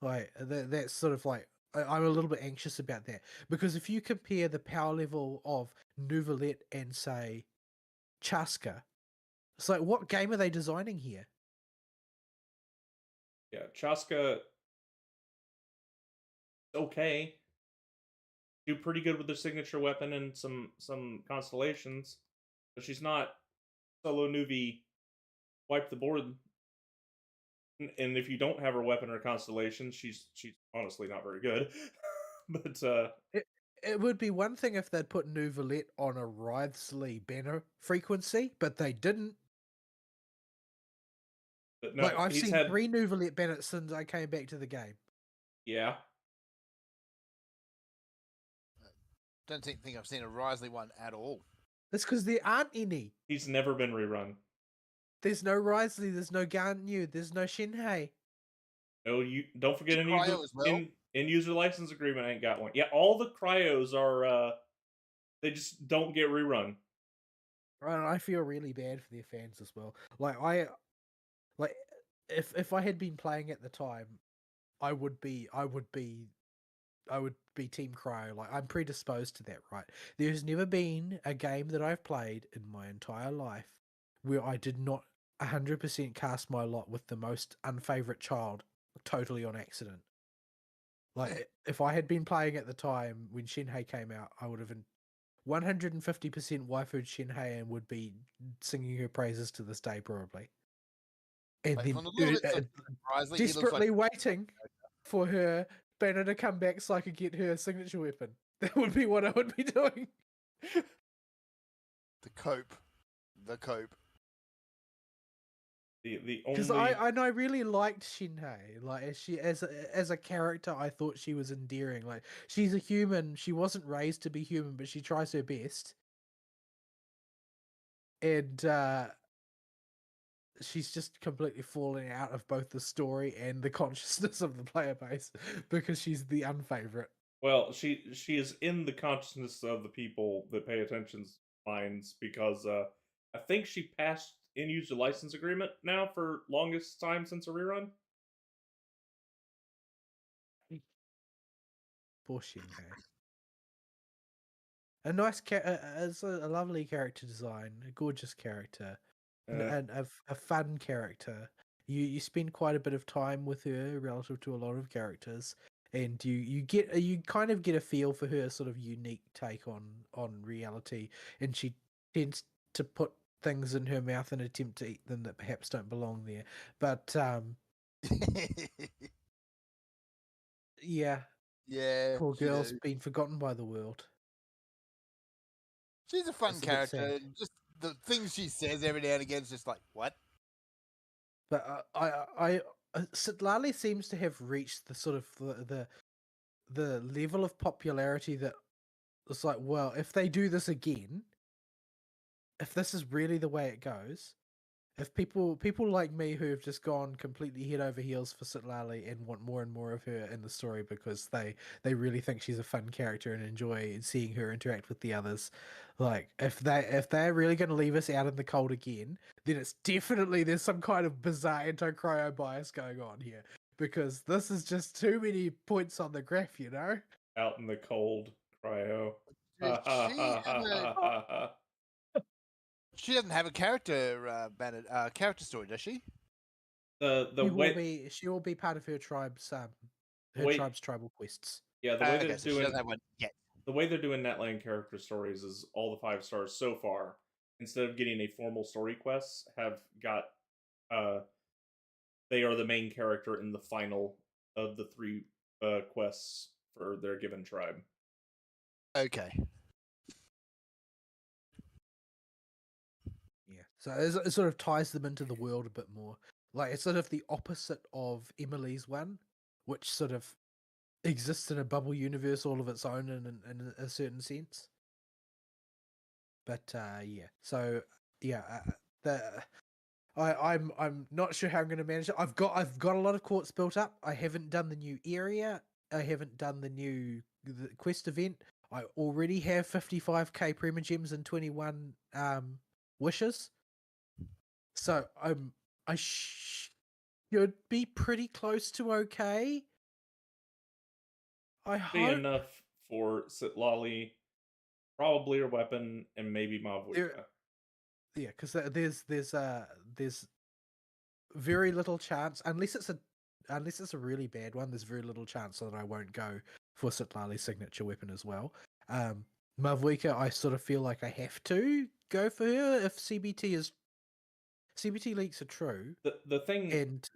Like, that's sort of like, I'm a little bit anxious about that. Because if you compare the power level of Nouvelette and, say, Chaska, it's like, what game are they designing here? Yeah, Chaska, okay. Do pretty good with their signature weapon and some constellations, but she's not solo Nuvi wipe the board. And if you don't have her weapon or constellation, she's honestly not very good. But it would be one thing if they'd put Nouvelette on a Wriothesley banner frequency, but they didn't. But no, like, I've seen 3 Nouvelette banners since I came back to the game. Yeah. Don't think I've seen a Wriothesley one at all. That's because there aren't any. He's never been rerun. There's no Wriothesley, there's no Ganyu, there's no Shinhei. No, you don't forget any Cryo as well? in user license agreement ain't got one. Yeah, all the cryos are they just don't get rerun. Right, and I feel really bad for their fans as well. Like, if I had been playing at the time, I would be Team Cryo. Like, I'm predisposed to that, right? There's never been a game that I've played in my entire life where I did not 100% cast my lot with the most unfavorite child totally on accident. Like, if I had been playing at the time when Shinhei came out, I would have 150% waifued Shinhei and would be singing her praises to this day, probably. And Like, then desperately waiting for her banner to come back so I could get her signature weapon. That would be what I would be doing. The cope. The Because only I really liked Shinhei. Like, as a character, I thought she was endearing. Like, she's a human. She wasn't raised to be human, but she tries her best. And she's just completely falling out of both the story and the consciousness of the player base because she's the unfavorite. Well, she is in the consciousness of the people that pay attention's minds because I think she passed in user license agreement now for longest time since a rerun. Poor Shinhei. A nice it's a lovely character design, a gorgeous character, and a fun character. You spend quite a bit of time with her relative to a lot of characters, and you kind of get a feel for her sort of unique take on reality, and she tends to put things in her mouth and attempt to eat them that perhaps don't belong there. But yeah, poor girl's been forgotten by the world. She's a fun character. Just the things she says every now and again is just like, what? But Sitlali seems to have reached the sort of the level of popularity that it's like, well, if they do this again, if this is really the way it goes, if people like me who have just gone completely head over heels for Sitlali and want more and more of her in the story because they really think she's a fun character and enjoy seeing her interact with the others, like, if they're really going to leave us out in the cold again, then it's definitely there's some kind of bizarre anti-cryo bias going on here, because this is just too many points on the graph, you know? Out in the cold, cryo. She doesn't have a character character story, does she? The She will be part of her tribe's way tribal quests. the way they're Okay, so she doing doesn't have one yet. the way they're doing Netland character stories is all the 5 stars so far, instead of getting a formal story quests, have got they are the main character in the final of the 3 quests for their given tribe. Okay. Yeah, so it sort of ties them into the world a bit more. Like it's sort of the opposite of Emily's one, which sort of exists in a bubble universe all of its own in a certain sense. But yeah, so yeah, I'm not sure how I'm going to manage it. I've got a lot of quartz built up. I haven't done the new area. I haven't done the quest event. I already have 55k Primogems and 21 wishes. So I should be pretty close to okay. I Be hope. enough for Sitlali, probably her weapon, and maybe Mavwika. Yeah, because there's very little chance unless it's a really bad one. There's very little chance that I won't go for Sitlali's signature weapon as well. Mavwika, I sort of feel like I have to go for her if CBT leaks are true. The thing, and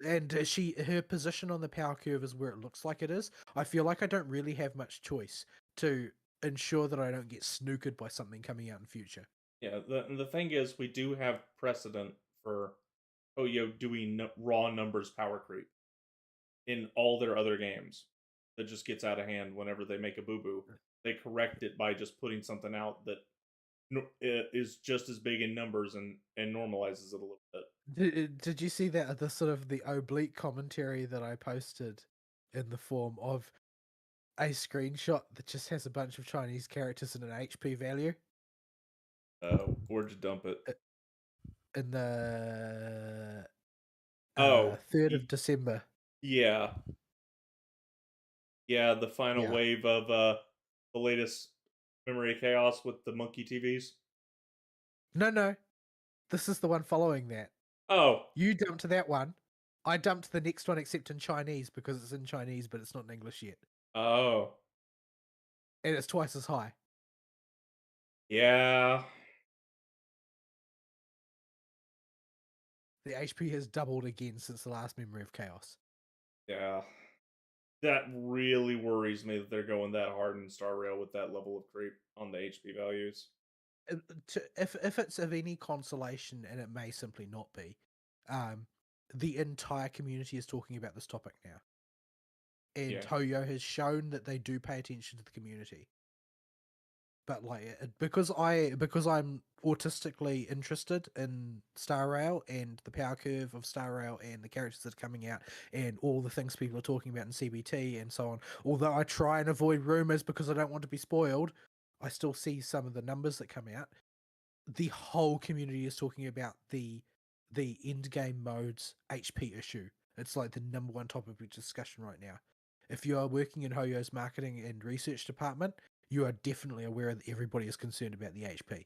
her position on the power curve is where it looks like it is. I feel like I don't really have much choice to ensure that I don't get snookered by something coming out in future. yeah, the thing is, we do have precedent for Oyo doing raw numbers power creep in all their other games. That just gets out of hand whenever they make a boo boo. They correct it by just putting something out that is just as big in numbers and normalizes it a little bit. Did you see that the sort of the oblique commentary that I posted in the form of a screenshot that just has a bunch of Chinese characters and an HP value? Where'd you dump it? In the 3rd of December. Yeah. Yeah, the final Yeah. wave of the latest Memory of Chaos with the monkey TVs. No. This is the one following that. Oh. You dumped that one. I dumped the next one except in Chinese because it's in Chinese, but it's not in English yet. Oh. And it's twice as high. Yeah. The HP has doubled again since the last Memory of Chaos. Yeah. That really worries me that they're going that hard in Star Rail with that level of creep on the HP values. If it's of any consolation, and it may simply not be, the entire community is talking about this topic now. And Yeah. Toyo has shown that they do pay attention to the community. But like because I'm autistically interested in Star Rail and the power curve of Star Rail and the characters that are coming out and all the things people are talking about in CBT and so on. Although I try and avoid rumors because I don't want to be spoiled, I still see some of the numbers that come out. The whole community is talking about the end game mode's HP issue. It's like the number one topic of discussion right now. If you are working in Hoyo's marketing and research department, you are definitely aware that everybody is concerned about the HP.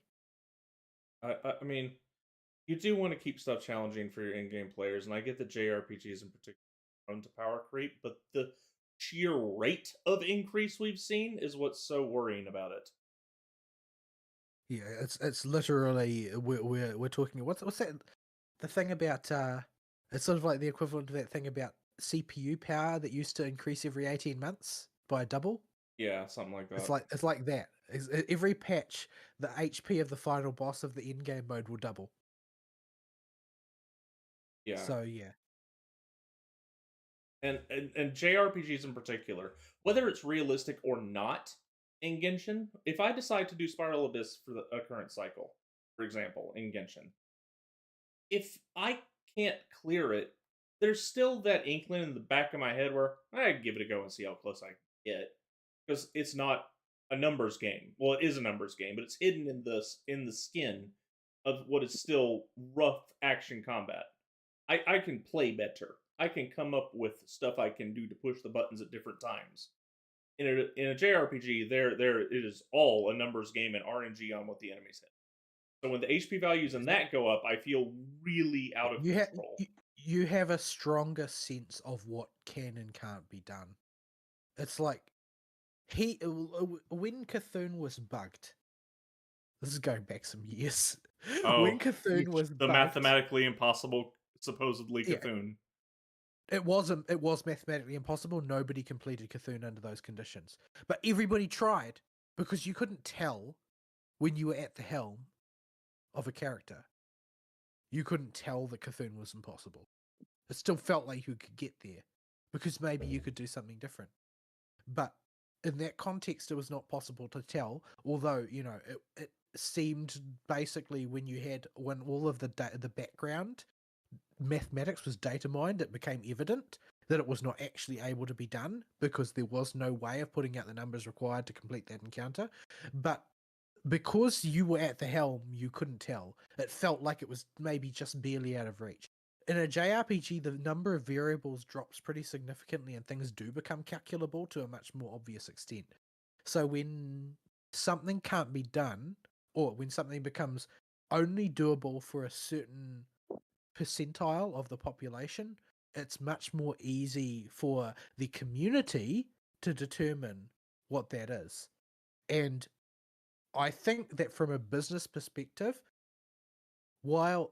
I mean, you do want to keep stuff challenging for your in-game players, and I get that JRPGs in particular are prone to power creep, but the sheer rate of increase we've seen is what's so worrying about it. Yeah, it's literally we're talking. What's that? The thing about it's sort of like the equivalent of that thing about CPU power that used to increase every 18 months by double. Yeah, something like that. It's like that. Every patch, the HP of the final boss of the in-game mode will double. Yeah. So yeah. And JRPGs in particular, whether it's realistic or not in Genshin, if I decide to do Spiral Abyss for a current cycle, for example, in Genshin, if I can't clear it, there's still that inkling in the back of my head where I give it a go and see how close I can get. Because it's not a numbers game. Well, it is a numbers game, but it's hidden in the skin of what is still rough action combat. I can play better. I can come up with stuff I can do to push the buttons at different times. In a JRPG, there it is all a numbers game and RNG on what the enemies hit. So when the HP values in that go up, I feel really out of You have control. you have a stronger sense of what can and can't be done. It's like when Cthulhu was bugged. This is going back some years. Oh, When Cthulhu was the bugged, mathematically impossible, supposedly yeah, Cthulhu. it wasn't. It was mathematically impossible. Nobody completed Cthulhu under those conditions, but everybody tried because you couldn't tell when you were at the helm of a character. You couldn't tell that Cthulhu was impossible. It still felt like you could get there because maybe you could do something different. But in that context, it was not possible to tell. Although it seemed basically when all of the background mathematics was data mined, it became evident that it was not actually able to be done because there was no way of putting out the numbers required to complete that encounter. But because you were at the helm, you couldn't tell. It felt like it was maybe just barely out of reach. In a JRPG, the number of variables drops pretty significantly and things do become calculable to a much more obvious extent. So when something can't be done, or when something becomes only doable for a certain percentile of the population, it's much more easy for the community to determine what that is. And I think that from a business perspective, while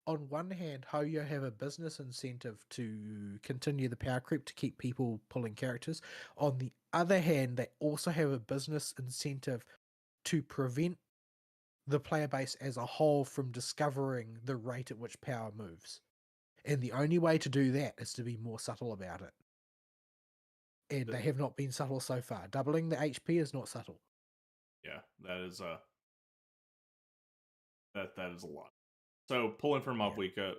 on one hand, Hoyo have a business incentive to continue the power creep to keep people pulling characters, on the other hand, they also have a business incentive to prevent the player base as a whole from discovering the rate at which power moves. And the only way to do that is to be more subtle about it. And they have not been subtle so far. Doubling the HP is not subtle. Yeah, that is that is a lot. So pulling from Mabuika,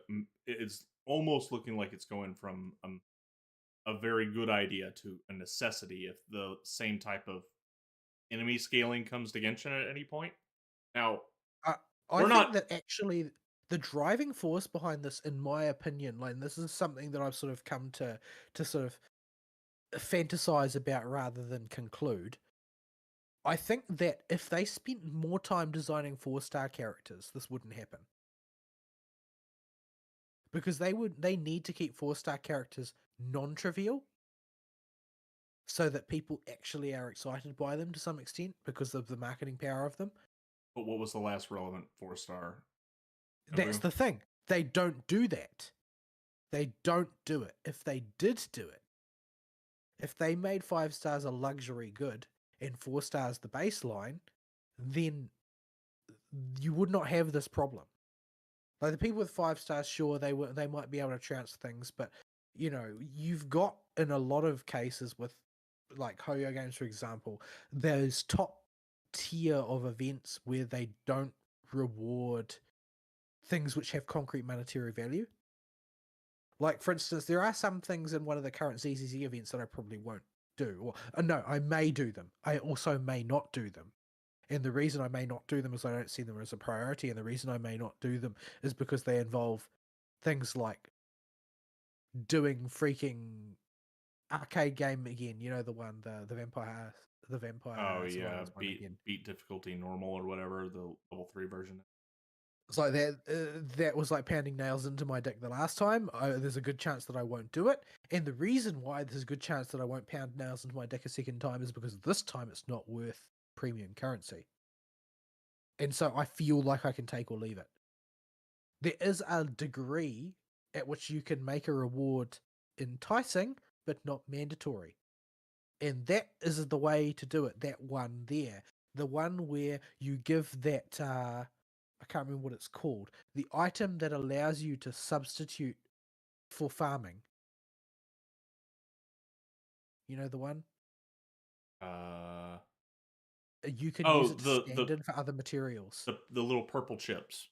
it's almost looking like it's going from a very good idea to a necessity if the same type of enemy scaling comes to Genshin at any point. Now, I we're think not. that actually the driving force behind this, in my opinion, like this is something that I've sort of come to sort of fantasize about rather than conclude. I think that if they spent more time designing 4-star characters, this wouldn't happen. Because they need to keep 4-star characters non-trivial so that people actually are excited by them to some extent because of the marketing power of them. But what was the last relevant 4-star? That's the thing. They don't do that. They don't do it. If they did do it, if they made 5 stars a luxury good and 4 stars the baseline, then you would not have this problem. Like the people with 5 stars, sure, they might be able to trounce things, but you've got in a lot of cases with like Hoyo games, for example, those top tier of events where they don't reward things which have concrete monetary value. Like, for instance, there are some things in one of the current ZZZ events that I probably won't do. Or, no, I may do them. I also may not do them. And the reason I may not do them is I don't see them as a priority. And the reason I may not do them is because they involve things like doing freaking arcade game again. You know, the one, the Vampire Oh yeah, Survivors one again. beat difficulty normal or whatever the level 3 version. It's like that was like pounding nails into my deck the last time. There's a good chance that I won't do it. And the reason why there's a good chance that I won't pound nails into my deck a second time is because this time it's not worth premium currency. And so I feel like I can take or leave it. There is a degree at which you can make a reward enticing, but not mandatory. And that is the way to do it, that one there. The one where you give that, I can't remember what it's called, the item that allows you to substitute for farming. You know the one? You can use it to stand in for other materials. The little purple chips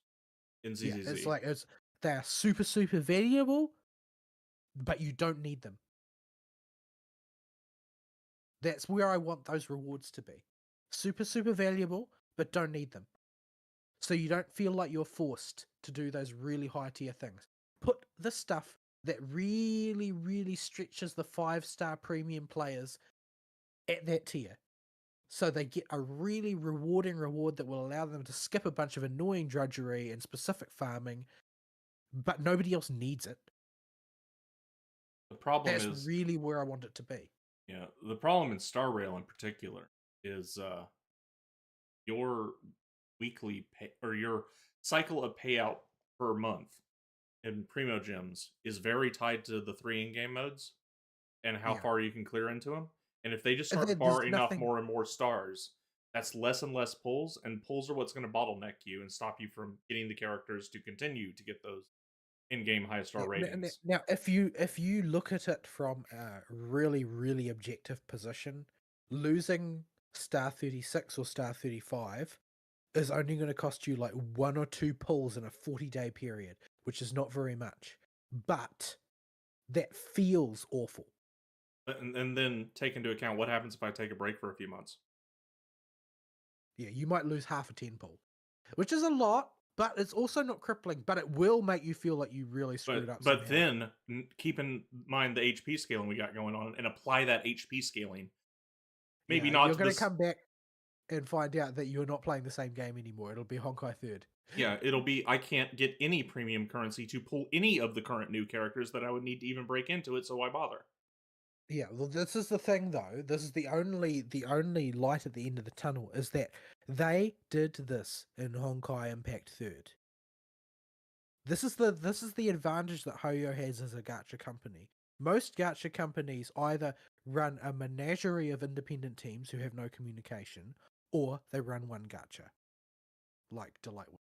in ZZZ. Yeah, it's like they are super, super valuable, but you don't need them. That's where I want those rewards to be. Super, super valuable, but don't need them. So you don't feel like you're forced to do those really high tier things. Put the stuff that really, really stretches the 5-star premium players at that tier. so they get a really rewarding reward that will allow them to skip a bunch of annoying drudgery and specific farming, but nobody else needs it. The problem That's is, really where I want it to be. yeah, the problem in Star Rail in particular is your weekly pay or your cycle of payout per month in Primo Gems is very tied to the 3 in-game modes and how Yeah. far you can clear into them. And if they just And start there's barring off nothing. more and more stars, that's less and less pulls, and pulls are what's going to bottleneck you and stop you from getting the characters to continue to get those in-game high star ratings. Now, if you look at it from a really, really objective position, losing star 36 or star 35 is only going to cost you like 1 or 2 pulls in a 40-day period, which is not very much. But that feels awful. And then take into account what happens if I take a break for a few months. Yeah, you might lose half a 10 pull, which is a lot, but it's also not crippling, but it will make you feel like you really screwed up But somehow. then keep in mind the HP scaling we got going on and apply that HP scaling. Maybe Yeah, not you're to going to this. come back and find out that you're not playing the same game anymore. It'll be Honkai 3rd. Yeah, it'll be I can't get any premium currency to pull any of the current new characters that I would need to even break into it, so why bother? Yeah, well, this is the thing, though. This is the only light at the end of the tunnel is that they did this in Honkai Impact 3rd. This is the advantage that Hoyo has as a gacha company. Most gacha companies either run a menagerie of independent teams who have no communication, or they run one gacha, like Delightful.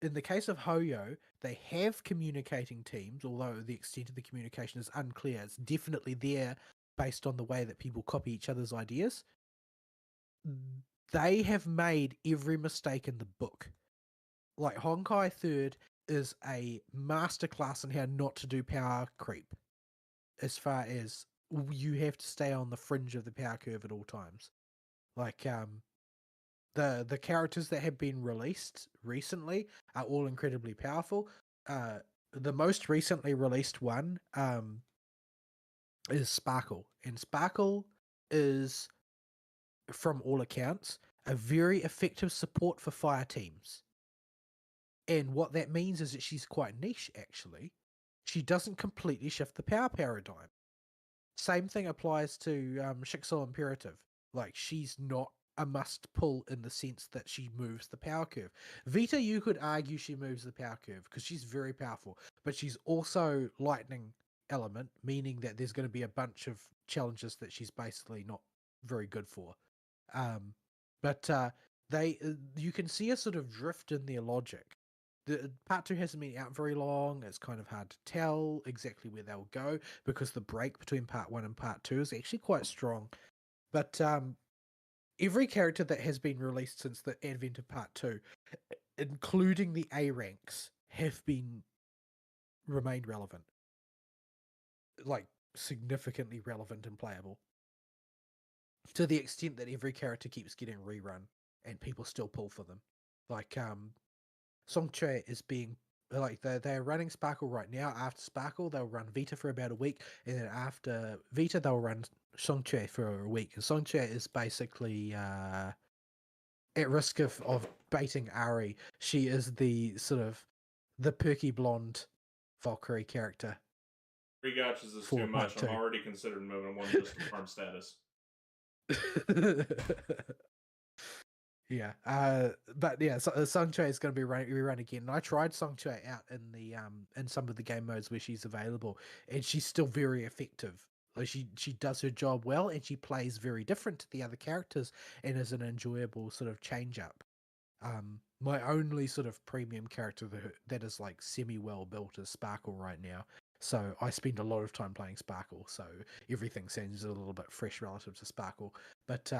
In the case of Hoyo, they have communicating teams, although the extent of the communication is unclear. It's definitely there based on the way that people copy each other's ideas. They have made every mistake in the book. Like, Honkai 3rd is a masterclass in how not to do power creep, as far as you have to stay on the fringe of the power curve at all times. Like, the characters that have been released recently are all incredibly powerful. The most recently released one is Sparkle, and Sparkle is, from all accounts, a very effective support for fire teams. And what that means is that she's quite niche, actually. She doesn't completely shift the power paradigm. Same thing applies to Shixel Imperative. Like, she's not a must pull in the sense that she moves the power curve. Vita, you could argue she moves the power curve because she's very powerful, but she's also lightning element, meaning that there's going to be a bunch of challenges that she's basically not very good for. But you can see a sort of drift in their logic. The part 2 hasn't been out very long. It's kind of hard to tell exactly where they'll go because the break between part 1 and part 2 is actually quite strong. But every character that has been released since the advent of part 2, including the A ranks, have remained relevant. Like, significantly relevant and playable. To the extent that every character keeps getting rerun and people still pull for them. Like, Songche is being, like, they're running Sparkle right now. After Sparkle, they'll run Vita for about a week, and then after Vita, they'll run Songche for a week. And Songche is basically at risk of baiting Ari. She is the sort of the perky blonde Valkyrie character. 3 gotchas is For too much. part I'm 2. already considering moving one just for farm status. Yeah, but yeah, so, Songche is going to be rerun again. And I tried Songche out in the in some of the game modes where she's available, and she's still very effective. Like, she does her job well, and she plays very different to the other characters, and is an enjoyable sort of change up. My only sort of premium character that is like semi well built is Sparkle right now. So I spend a lot of time playing Sparkle, so everything seems a little bit fresh relative to Sparkle. But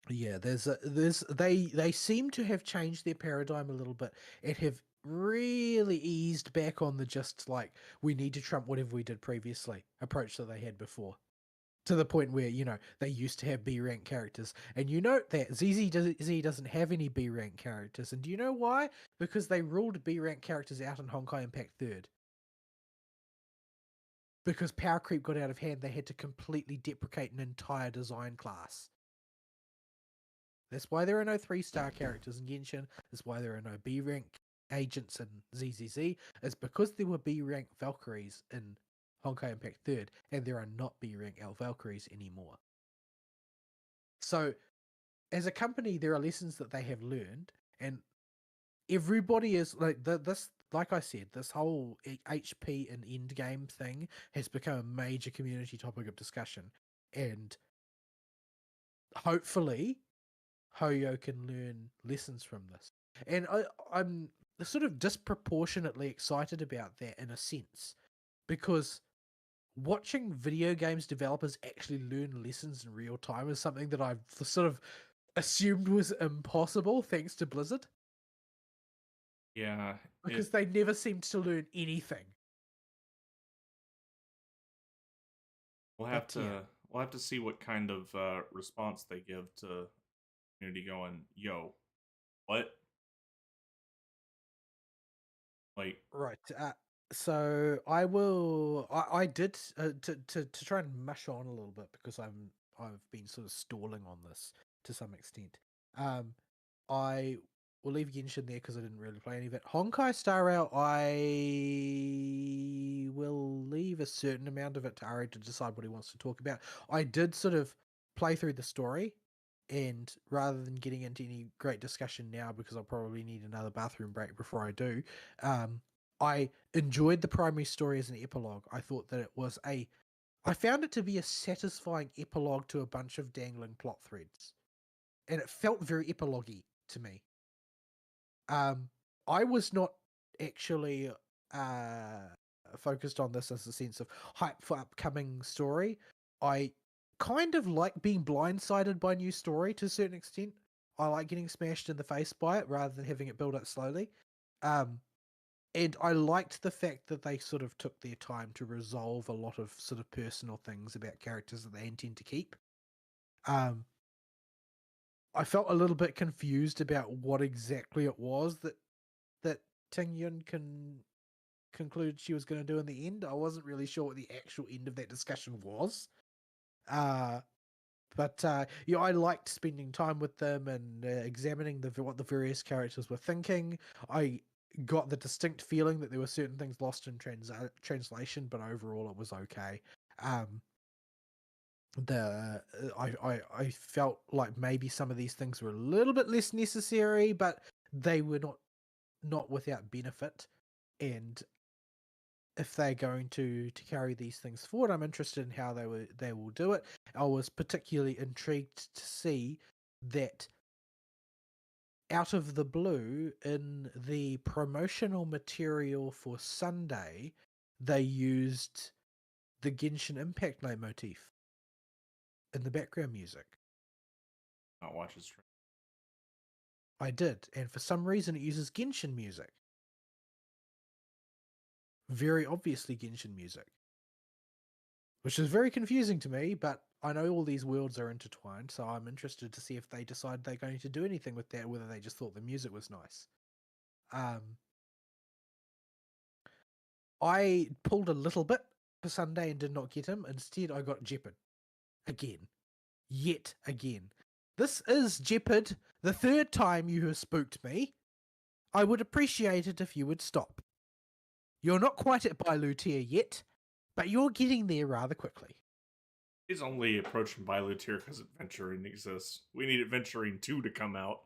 yeah, they seem to have changed their paradigm a little bit and have really eased back on the just like we need to trump whatever we did previously approach that they had before. To the point where, they used to have B rank characters. And you note that ZZ doesn't have any B rank characters. And do you know why? Because they ruled B rank characters out in Honkai Impact 3rd. because power creep got out of hand, they had to completely deprecate an entire design class. That's why there are no 3-star characters in Genshin. That's why there are no B rank agents in ZZZ. It's because there were B rank Valkyries in Honkai Impact 3rd, and there are not B rank L Valkyries anymore. So, as a company, there are lessons that they have learned, and everybody is like this. Like I said, this whole HP and endgame thing has become a major community topic of discussion, and hopefully, Hoyo can learn lessons from this. And I'm sort of disproportionately excited about that in a sense, because watching video games developers actually learn lessons in real time is something that I've sort of assumed was impossible thanks to Blizzard, Yeah, because they never seemed to learn anything. we'll have to see what kind of response they give to community going, yo, what? Like, Right. So I will. I did to try and mush on a little bit, because I've been sort of stalling on this to some extent. I will leave Genshin there because I didn't really play any of it. Honkai Star Rail, I will leave a certain amount of it to Ari to decide what he wants to talk about. I did sort of play through the story, and rather than getting into any great discussion now, because I'll probably need another bathroom break before I do, I enjoyed the primary story as an epilogue. I thought that it was I found it to be a satisfying epilogue to a bunch of dangling plot threads, and it felt very epilogue-y to me. I was not actually focused on this as a sense of hype for upcoming story. I kind of like being blindsided by new story to a certain extent. I like getting smashed in the face by it rather than having it build up slowly. And I liked the fact that they sort of took their time to resolve a lot of sort of personal things about characters that they intend to keep. I felt a little bit confused about what exactly it was that Ting Yun concluded she was going to do in the end. I wasn't really sure what the actual end of that discussion was. But yeah, I liked spending time with them and examining what the various characters were thinking. I got the distinct feeling that there were certain things lost in translation, but overall it was okay. I felt like maybe some of these things were a little bit less necessary, but they were not without benefit. And if they're going to carry these things forward, I'm interested in how they will do it. I was particularly intrigued to see that out of the blue, in the promotional material for Sunday, they used the Genshin Impact leitmotif in the background music. not watch his stream. I did, and for some reason it uses Genshin music. Very obviously Genshin music. Which is very confusing to me, but I know all these worlds are intertwined, so I'm interested to see if they decide they're going to do anything with that, whether they just thought the music was nice. I pulled a little bit for Sunday and did not get him. Instead, I got Jeopard. Again. Yet again. This is Jeopard, the third time you have spooked me. I would appreciate it if you would stop. You're not quite at Bailu tier yet, but you're getting there rather quickly. He's only approaching Bailu tier because Adventuring exists. We need Adventuring 2 to come out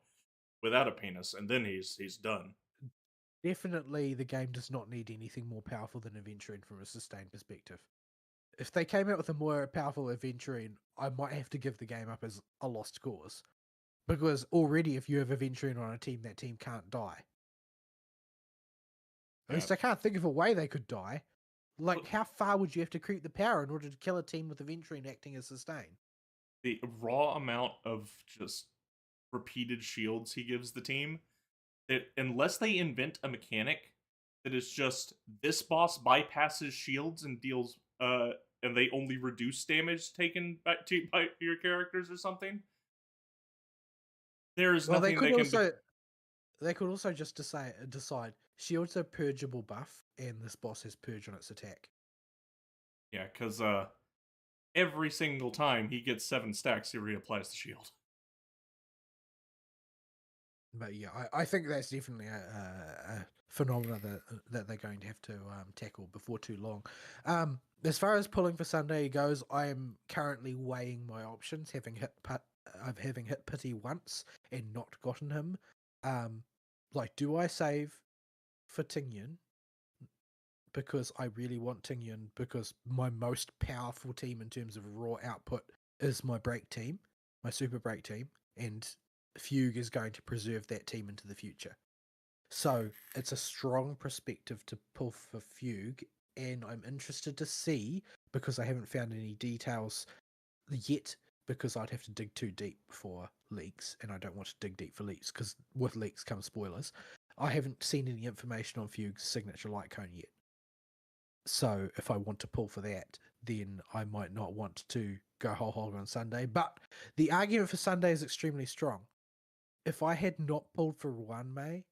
without a penis, and then he's done. Definitely, the game does not need anything more powerful than Adventuring from a sustained perspective. If they came out with a more powerful Adventuring, I might have to give the game up as a lost cause. Because already, if you have Adventuring on a team, that team can't die. At least I can't think of a way they could die. Like, how far would you have to creep the power in order to kill a team with Adventuring acting as sustain? The raw amount of just repeated shields he gives the team, that unless they invent a mechanic that is just this boss bypasses shields and deals and they only reduce damage taken by your characters or something, there is nothing they can do. They could also just decide shields are purgeable buff, and this boss has purge on its attack. Yeah, because every single time he gets 7 stacks, he reapplies the shield. But yeah, I think that's definitely a phenomena that they're going to have to tackle before too long. As far as pulling for Sunday goes, I am currently weighing my options, having hit Pity once and not gotten him. Like, do I save for Tingyan? Because I really want Tingyan, because my most powerful team in terms of raw output is my break team, my super break team, and Fugue is going to preserve that team into the future. So it's a strong perspective to pull for Fugue, and I'm interested to see, because I haven't found any details yet, because I'd have to dig too deep for leaks, and I don't want to dig deep for leaks, because with leaks come spoilers. I haven't seen any information on Fugue's signature light cone yet. So if I want to pull for that, then I might not want to go whole hog on Sunday. But the argument for Sunday is extremely strong. If I had not pulled for May,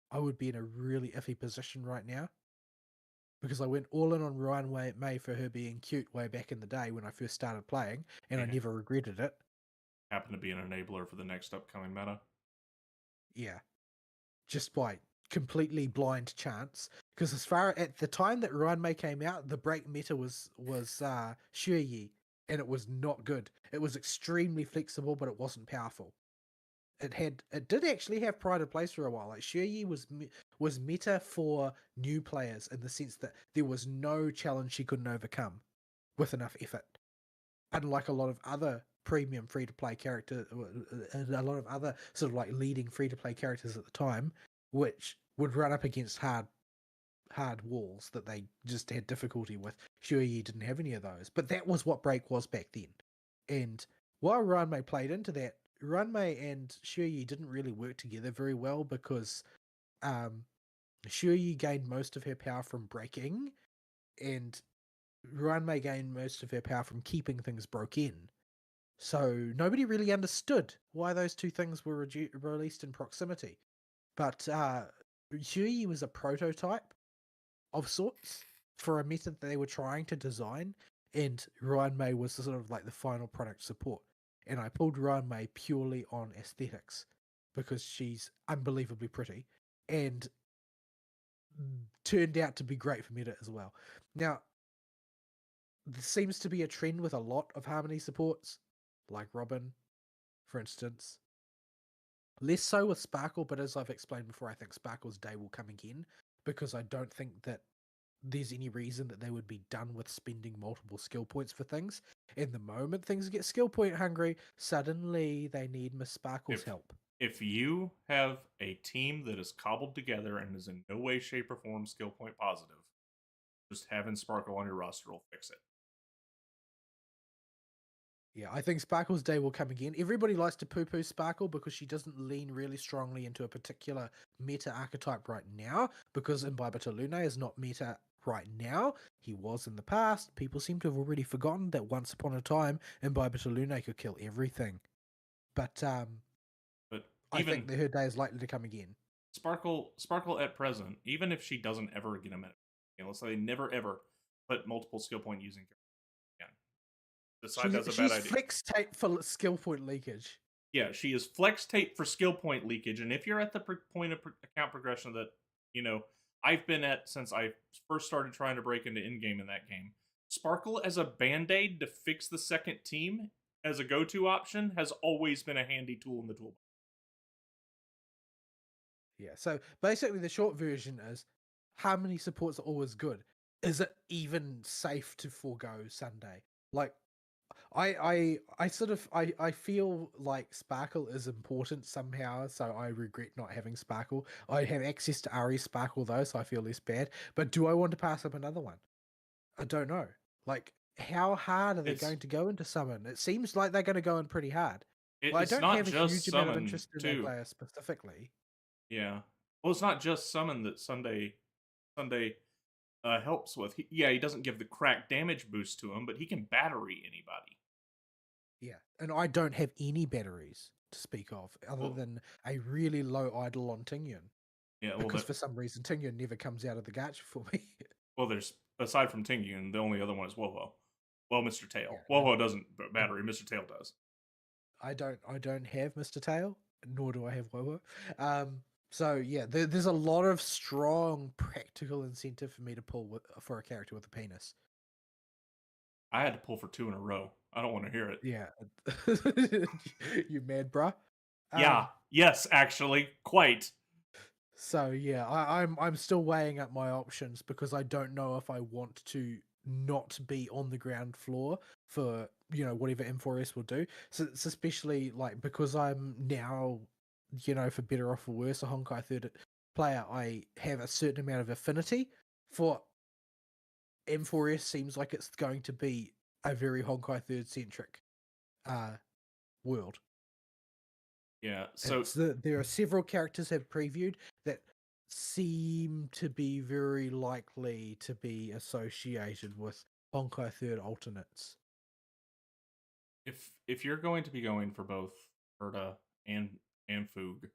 I would be in a really iffy position right now, because I went all in on Ryan May for her being cute way back in the day when I first started playing, and I Yeah. never regretted it. Happen to be an enabler for the next upcoming meta. Yeah. Just by completely blind chance. Because as far at the time that Ryan May came out, the break meta was Shuyi, and it was not good. It was extremely flexible, but it wasn't powerful. It did actually have pride of place for a while. Like, Shuyi was meta for new players, in the sense that there was no challenge she couldn't overcome with enough effort. Unlike a lot of other premium free-to-play character, a lot of other sort of like leading free-to-play characters at the time, which would run up against hard walls that they just had difficulty with. Shuyi didn't have any of those, but that was what Break was back then. And while Ranmei played into that, Ranmei and Shuyi didn't really work together very well, because Shuyi gained most of her power from breaking, and Ranmei gained most of her power from keeping things broken. So nobody really understood why those two things were released in proximity. But Shuyi was a prototype of sorts for a method that they were trying to design, and Ryan May was sort of like the final product support. And I pulled Ryan May purely on aesthetics, because she's unbelievably pretty and turned out to be great for meta as well. Now, there seems to be a trend with a lot of Harmony supports, like Robin, for instance. Less so with Sparkle, but as I've explained before, I think Sparkle's day will come again, because I don't think that there's any reason that they would be done with spending multiple skill points for things. In the moment things get skill point hungry, suddenly they need Miss Sparkle's help. If you have a team that is cobbled together and is in no way, shape, or form skill point positive, just having Sparkle on your roster will fix it. Yeah, I think Sparkle's day will come again. Everybody likes to poo-poo Sparkle because she doesn't lean really strongly into a particular meta archetype right now, because Imbiber to Lune is not meta right now. He was in the past. People seem to have already forgotten that once upon a time, Imbiber to Lune could kill everything. But I think that her day is likely to come again. Sparkle at present, even if she doesn't ever get a minute, let's say they never ever put multiple skill point using again. Decide that's a bad idea. She's flex tape for skill point leakage. Yeah, she is flex tape for skill point leakage, and if you're at the point of account progression that I've been at since I first started trying to break into in-game in that game, Sparkle as a band-aid to fix the second team as a go-to option has always been a handy tool in the toolbox. Yeah, so basically the short version is, Harmony supports are always good. Is it even safe to forego Sunday? Like, I feel like Sparkle is important somehow, so I regret not having Sparkle. I have access to Ari's Sparkle though, so I feel less bad. But do I want to pass up another one? I don't know. Like, how hard are they going to go into summon? It seems like they're going to go in pretty hard. I don't have a huge amount of interest in that player specifically. Yeah. Well, it's not just summon that Sunday helps with. He doesn't give the crack damage boost to him, but he can battery anybody. Yeah, and I don't have any batteries to speak of, other than a really low idle on Tingyan. Yeah, because for some reason Tingyan never comes out of the gacha for me. Well, there's, aside from Tingyan, the only other one is Wovo. Well, Mr. Tail. Yeah, Woho doesn't battery. Mr. Tail does. I don't have Mr. Tail, nor do I have Wowo. So yeah, there's a lot of strong practical incentive for me to pull for a character with a penis. I had to pull for 2 in a row. I don't want to hear it. Yeah, you mad, bruh? Yeah. Yes, actually, quite. So yeah, I'm still weighing up my options because I don't know if I want to not be on the ground floor for whatever M4S will do. So it's especially like because I'm now for better or for worse a Honkai third player. I have a certain amount of affinity for M4S. Seems like it's going to be a very Honkai third centric world. Yeah. So There are several characters have previewed that seem to be very likely to be associated with Honkai Third alternates. if you're going to be going for both Herta and Foog,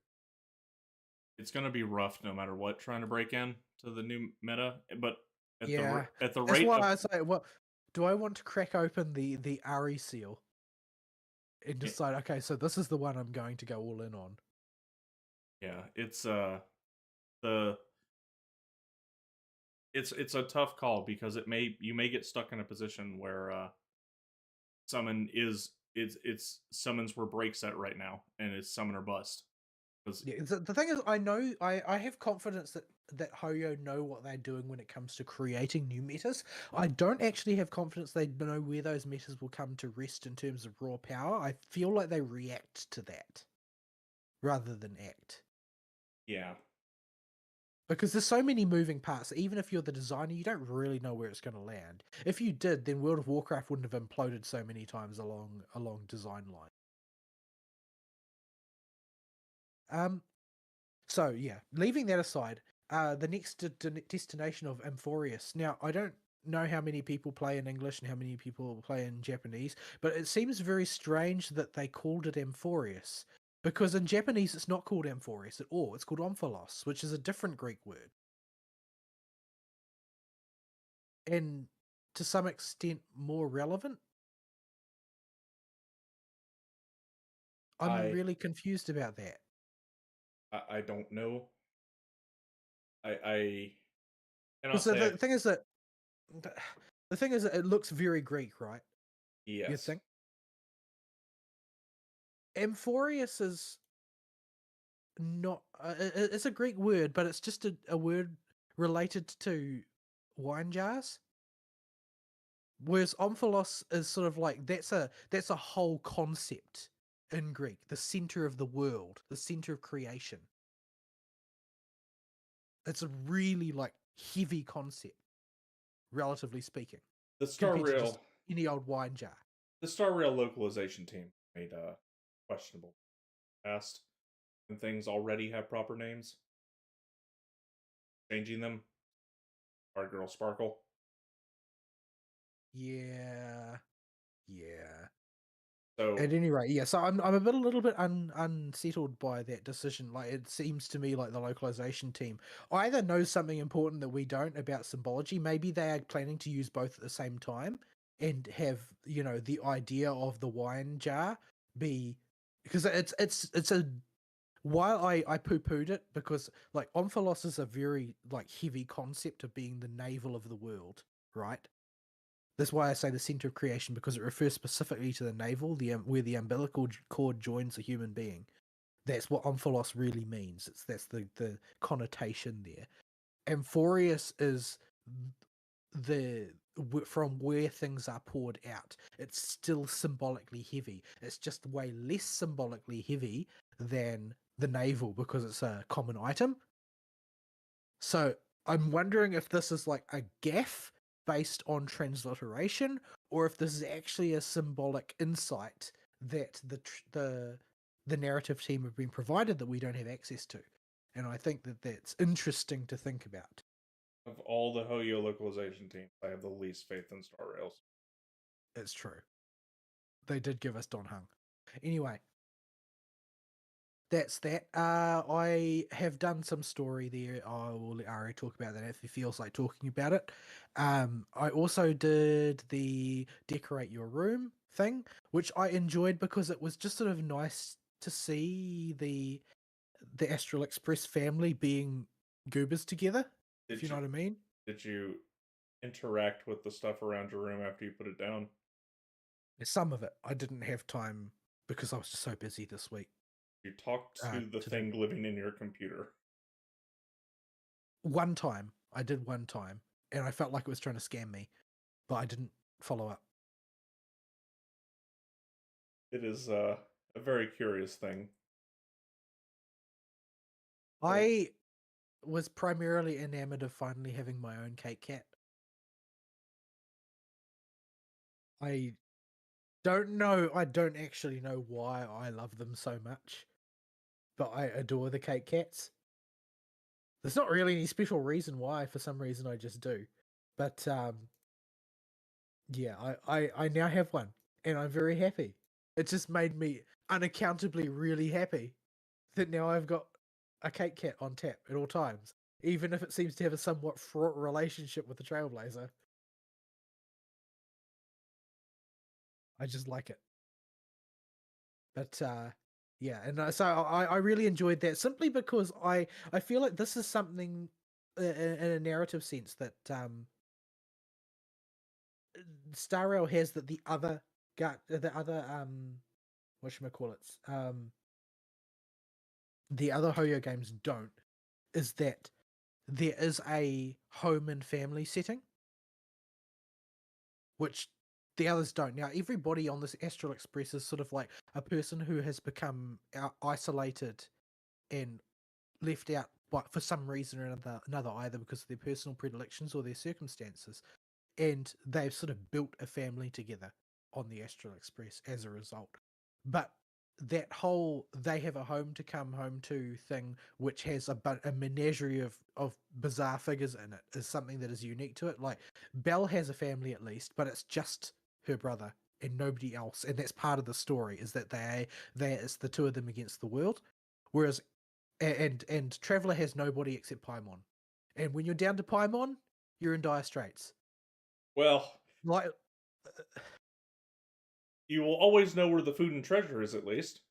it's going to be rough no matter what trying to break in to the new meta. But at Yeah, the that's rate why of I say, well, do I want to crack open the Ari seal and yeah, decide, okay, so this is the one I'm going to go all in on? yeah, the it's a tough call because you may get stuck in a position where summon is it's summons where breaks at right now and it's summon or bust. Yeah, the thing is, I have confidence that Hoyo know what they're doing when it comes to creating new metas. I don't actually have confidence they know where those metas will come to rest in terms of raw power. I feel like they react to that rather than act. Yeah. Because there's so many moving parts, even if you're the designer, you don't really know where it's going to land. If you did, then World of Warcraft wouldn't have imploded so many times along design line. So yeah, leaving that aside, the next destination of Amphorius. Now, I don't know how many people play in English and how many people play in Japanese, but it seems very strange that they called it Amphorius. Because in Japanese, it's not called Amphorius at all. It's called Omphalos, which is a different Greek word. And to some extent, more relevant. I'm I really confused about that. I don't know. I cannot Because say the thing is that the thing is that it looks very Greek, right? You yes. think? Amphorius is not it's a Greek word, but it's just a word related to wine jars. Whereas omphalos is sort of like that's a whole concept in Greek, the center of the world, the center of creation. It's a really like heavy concept, relatively speaking, The Star compared to just Rail any old wine jar. the Star Rail localization team made questionable past when things already have proper names. Changing them. Our girl Sparkle. Yeah, yeah. So At any rate, yeah. So I'm a little bit unsettled by that decision. Like it seems to me like the localization team either knows something important that we don't about symbology. Maybe they are planning to use both at the same time and have the idea of the wine jar be because it's a while I poo pooed it because like Omphalos is a very like heavy concept of being the navel of the world, right? That's why I say the center of creation because it refers specifically to the navel, where the umbilical cord joins a human being. That's what omphalos really means. That's the connotation there. Amphorius is the from where things are poured out. It's still symbolically heavy. It's just way less symbolically heavy than the navel because it's a common item. So I'm wondering if this is like a gaffe based on transliteration, or if this is actually a symbolic insight that the narrative team have been provided that we don't have access to. And I think that that's interesting to think about. of all the Hoyo localization teams, I have the least faith in Star Rails. It's true. They did give us Don Hung. Anyway, that's that. I have done some story there. I will let Ari talk about that if he feels like talking about it. I also did the decorate your room thing, which I enjoyed because it was just sort of nice to see the Astral Express family being goobers together. If you know what I mean. Did you interact with the stuff around your room after you put it down? Some of it I didn't have time because I was just so busy this week. You talked to the thing living in your computer. One time, I did one time, and I felt like it was trying to scam me, but I didn't follow up. It is a very curious thing. I was primarily enamored of finally having my own cake cat. I don't actually know why I love them so much, but I adore the cake cats. There's not really any special reason why. For some reason, I just do. But yeah, I now have one, and I'm very happy. It just made me unaccountably really happy that now I've got a cake cat on tap at all times, even if it seems to have a somewhat fraught relationship with the Trailblazer. I just like it. But yeah, and so I really enjoyed that simply because I feel like this is something in a narrative sense that Star Rail has that the other whatchamacallits, the other Hoyo games don't, is that there is a home and family setting, which the others don't. Now, everybody on this Astral Express is sort of like a person who has become isolated and left out for some reason or another, either because of their personal predilections or their circumstances. And they've sort of built a family together on the Astral Express as a result. But that whole they have a home to come home to thing, which has a menagerie of bizarre figures in it, is something that is unique to it. Like, Belle has a family at least, but it's just her brother and nobody else. And that's part of the story, is that it's the two of them against the world. Whereas and Traveller has nobody except Paimon. And when you're down to Paimon, you're in dire straits. Well, Like, you will always know where the food and treasure is, at least.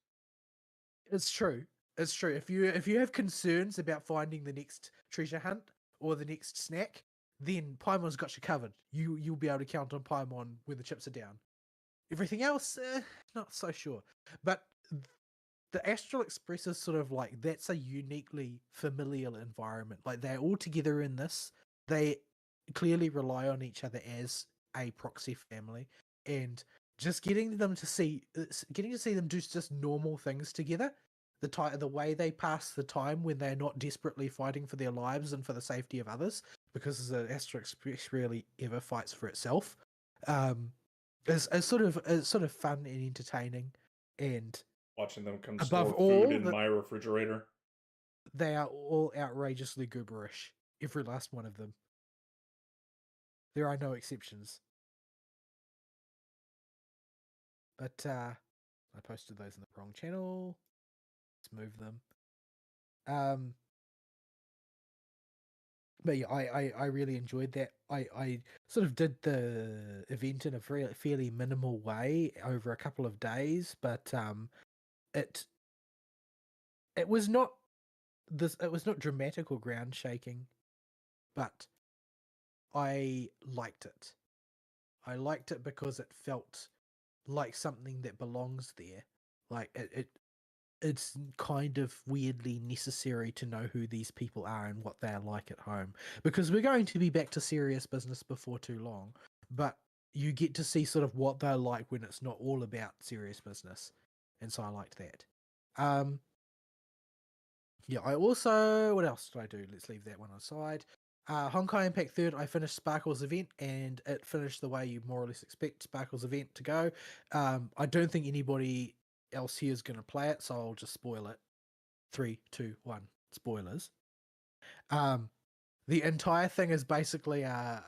it's true. It's true. If you have concerns about finding the next treasure hunt or the next snack, then Paimon's got you covered. You'll be able to count on Paimon when the chips are down. Everything else, not so sure. But the Astral Express is sort of like, that's a uniquely familial environment. Like, they're all together in this. They clearly rely on each other as a proxy family, and just getting to see them do just normal things together, the way they pass the time when they're not desperately fighting for their lives and for the safety of others, because the Astral Express rarely ever fights for itself, is sort of fun and entertaining. And Watching them come above store all, food in my refrigerator. they are all outrageously gooberish. Every last one of them. There are no exceptions. But I posted those in the wrong channel. Let's move them. But yeah, I really enjoyed that. I sort of did the event in a fairly minimal way over a couple of days, but it was not dramatic or ground shaking, but I liked it. I liked it because it felt like something that belongs there. Like, it's kind of weirdly necessary to know who these people are and what they're like at home, because we're going to be back to serious business before too long, but you get to see sort of what they're like when it's not all about serious business. And so I liked that. Yeah, I also, what else did I do? Let's leave that one aside. Honkai Impact 3rd, I finished Sparkle's event, and it finished the way you more or less expect Sparkle's event to go. I don't think anybody else here is going to play it, so I'll just spoil it. 3, 2, 1, spoilers. The entire thing is basically a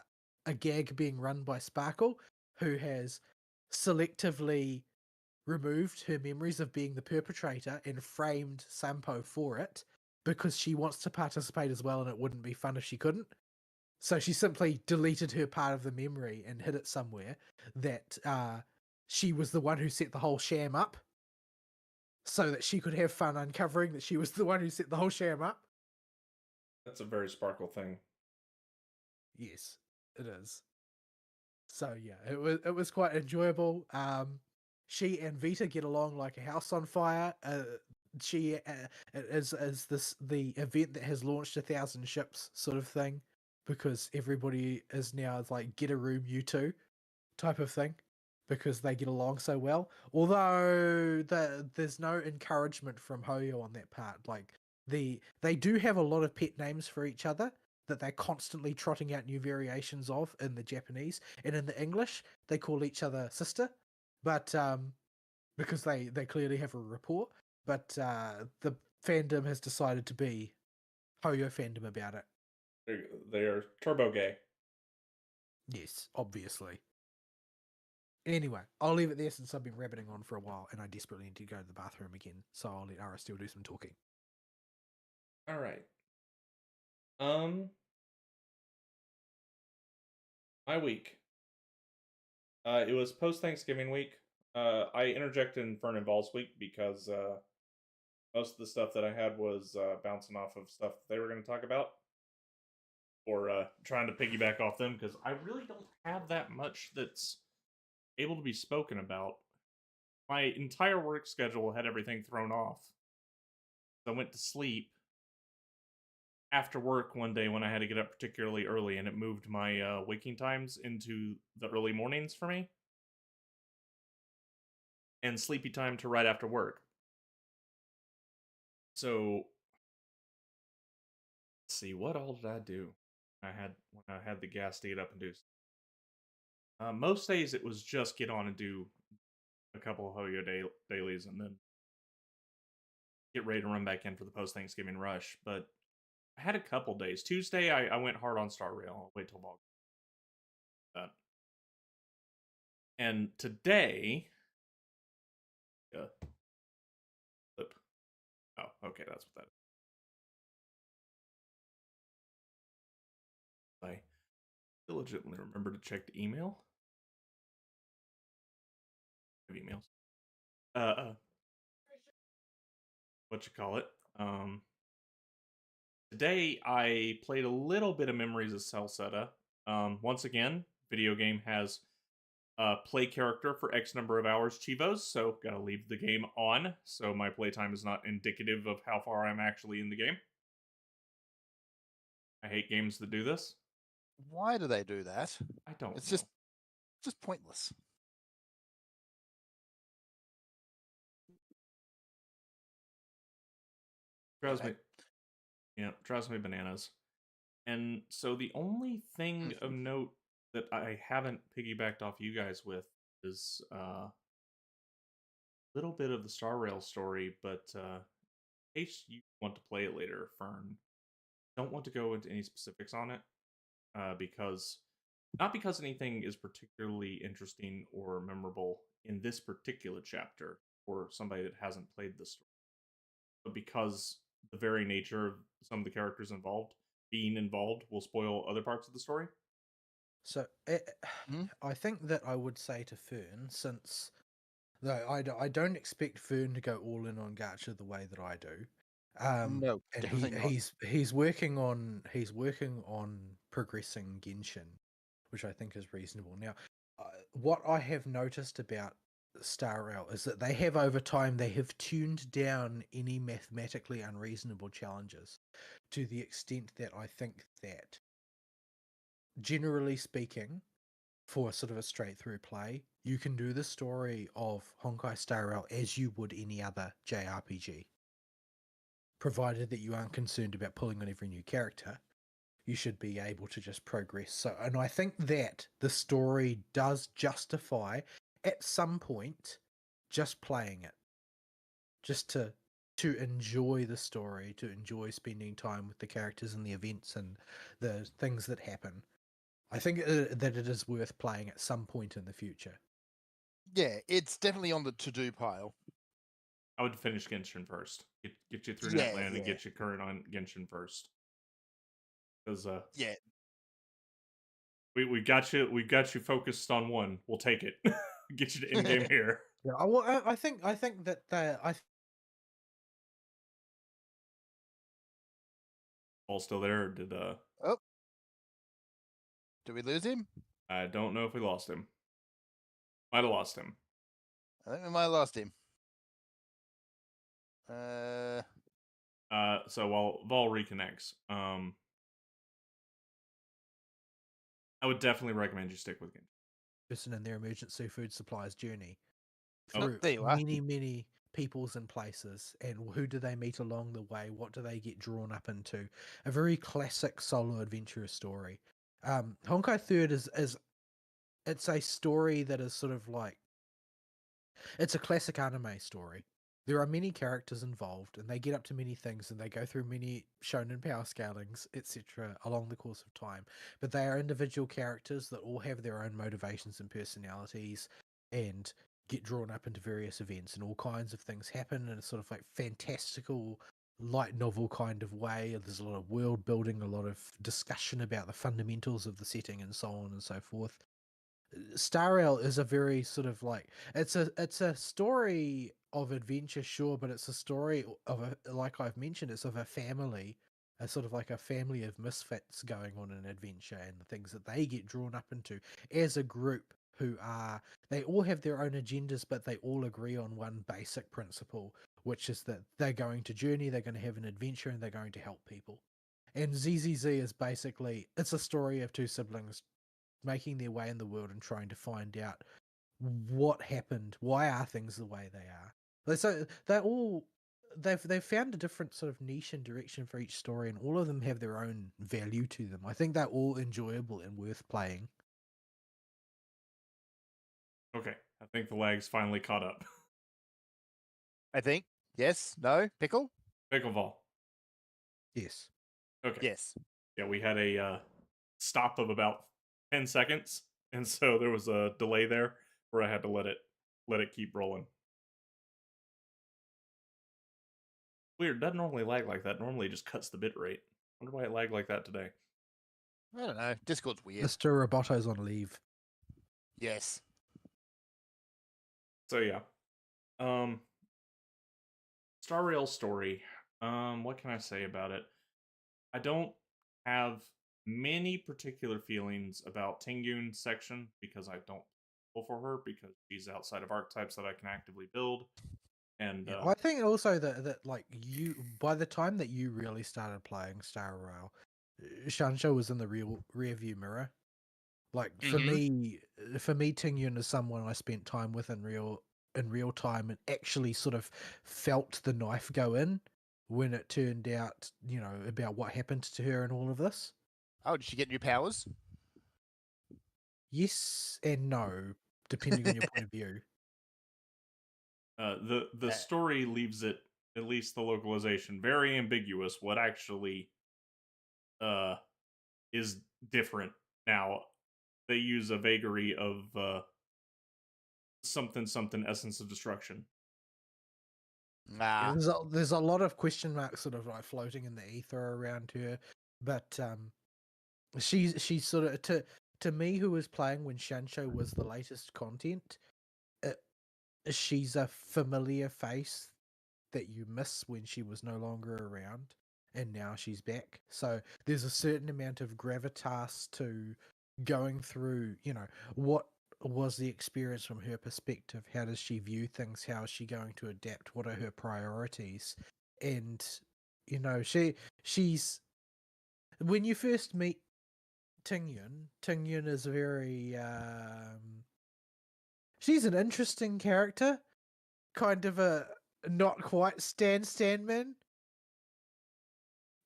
gag being run by Sparkle, who has selectively removed her memories of being the perpetrator and framed Sampo for it because she wants to participate as well and it wouldn't be fun if she couldn't. So she simply deleted her part of the memory and hid it somewhere that she was the one who set the whole sham up so that she could have fun uncovering that she was the one who set the whole sham up. That's a very Sparkle thing. Yes, it is. So yeah, it was quite enjoyable. She and Vita get along like a house on fire. She is the event that has launched 1,000 ships sort of thing, because everybody is now like get a room, you two, type of thing, because they get along so well. Although there's no encouragement from Hoyo on that part. Like they do have a lot of pet names for each other that they're constantly trotting out new variations of in the Japanese, and in the English they call each other sister, but because they clearly have a rapport. But the fandom has decided to be Hoyo fandom about it. They are turbo gay. Yes, obviously. Anyway, I'll leave it there since I've been rabbiting on for a while and I desperately need to go to the bathroom again, so I'll let Ara still do some talking. All right. My week. It was post Thanksgiving week. I interjected in Fern and Ball's week because most of the stuff that I had was bouncing off of stuff they were going to talk about, or trying to piggyback off them, because I really don't have that much that's able to be spoken about. My entire work schedule had everything thrown off. So I went to sleep after work one day when I had to get up particularly early, and it moved my waking times into the early mornings for me, and sleepy time to right after work. So, let's see, what all did I do? When I had the gas to get up and do. Most days it was just get on and do a couple of Hoyo dailies, and then get ready to run back in for the post Thanksgiving rush. But I had a couple days. Tuesday I went hard on Star Rail. I'll wait till August. And today, flip. Oh, okay, that's what that is. I diligently remember to check the email. Emails. What you call it? Today I played a little bit of Memories of Celceta. Once again, video game has play character for X number of hours Chivos, so gotta leave the game on, so my playtime is not indicative of how far I'm actually in the game. I hate games that do this. Why do they do that? I don't It's know. just pointless. Drives me, yeah, drives me bananas. And so the only thing of note that I haven't piggybacked off you guys with is a little bit of the Star Rail story, but in case you want to play it later, Fern, don't want to go into any specifics on it, because not because anything is particularly interesting or memorable in this particular chapter for somebody that hasn't played the story, but because the very nature of some of the characters being involved will spoil other parts of the story. So I think that I would say to Fern, since though I don't expect Fern to go all in on Gacha the way that I do. No, And definitely not. he's working on progressing Genshin, which I think is reasonable. Now, what I have noticed about Star Rail is that they have over time they have tuned down any mathematically unreasonable challenges to the extent that I think that, generally speaking, for sort of a straight through play, you can do the story of Honkai Star Rail as you would any other JRPG. Provided that you aren't concerned about pulling on every new character, you should be able to just progress. So, and I think that the story does justify, at some point, just playing it. Just to enjoy the story, to enjoy spending time with the characters and the events and the things that happen. I think that it is worth playing at some point in the future. Yeah, it's definitely on the to-do pile. I would finish Genshin first. Get you through Yeah, Netland and yeah. get you current on Genshin first. Because Yeah. we got you focused on one. We'll take it. Get you to end game here. Yeah, well, I think that All still there? Or did Oh. Did we lose him? I don't know if we lost him. Might have lost him. I think we might have lost him. So while Vol reconnects, I would definitely recommend you stick with Genshin. person in their emergency food supplies journey Oh. through there you are. many peoples and places, and who do they meet along the way? What do they get drawn up into? A very classic solo adventure story. Honkai Third is it's a story that is sort of like, it's a classic anime story. There are many characters involved, and they get up to many things, and they go through many shonen power scalings, etc., along the course of time. But they are individual characters that all have their own motivations and personalities, and get drawn up into various events, and all kinds of things happen in a sort of like fantastical, light novel kind of way. There's a lot of world building, a lot of discussion about the fundamentals of the setting, and so on and so forth. Star Rail is a very sort of like, it's a story of adventure, sure, but it's a story of a, like I've mentioned, it's of a family, a sort of like a family of misfits going on an adventure, and the things that they get drawn up into as a group, who are, they all have their own agendas, but they all agree on one basic principle, which is that they're going to journey, they're going to have an adventure, and they're going to help people. And ZZZ is basically, it's a story of two siblings making their way in the world and trying to find out what happened, why are things the way they are. So they've found a different sort of niche and direction for each story, and all of them have their own value to them. I think they're all enjoyable and worth playing. Okay, I think the lag's finally caught up. I think. Yes? No? Pickle? Pickleball. Yes. Okay. Yes. Yeah, we had a stop of about 10 seconds, and so there was a delay there where I had to let it keep rolling. Weird, doesn't normally lag like that. Normally it just cuts the bit rate. Wonder why it lagged like that today. I don't know. Discord's weird. Mr. Roboto's on leave. Yes. So yeah. Star Rail story. What can I say about it? I don't have many particular feelings about Tingyun's section because I don't pull for her because she's outside of archetypes that I can actively build. And Yeah, I think also that like, you, by the time that you really started playing Star Rail, Shansho was in the rear view mirror. Like for me, Tingyun is someone I spent time with in real time, and actually sort of felt the knife go in when it turned out, about what happened to her and all of this. Oh, did she get new powers? Yes and no, depending on your point of view. the story leaves it, at least the localization, very ambiguous. What actually is different now? They use a vagary of something essence of destruction. Yeah, Nah. there's a lot of question marks sort of like floating in the ether around her, but she's sort of, to me, who was playing when Shansho was the latest content, she's a familiar face that you miss when she was no longer around, and now she's back. So there's a certain amount of gravitas to going through, what was the experience from her perspective? How does she view things? How is she going to adapt? What are her priorities? And she's, when you first meet Tingyun is very she's an interesting character, kind of a not quite Stanman,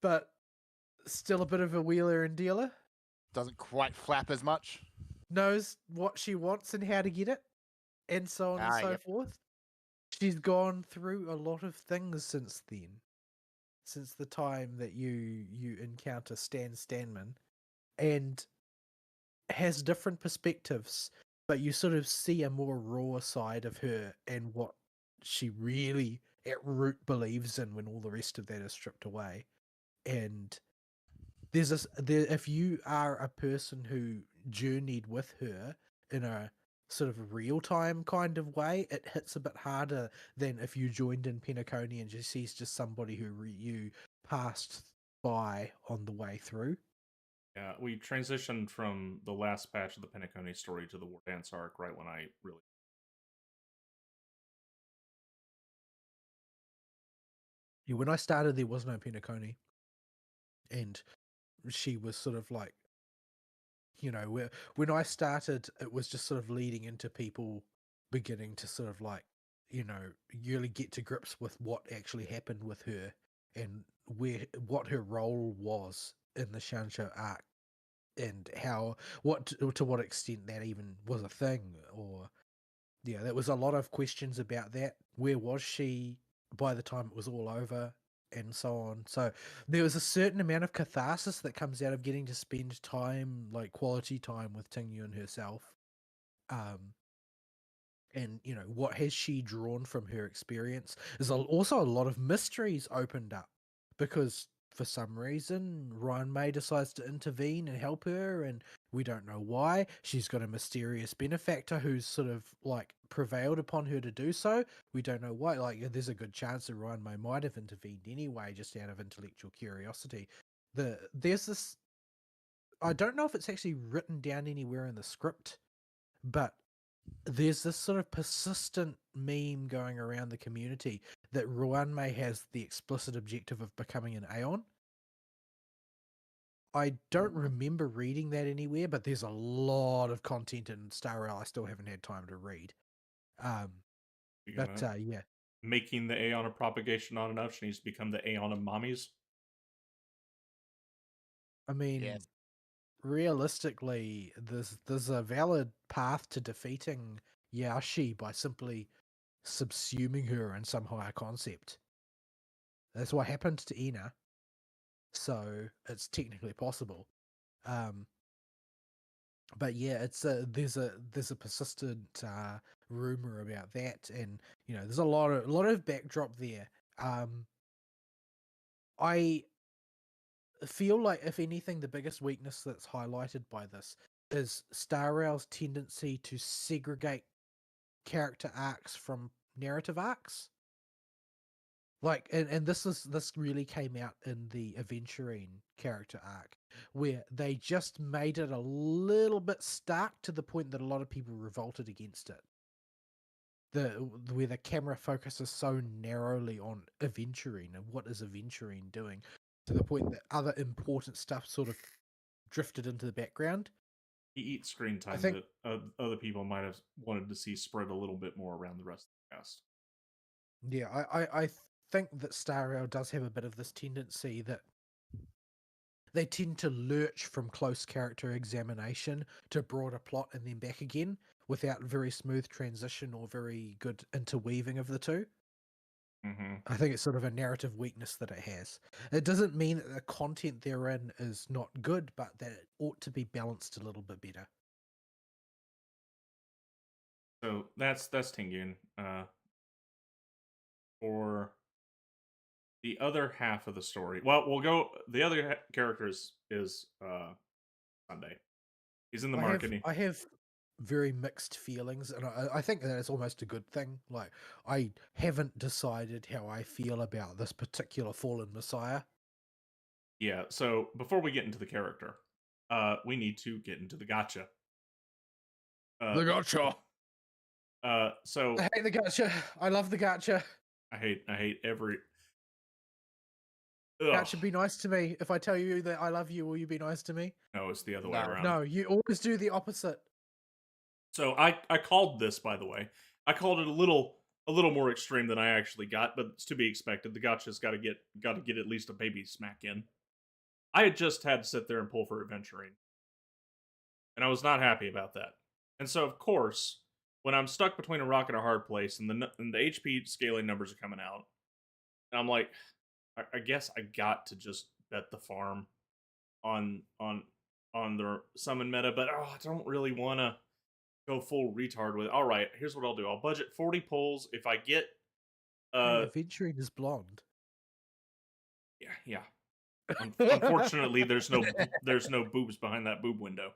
but still a bit of a wheeler and dealer. Doesn't quite flap as much. Knows what she wants and how to get it, and so on and so Yep. forth. She's gone through a lot of things since then, since the time that you encounter Stanman, and has different perspectives but you sort of see a more raw side of her and what she really at root believes in when all the rest of that is stripped away. And if you are a person who journeyed with her in a sort of real time kind of way, it hits a bit harder than if you joined in Penacony and she's just somebody who you passed by on the way through. Yeah, we transitioned from the last patch of the Penacony story to the War Dance arc right when I really. Yeah, when I started, there was no Penacony, and she was sort of like, when I started, it was just sort of leading into people beginning to sort of like, you really get to grips with what actually happened with her and what her role was in the Shansho arc and to what extent that even was a thing. Or yeah, there was a lot of questions about that. Where was she by the time it was all over, and so on. So there was a certain amount of catharsis that comes out of getting to spend time, like quality time, with Ting Yun herself. And what has she drawn from her experience? There's also a lot of mysteries opened up because for some reason Ryan May decides to intervene and help her, and we don't know why. She's got a mysterious benefactor who's sort of like prevailed upon her to do so. We don't know why. Like, there's a good chance that Ryan May might have intervened anyway, just out of intellectual curiosity. There's this. I don't know if it's actually written down anywhere in the script, but there's this sort of persistent meme going around the community that Ruanmei has the explicit objective of becoming an Aeon. I don't remember reading that anywhere, but there's a lot of content in Star Rail I still haven't had time to read. Yeah. Making the Aeon of propagation not enough, she needs to become the Aeon of mommies. I mean, Yes. realistically, there's a valid path to defeating Yashi by simply subsuming her in some higher concept. That's what happened to Ina. So it's technically possible. But yeah, there's a persistent rumor about that, and there's a lot of backdrop there. I feel like, if anything, the biggest weakness that's highlighted by this is Star Rail's tendency to segregate character arcs from narrative arcs. Like, and this really came out in the Aventurine character arc, where they just made it a little bit stark to the point that a lot of people revolted against it. Where the camera focuses so narrowly on Aventurine and what is Aventurine doing, to the point that other important stuff sort of drifted into the background. He eats screen I time think that other people might have wanted to see spread a little bit more around the rest of the cast. Yeah, I think that Star Rail does have a bit of this tendency that they tend to lurch from close character examination to broader plot and then back again without very smooth transition or very good interweaving of the two. Mm-hmm. I think it's sort of a narrative weakness that it has. It doesn't mean that the content therein is not good, but that it ought to be balanced a little bit better. So that's Tengyun. For the other half of the story, well, we'll go. The other character is Sunday. He's in the marketing. I have very mixed feelings, and I think that it's almost a good thing. Like, I haven't decided how I feel about this particular fallen messiah. Yeah. So before we get into the character, we need to get into the gotcha. The gotcha. So I hate the gotcha. I love the gotcha. I hate every. Gotcha, be nice to me. If I tell you that I love you, will you be nice to me? No, it's the other way No. around. No, you always do the opposite. So I called this, by the way. I called it a little more extreme than I actually got, but it's to be expected. The gotcha's got to get at least a baby smack in. I had just had to sit there and pull for adventuring, and I was not happy about that. And so, of course, when I'm stuck between a rock and a hard place, and the HP scaling numbers are coming out, and I'm like, I guess I got to just bet the farm on the summon meta, but I don't really want to go full retard with. All right, here's what I'll do. I'll budget 40 pulls. If I get, Hey, Aventurine is blonde. yeah. Unfortunately, there's no boobs behind that boob window.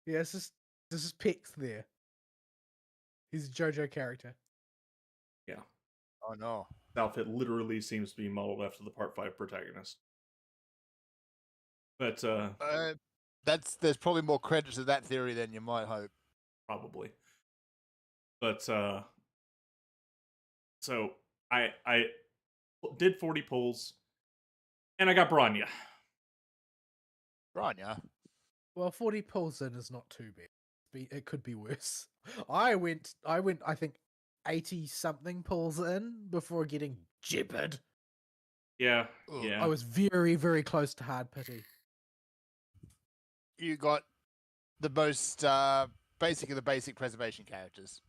Yeah, it's just there's just pics there. He's a JoJo character. Yeah. Oh no. His outfit literally seems to be modeled after the Part 5 protagonist. But there's probably more credit to that theory than you might hope. probably. But so I did 40 pulls, and I got Bronya. Bronya. Well, 40 pulls in is not too bad. It could be worse. I went. I think 80 something pulls in before getting gibbered. Yeah, Ugh. yeah. I was very, very close to hard pity. You got the most basic of the basic preservation characters.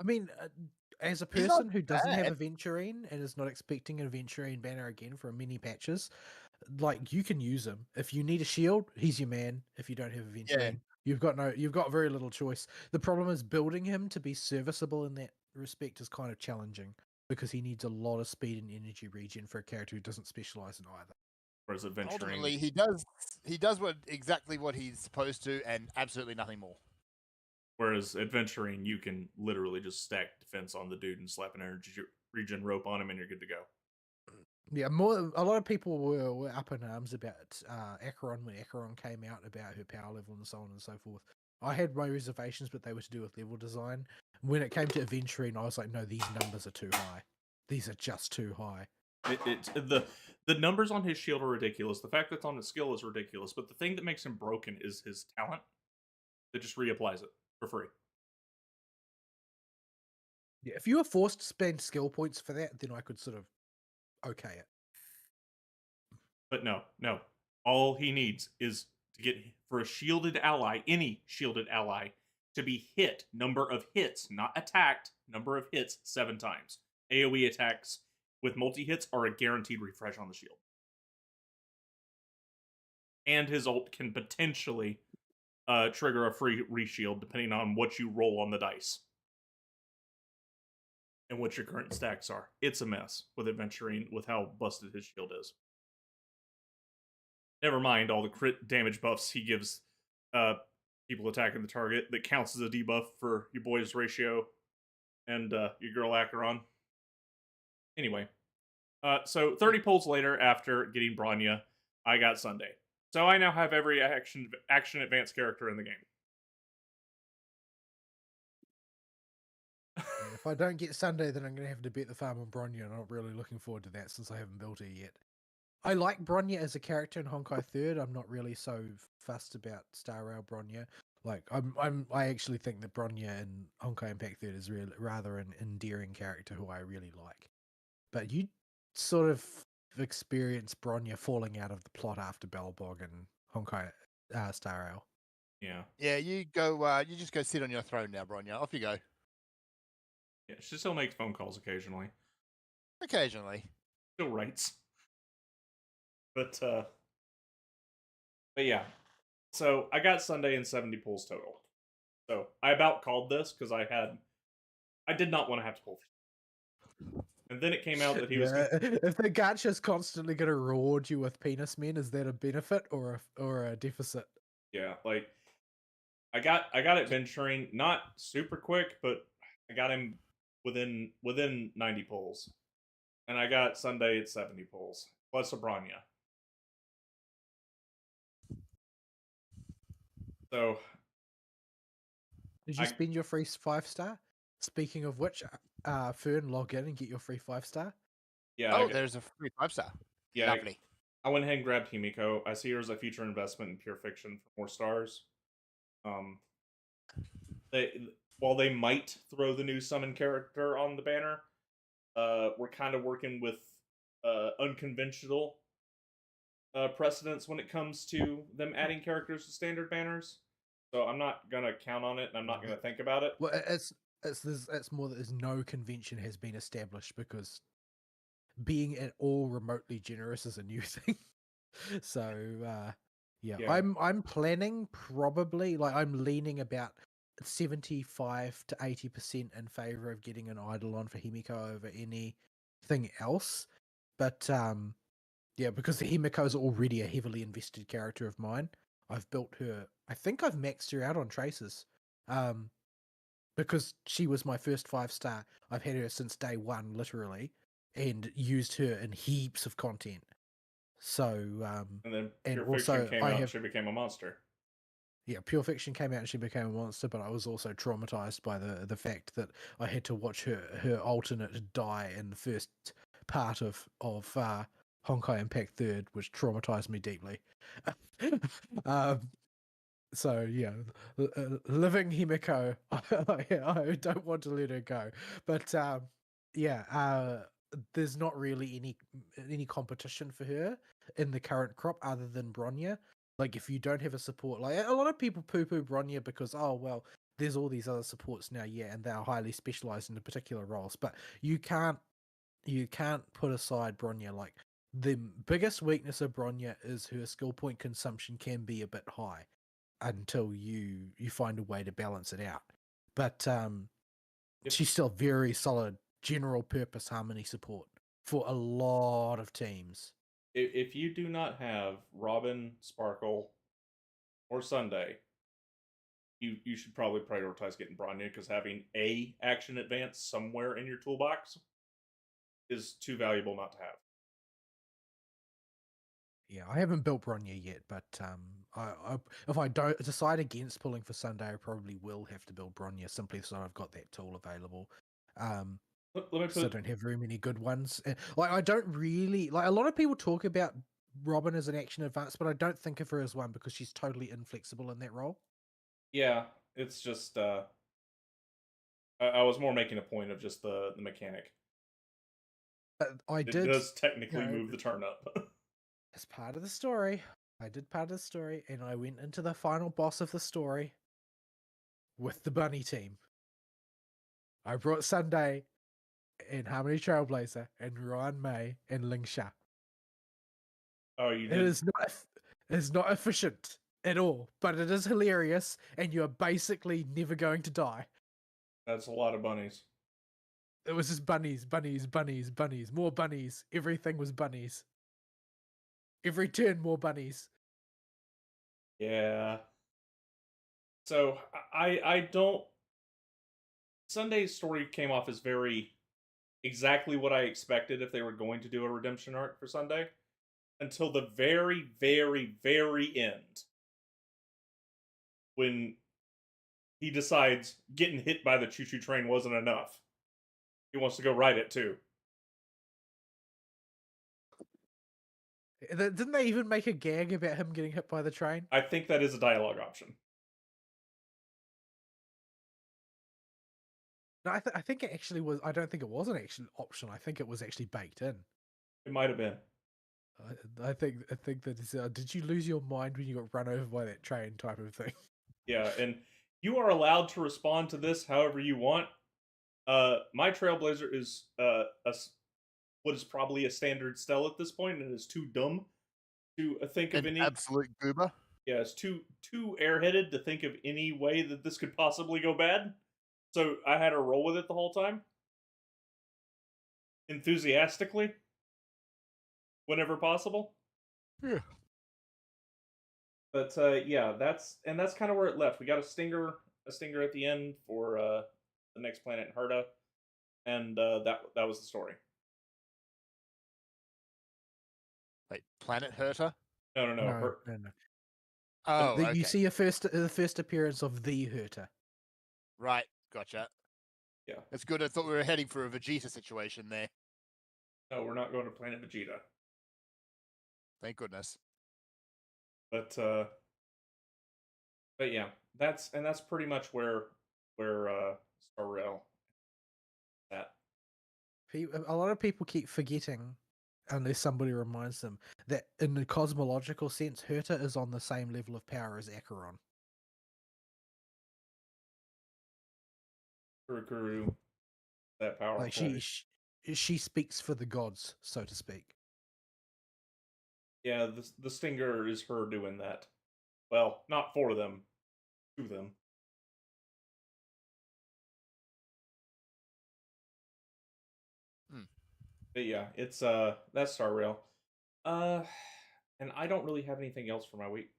I mean, as a He's not person who doesn't have bad. Aventurine and is not expecting an Aventurine banner again for many patches, like you can use him. If you need a shield, he's your man. If you don't have Aventurine, you've got very little choice. The problem is building him to be serviceable in that respect is kind of challenging because he needs a lot of speed and energy regen for a character who doesn't specialize in either. Whereas Adventuring, Ultimately, he does exactly what he's supposed to, and absolutely nothing more. Whereas Adventuring, you can literally just stack defense on the dude and slap an energy regen rope on him, and you're good to go. Yeah, a lot of people were up in arms about Acheron when Acheron came out, about her power level and so on and so forth. I had my reservations, but they were to do with level design. When it came to Aventurine, I was like, no, these numbers are too high. These are just too high. The numbers on his shield are ridiculous. The fact that it's on his skill is ridiculous. But the thing that makes him broken is his talent that just reapplies it for free. Yeah, if you were forced to spend skill points for that, then I could sort of okay it. But no. All he needs is to get for a shielded ally, any shielded ally, to be hit, number of hits, not attacked, number of hits 7 times. AoE attacks with multi-hits are a guaranteed refresh on the shield. And his ult can potentially trigger a free reshield depending on what you roll on the dice. And what your current stacks are. It's a mess with Adventuring with how busted his shield is. Never mind all the crit damage buffs he gives people attacking the target that counts as a debuff for your boy's ratio and your girl Acheron. Anyway, so 30 pulls later after getting Bronya, I got Sunday. So I now have every action advanced character in the game. If I don't get Sunday, then I'm going to have to bet the farm on Bronya, and I'm not really looking forward to that since I haven't built it yet. I like Bronya as a character in Honkai 3rd. I'm not really so fussed about Star Rail Bronya. Like, I actually think that Bronya in Honkai Impact 3rd is rather an endearing character who I really like. But you sort of experience Bronya falling out of the plot after Belbog and Honkai Star Rail. Yeah. Yeah, you go. You just go sit on your throne now, Bronya. Off you go. Yeah, she still makes phone calls occasionally. Occasionally. Still writes. But yeah. So I got Sunday and 70 pulls total. So I about called this because I did not want to have to pull. And then it came out that he was. If the gacha's constantly going to reward you with penis men, is that a benefit or a deficit? Yeah, like I got Adventuring not super quick, but I got him within 90 pulls, and I got Sunday at 70 pulls plus a Bronya. So did you spend your free 5-star? Speaking of which, Fern, log in and get your free 5-star. Yeah. There's a free 5-star. Yeah. Lovely. I went ahead and grabbed Himiko. I see her as a future investment in Pure Fiction for more stars. While they might throw the new summon character on the banner, we're kind of working with unconventional precedents when it comes to them adding characters to standard banners. So I'm not gonna count on it, and I'm not gonna think about it. Well, it's more that there's no convention has been established because being at all remotely generous is a new thing. So Yeah, Yeah. I'm planning probably like I'm leaning about 75 to 80% in favor of getting an Eidolon for Himiko over anything else. But yeah, because the Himiko is already a heavily invested character of mine. I've built her. I think I've maxed her out on traces. Because she was my first 5-star. I've had her since day one, literally, and used her in heaps of content. So, And then and Pure Fiction also came I out and have, she became a monster. yeah, Pure Fiction came out and she became a monster, but I was also traumatized by the fact that I had to watch her alternate die in the first part of Honkai Impact Third, which traumatized me deeply. um, So yeah, living Himiko, I don't want to let her go. But yeah, there's not really any competition for her in the current crop other than Bronya. Like if you don't have a support, like a lot of people poo-poo Bronya because oh well, there's all these other supports now, yeah, and they're highly specialized in the particular roles. But you can't put aside Bronya. Like the biggest weakness of Bronya is her skill point consumption can be a bit high until you find a way to balance it out. But If she's still very solid general purpose harmony support for a lot of teams. if you do not have Robin, Sparkle, or Sunday, you should probably prioritize getting Bronya because having a action advance somewhere in your toolbox is too valuable not to have. Yeah, I haven't built Bronya yet, but I if I don't decide against pulling for Sunday, I probably will have to build Bronya simply so I've got that tool available. Let me Because I put don't have very many good ones. Like I don't really like a lot of people talk about Robin as an action advance, but I don't think of her as one because she's totally inflexible in that role. yeah. It's just I was more making a point of just the mechanic. I It did, does technically you know, move the turn up. as part of the story. I did part of the story, and I went into the final boss of the story with the bunny team. I brought Sunday and Harmony Trailblazer and Ryan May and Ling Sha. Oh, you It did. is not efficient at all, but it is hilarious, and you are basically never going to die. That's a lot of bunnies. It was just bunnies, bunnies, bunnies, bunnies, more bunnies. Everything was bunnies. Every turn, more bunnies. Yeah. So I don't. Sunday's story came off as very exactly what I expected if they were going to do a redemption arc for Sunday until the very, very, very end when he decides getting hit by the choo choo train wasn't enough. He wants to go ride it too. Didn't they even make a gag about him getting hit by the train? I think that is a dialogue option. No, I think it actually was. I don't think it was an action option. I think it was actually baked in. It might have been. I think that is. Did you lose your mind when you got run over by that train type of thing? Yeah, and you are allowed to respond to this however you want. My Trailblazer is what is probably a standard stell at this point, and is too dumb to think of An any. absolute goober. Yeah, it's too airheaded to think of any way that this could possibly go bad. So I had to roll with it the whole time, enthusiastically, whenever possible. Yeah. But yeah, that's kind of where it left. We got a stinger at the end for the next planet in Herta, and that was the story. Wait, Planet Herter? No, no, no. No, no, no. Oh, okay. You see the first appearance of the Herter. Right, gotcha. Yeah. That's good. I thought we were heading for a Vegeta situation there. No, we're not going to Planet Vegeta. Thank goodness. But yeah, that's pretty much where Star Rail at. A lot of people keep forgetting, unless somebody reminds them, that in the cosmological sense, Herta is on the same level of power as Acheron. Kurukuru, that powerful. Like she speaks for the gods, so to speak. Yeah, the stinger is her doing that. Well, not for them, to them. Hmm. But yeah, it's that's Star Rail. Uh, and I don't really have anything else for my week.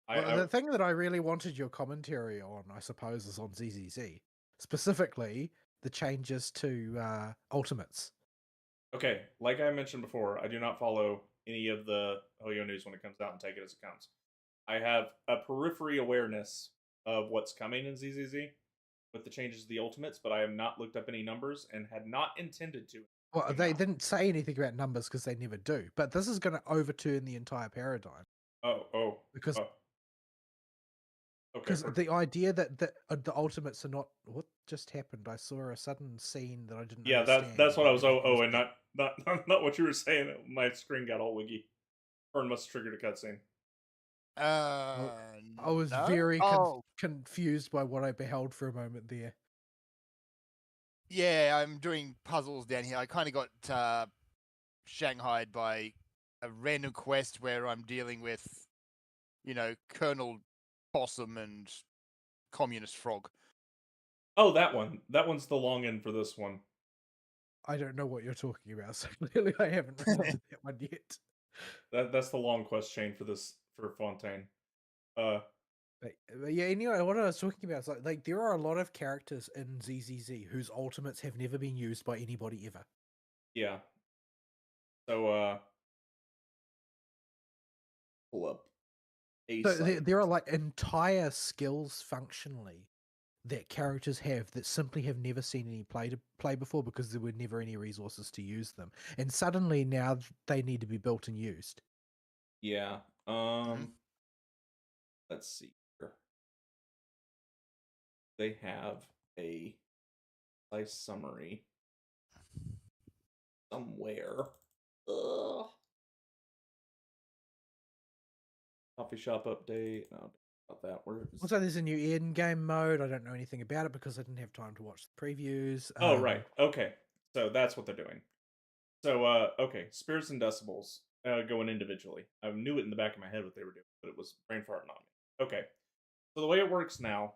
Well, I the thing that I really wanted your commentary on, I suppose, is on ZZZ. Specifically, the changes to Ultimates. Okay, like I mentioned before, I do not follow any of the Hoyo news when it comes out and take it as it comes. I have a periphery awareness of what's coming in ZZZ with the changes to the Ultimates, but I have not looked up any numbers and had not intended to. Well, they didn't say anything about numbers because they never do. But this is going to overturn the entire paradigm. Because Because okay, the idea that the Ultimates are not... What just happened? I saw a sudden scene that I didn't yeah, understand. that's what I was. Everything And back. not what you were saying. My screen got all wiggy. Fern must have triggered a cutscene. I was No? very Oh, confused by what I beheld for a moment there. yeah, I'm doing puzzles down here. I kind of got shanghaied by a random quest where I'm dealing with, Colonel Possum and Communist Frog. Oh, that one. That one's the long end for this one. I don't know what you're talking about, so clearly I haven't read that one yet. That's the long quest chain for Fontaine. But yeah, anyway, what I was talking about is like there are a lot of characters in ZZZ whose ultimates have never been used by anybody ever. Yeah. So pull up a So site. there are like entire skills functionally that characters have that simply have never seen any play before because there were never any resources to use them, and suddenly now they need to be built and used. Yeah. Mhm. Let's see here. They have a nice summary somewhere. Ugh. Coffee shop update. No, about that. Where is... Also, there's a new in-game mode. I don't know anything about it because I didn't have time to watch the previews. Oh, right. Okay. So that's what they're doing. So, okay. Spirits and Decibels going individually. I knew it in the back of my head what they were doing, but it was brain farting on me. Okay. So the way it works now,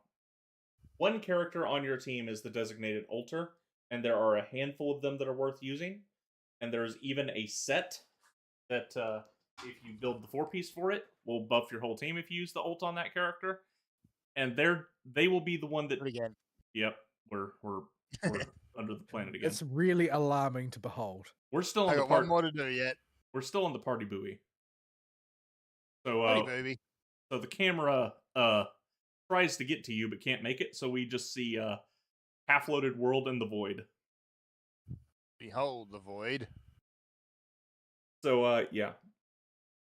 one character on your team is the designated alter, and there are a handful of them that are worth using. And there's even a set that, if you build the 4-piece for it, will buff your whole team if you use the ult on that character. And they will be the one that... Again. Yep, we're under the planet again. It's really alarming to behold. We're still on I the got one more to do yet. We're still on the party buoy. So Buddy booby. so the camera tries to get to you but can't make it, so we just see half-loaded world in the void. Behold the void. So yeah.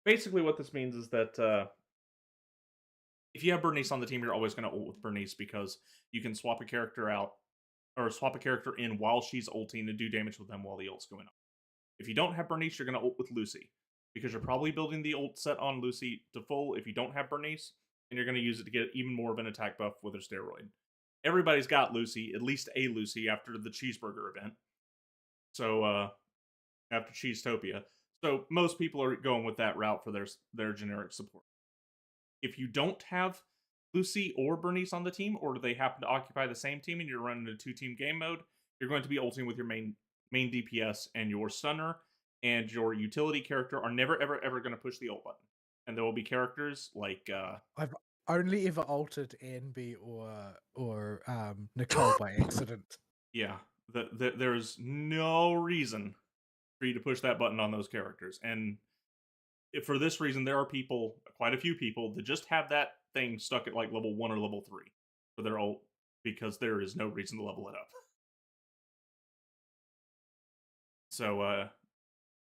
Basically what this means is that if you have Bernice on the team, you're always going to ult with Bernice because you can swap a character out or swap a character in while she's ulting and do damage with them while the ult's going on. If you don't have Bernice, you're going to ult with Lucy because you're probably building the ult set on Lucy to full if you don't have Bernice, and you're going to use it to get even more of an attack buff with her steroid. Everybody's got Lucy, at least a Lucy after the cheeseburger event. So after Cheesetopia. So most people are going with that route for their generic support. If you don't have Lucy or Bernice on the team, or they happen to occupy the same team and you're running a 2-team game mode, you're going to be ulting with your main DPS, and your stunner and your utility character are never ever going to push the ult button. And there will be characters like I've only ever altered Anby or Nicole by accident. Yeah, there's no reason for you to push that button on those characters, and for this reason, there are people, quite a few people, that just have that thing stuck at like level 1 or level 3 for their ult because there is no reason to level it up. So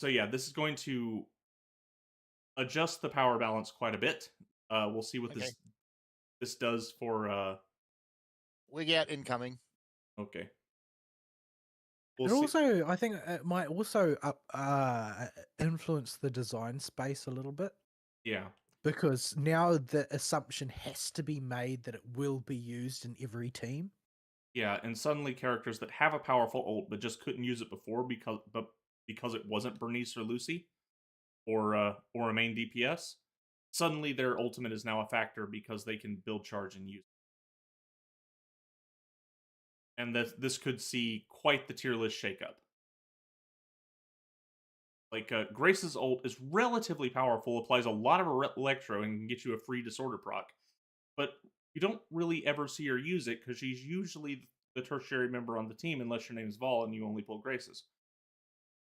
yeah, this is going to adjust the power balance quite a bit. We'll see what this does for Wig out incoming. Okay. And also, I think it might also influence the design space a little bit. Yeah. Because now the assumption has to be made that it will be used in every team. Yeah, and suddenly characters that have a powerful ult but just couldn't use it before because it wasn't Bernice or Lucy or a main DPS, suddenly their ultimate is now a factor because they can build charge and use it. And this could see quite the tier list shakeup. Like, Grace's ult is relatively powerful, applies a lot of electro, and can get you a free disorder proc. But you don't really ever see her use it because she's usually the tertiary member on the team, unless your name is Vol and you only pull Graces.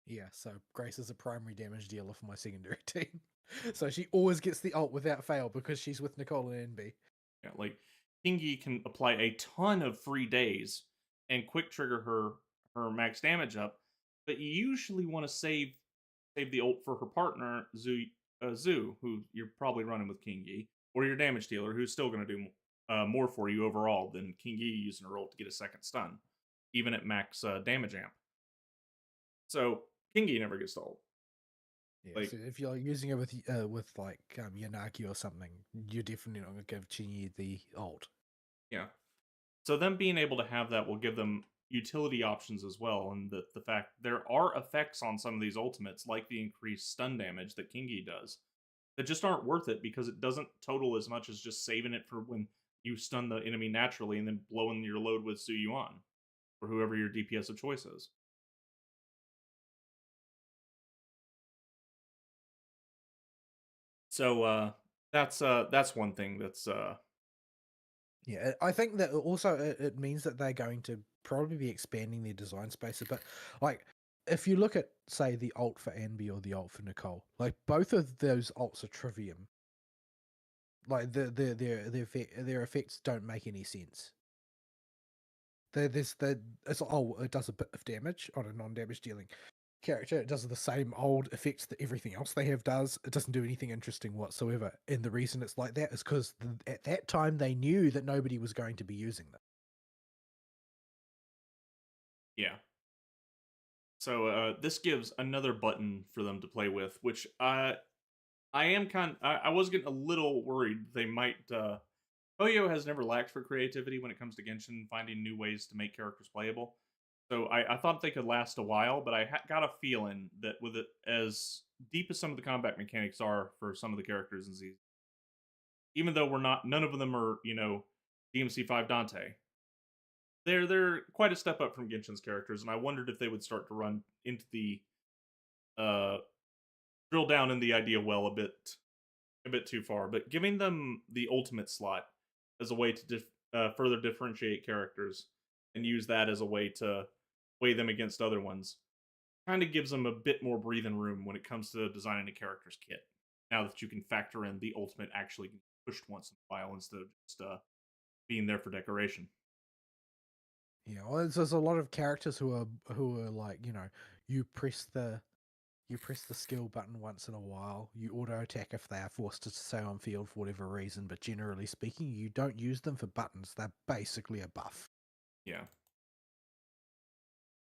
Yeah, so Grace is a primary damage dealer for my secondary team. So she always gets the ult without fail because she's with Nicole and NB. Yeah, like Kingi can apply a ton of free days and quick trigger her max damage up, but you usually want to save the ult for her partner Zu, who you're probably running with Kingi, or your damage dealer, who's still going to do more for you overall than Kingi using her ult to get a second stun, even at max damage amp. So Kingi never gets the ult. Yeah, Like, so if you're using it with like Yanagi or something, you're definitely not going to give Chinyi the ult. yeah. So them being able to have that will give them utility options as well, and the fact there are effects on some of these ultimates, like the increased stun damage that Kingi does, that just aren't worth it because it doesn't total as much as just saving it for when you stun the enemy naturally and then blowing your load with Su Yuan, or whoever your DPS of choice is. So that's one thing that's Yeah, I think that also it means that they're going to probably be expanding their design space a bit. Like, if you look at, say, the ult for Anby or the ult for Nicole, like both of those ults are trivium. Like their effects don't make any sense. It does a bit of damage on a non-damage dealing character. It does the same old effects that everything else they have does. It doesn't do anything interesting whatsoever. And the reason it's like that is because at that time they knew that nobody was going to be using them. yeah. So this gives another button for them to play with, which I was getting a little worried they might. Oyo has never lacked for creativity when it comes to Genshin, finding new ways to make characters playable. So I thought they could last a while, but I got a feeling that with it as deep as some of the combat mechanics are for some of the characters in Z, even though none of them are DMC5 Dante, they're quite a step up from Genshin's characters, and I wondered if they would start to run into the uh drill down in the idea well a bit too far. But giving them the ultimate slot as a way to further differentiate characters and use that as a way to weigh them against other ones kind of gives them a bit more breathing room when it comes to designing a character's kit. Now that you can factor in the ultimate actually pushed once in a while instead of just being there for decoration. Yeah, well, there's a lot of characters who are like, you press the skill button once in a while. You auto attack if they are forced to stay on field for whatever reason, but generally speaking, you don't use them for buttons. They're basically a buff. Yeah.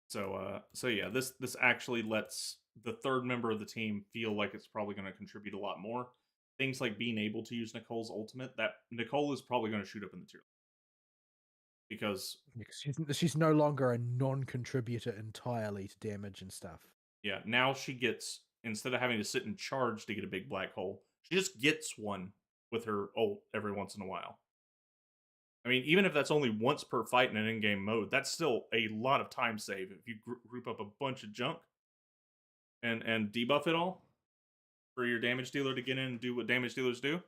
So yeah, this actually lets the third member of the team feel like it's probably going to contribute a lot more. Things like being able to use Nicole's ultimate. That Nicole is probably going to shoot up in the tier because She's no longer a non-contributor entirely to damage and stuff. yeah, now she gets, instead of having to sit and charge to get a big black hole, she just gets one with her ult every once in a while. I mean, even if that's only once per fight in an in-game mode, that's still a lot of time save. If you group up a bunch of junk and debuff it all for your damage dealer to get in and do what damage dealers do,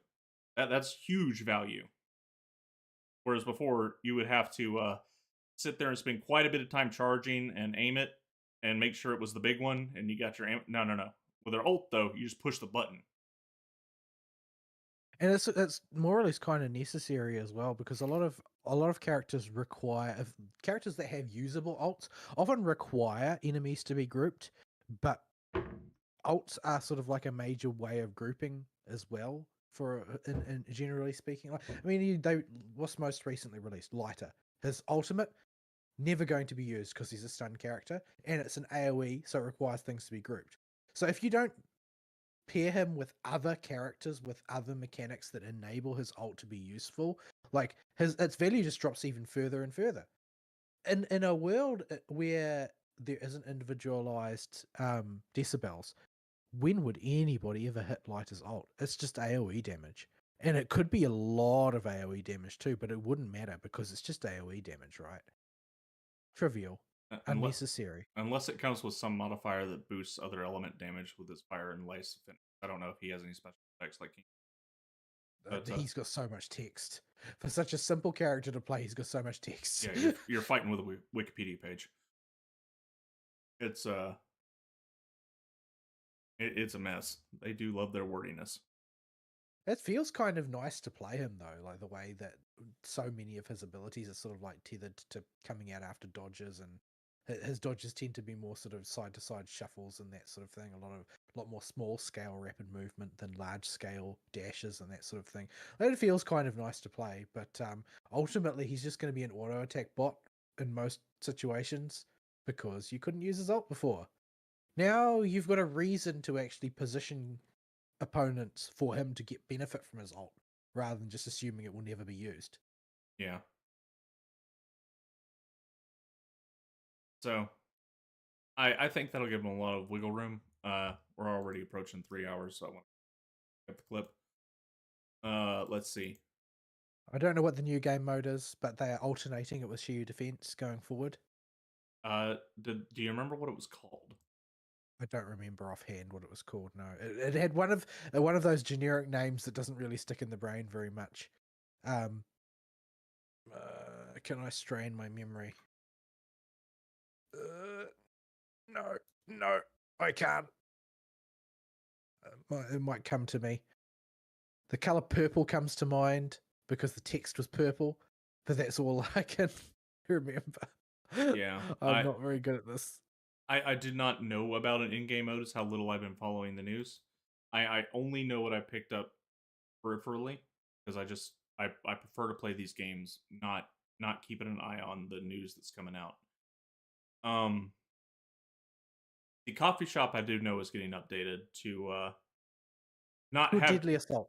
that's huge value. Whereas before, you would have to sit there and spend quite a bit of time charging and aim it and make sure it was the big one, and you got your aim. No. With their ult, though, you just push the button. And it's more or less kind of necessary as well, because a lot of characters characters that have usable ults often require enemies to be grouped, but ults are sort of like a major way of grouping as well. In generally speaking, like, I mean, what's most recently released, Lighter, his ultimate never going to be used because he's a stun character, and it's an AoE, so it requires things to be grouped. So if you don't pair him with other characters with other mechanics that enable his ult to be useful, like its value just drops even further and further. In a world where there isn't individualized decibels, when would anybody ever hit Lighter's ult? It's just AoE damage. And it could be a lot of AoE damage too, but it wouldn't matter because it's just AoE damage, right? Trivial. Unless Unnecessary. unless it comes with some modifier that boosts other element damage with his fire and lace finish. I don't know if he has any special effects like King. But He's got so much text. For such a simple character to play, he's got so much text. yeah, you're fighting with a Wikipedia page. It's it's a mess. They do love their wordiness. It feels kind of nice to play him though, like the way that so many of his abilities are sort of like tethered to coming out after dodges, and his dodges tend to be more sort of side to side shuffles and that sort of thing. A lot more small scale rapid movement than large scale dashes and that sort of thing. It feels kind of nice to play, but ultimately he's just going to be an auto attack bot in most situations because you couldn't use his ult before. Now you've got a reason to actually position opponents for him to get benefit from his ult, rather than just assuming it will never be used. Yeah. So, I think that'll give him a lot of wiggle room. We're already approaching 3 hours, so I want to get the clip. Let's see. I don't know what the new game mode is, but they are alternating it with Shiyu Defense going forward. Do you remember what it was called? I don't remember offhand what it was called. No, it had one of those generic names that doesn't really stick in the brain very much. Can I strain my memory? No, I can't. It might come to me. The color purple comes to mind because the text was purple, but that's all I can remember. Yeah, I'm not very good at this. I did not know about an in-game mode. Is how little I've been following the news. I only know what I picked up peripherally because I prefer to play these games, not keeping an eye on the news that's coming out. The coffee shop I do know is getting updated to not Called have Deadly Assault.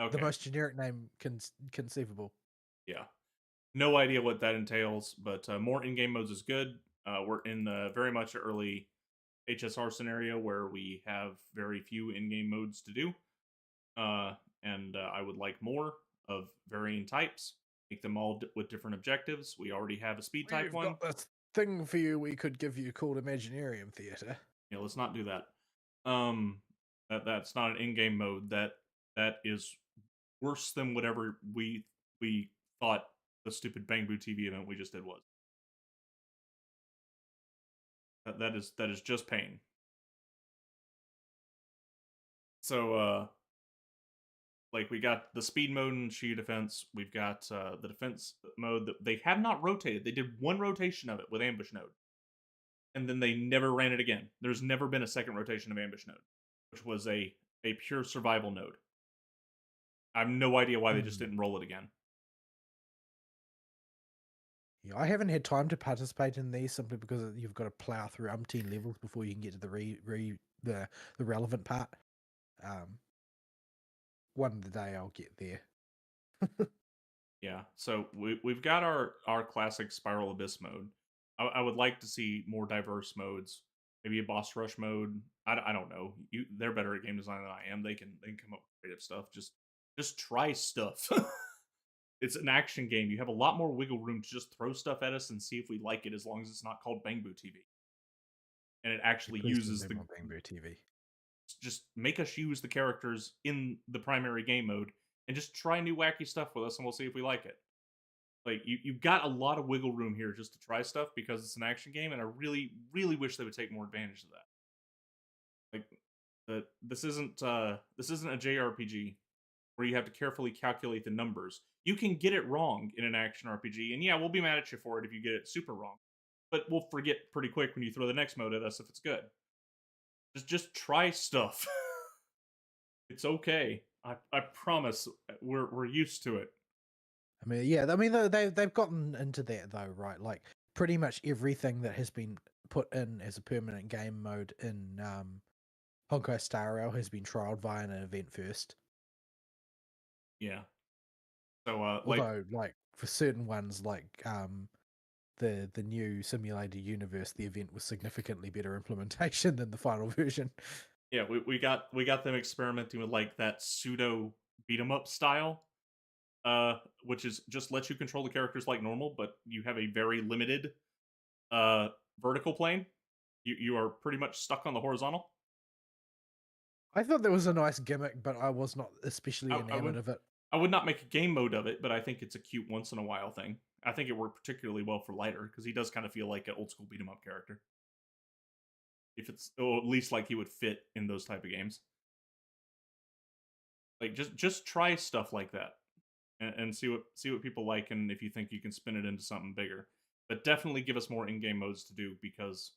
okay. The most generic name conceivable. Yeah, no idea what that entails, but more in-game modes is good. We're in the very much early HSR scenario where we have very few in-game modes to do, and I would like more of varying types. Make them all with different objectives. We already have a speed type We've one. got this thing for you we could give you called Imaginarium Theatre. Yeah, let's not do that. That's not an in-game mode. That is worse than whatever we thought the stupid Bang Boo TV event we just did was. That is just pain. So like we got the speed mode and Shield defense. We've got the defense mode that they have not rotated. They did one rotation of it with ambush node, and then they never ran it again. There's never been a second rotation of ambush node, which was a pure survival node. I have no idea why they just didn't roll it again. Yeah, I haven't had time to participate in these simply because you've got to plow through umpteen levels before you can get to the relevant part. One of the day I'll get there. Yeah, so we've got our classic Spiral Abyss mode. I would like to see more diverse modes. Maybe a boss rush mode. I don't know. They're better at game design than I am. They can come up with creative stuff. Just try stuff. It's an action game. You have a lot more wiggle room to just throw stuff at us and see if we like it, as long as it's not called Bang Boo TV. And it actually uses the Bang Boo TV. Just make us use the characters in the primary game mode and just try new wacky stuff with us, and we'll see if we like it. Like you've got a lot of wiggle room here just to try stuff because it's an action game, and I really, really wish they would take more advantage of that. Like this isn't a JRPG where you have to carefully calculate the numbers. You can get it wrong in an action RPG, and yeah, we'll be mad at you for it if you get it super wrong. But we'll forget pretty quick when you throw the next mode at us if it's good. Just try stuff. It's okay. I promise. We're used to it. I mean, yeah. I mean, they've gotten into that though, right? Like pretty much everything that has been put in as a permanent game mode in Honkai Star Rail has been trialed via an event first. Yeah. So although like for certain ones like the new simulated universe, the event was significantly better implementation than the final version. Yeah, we got them experimenting with like that pseudo beat 'em up style, which is just lets you control the characters like normal, but you have a very limited uh vertical plane. You are pretty much stuck on the horizontal. I thought that was a nice gimmick, but I was not especially I enamored would of it. I would not make a game mode of it, but I think it's a cute once in a while thing. I think it worked particularly well for Lighter because he does kind of feel like an old school beat 'em up character. If it's or at least like he would fit in those type of games. Like just try stuff like that and see what people like and if you think you can spin it into something bigger. But definitely give us more in-game modes to do because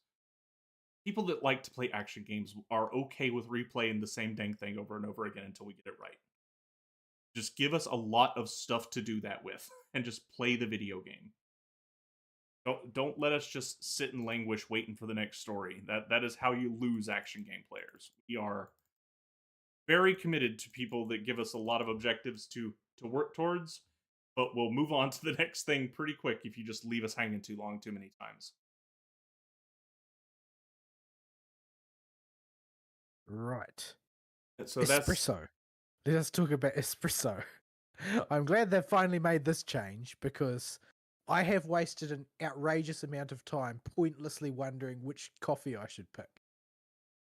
people that like to play action games are okay with replaying the same dang thing over and over again until we get it right. Just give us a lot of stuff to do that with and just play the video game. Don't let us just sit and languish waiting for the next story. That is how you lose action game players. We are very committed to people that give us a lot of objectives to work towards, but we'll move on to the next thing pretty quick if you just leave us hanging too long too many times. Right. So that's Espresso. Let us talk about espresso. I'm glad they've finally made this change because I have wasted an outrageous amount of time pointlessly wondering which coffee I should pick,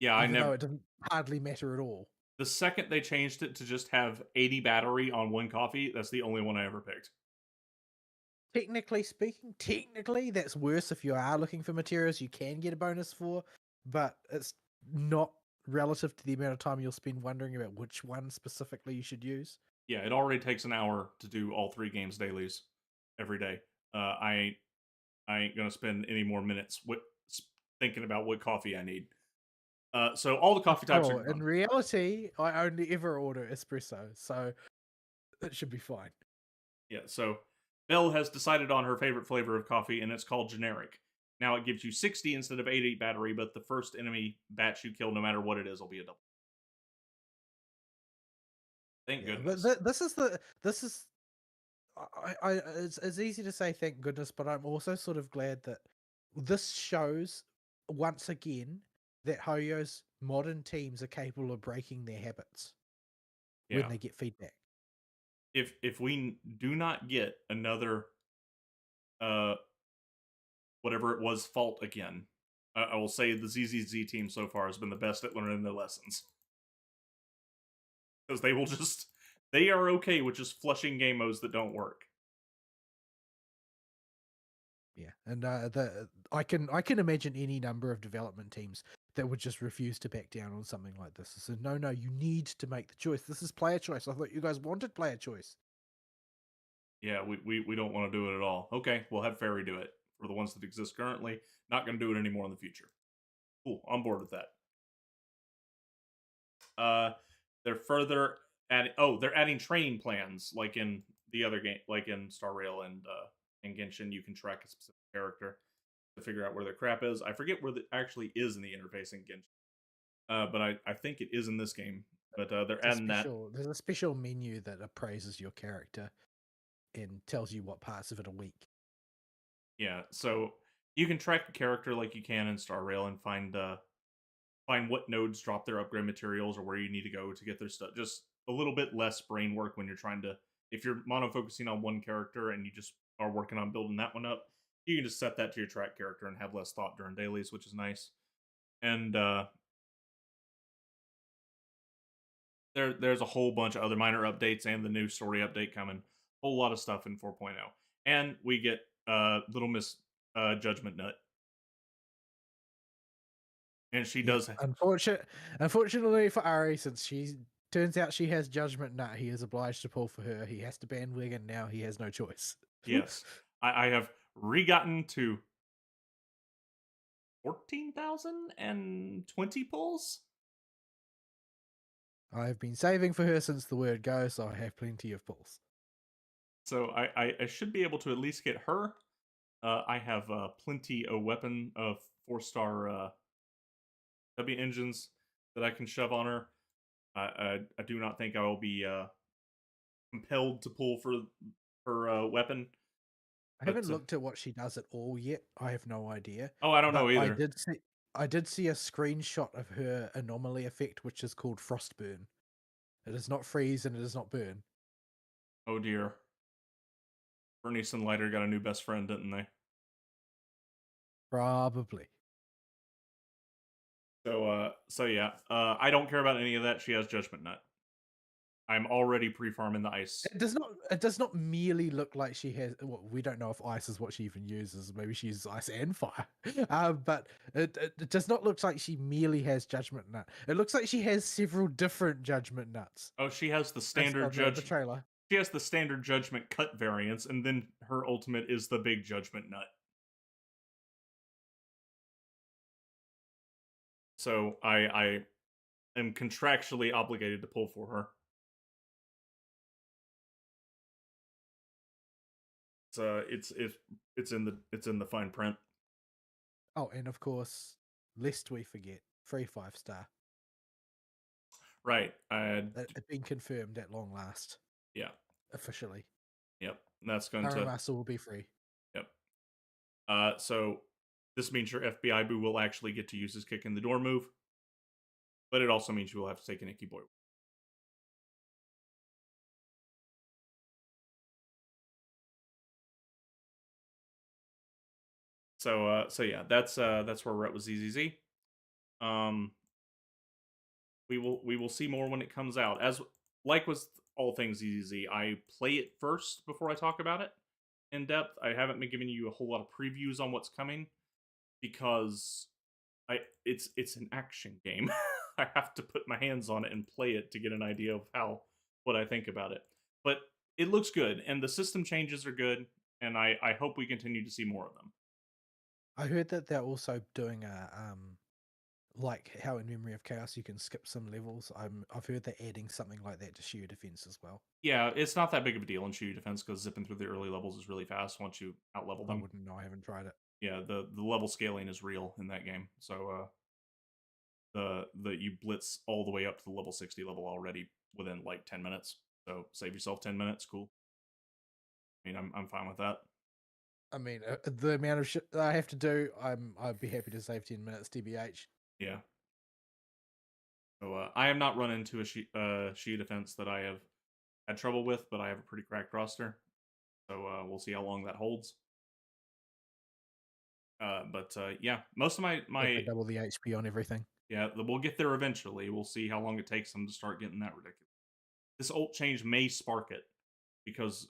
yeah, I even though never it doesn't hardly matter at all. the second they changed it to just have 80 battery on one coffee, that's the only one I ever picked. Technically speaking, technically that's worse if you are looking for materials you can get a bonus for, but it's not relative to the amount of time you'll spend wondering about which one specifically you should use. Yeah, it already takes an hour to do all 3 games dailies every day. I ain't gonna spend any more minutes thinking about what coffee I need. So all the coffee types are Oh, in gone. reality, I only ever order espresso, so it should be fine. Yeah, so Belle has decided on her favorite flavor of coffee, and it's called generic. Now it gives you 60 instead of 80 battery, but the first enemy batch you kill, no matter what it is, will be a double. Thank Yeah, but goodness. this is it's easy to say thank goodness, but I'm also sort of glad that this shows once again that Hoyo's modern teams are capable of breaking their habits when Yeah. they get feedback. If we do not get another uh whatever it was fault again, I will say the ZZZ team so far has been the best at learning their lessons because they are okay with just flushing game modes that don't work. Yeah, and I can imagine any number of development teams that would just refuse to back down on something like this. So no, you need to make the choice. This is player choice. I thought you guys wanted player choice. Yeah, we don't want to do it at all. Okay, we'll have Fairy do it for the ones that exist currently. Not going to do it anymore in the future. Cool, on board with that. They're further adding. Oh, they're adding training plans like in the other game, like in Star Rail and Genshin. You can track a specific character to figure out where their crap is. I forget where it actually is in the interface in Genshin, but I think it is in this game. But they're adding that. There's a special menu that appraises your character and tells you what parts of it are weak. Yeah, so you can track a character like you can in Star Rail and find what nodes drop their upgrade materials or where you need to go to get their stuff. Just a little bit less brain work when you're trying to, if you're mono focusing on one character and you just are working on building that one up, you can just set that to your track character and have less thought during dailies, which is nice. And there's a whole bunch of other minor updates and the new story update coming. Whole lot of stuff in 4.0. And we get Little Miss Judgment Nut. And she Yeah, does. unfortunately for Ari, since she turns out she has Judgment Nut, he is obliged to pull for her. He has to bandwagon now. He has no choice. Yes. I have re-gotten to 14,020 pulls. I've been saving for her since the word go, so I have plenty of pulls. So I should be able to at least get her. I have plenty of weapon of 4-star W engines that I can shove on her. I do not think I will be compelled to pull for her weapon. I But haven't looked at what she does at all yet. I have no idea. oh, I don't know But I either. did see I did see a screenshot of her anomaly effect, which is called Frostburn. It is not freeze and it is not burn. Oh dear. Bernice and Lighter got a new best friend, didn't they? Probably. So yeah. I don't care about any of that. She has Judgment Nut. I'm already pre-farming the ice. It does not merely look like she has. Well, we don't know if ice is what she even uses. Maybe she uses ice and fire. But it does not look like she merely has Judgment Nut. It looks like she has several different Judgment Nuts. Oh, she has the Based standard on the trailer. She has the standard Judgment cut variants, and then her ultimate is the big Judgment Nut. So I am contractually obligated to pull for her. It's in the fine print. Oh, and of course, lest we forget, free 5-star. Right. It's been confirmed at long last. Yeah. Officially. Yep. That's going Current to Master will be free. Yep. So this means your FBI boo will actually get to use his kick in the door move, but it also means you will have to take an Icky Boy. So yeah, that's where we're at with ZZZ. We will see more when it comes out. As like with all things ZZZ, I play it first before I talk about it in depth. I haven't been giving you a whole lot of previews on what's coming because it's an action game. I have to put my hands on it and play it to get an idea of what I think about it. But it looks good, and the system changes are good, and I hope we continue to see more of them. I heard that they're also doing a like how in Memory of Chaos you can skip some levels. I've heard they're adding something like that to Sheer Defense as well. Yeah, it's not that big of a deal in Sheer Defense because zipping through the early levels is really fast once you outlevel them. I wouldn't know. I haven't tried it. Yeah, the level scaling is real in that game. So you blitz all the way up to the level 60 level already within like 10 minutes. So save yourself 10 minutes. Cool. I mean, I'm fine with that. I mean, the amount of shit that I have to do, I'd be happy to save 10 minutes, TBH. Yeah. So I am not run into a Sheer Defense that I have had trouble with, but I have a pretty cracked roster. So we'll see how long that holds. But yeah, most of my double the HP on everything. Yeah, we'll get there eventually. We'll see how long it takes them to start getting that ridiculous. This ult change may spark it, because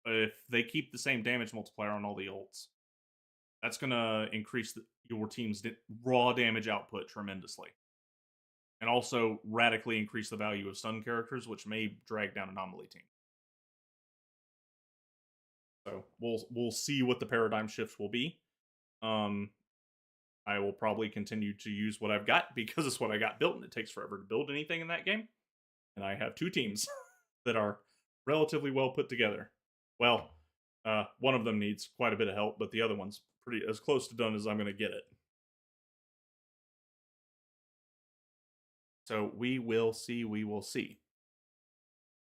if they keep the same damage multiplier on all the ults, that's going to increase your team's raw damage output tremendously. And also radically increase the value of stun characters, which may drag down Anomaly team. So we'll see what the paradigm shift will be. I will probably continue to use what I've got because it's what I got built, and it takes forever to build anything in that game. And I have two teams that are relatively well put together. Well, one of them needs quite a bit of help, but the other one's pretty as close to done as I'm going to get it. So we will see. We will see.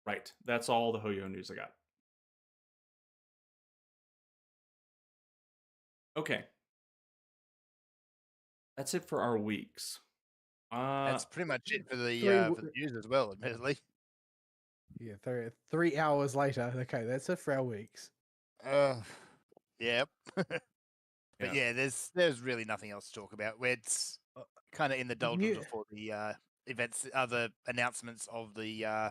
Right. That's all the Hoyo news I got. Okay. That's it for our weeks. That's pretty much it for the news as well, admittedly. Yeah, 3 hours later. Okay, that's it for our weeks. Yep. But yeah, there's really nothing else to talk about. It's kind of in the doldrums before the events, other announcements of the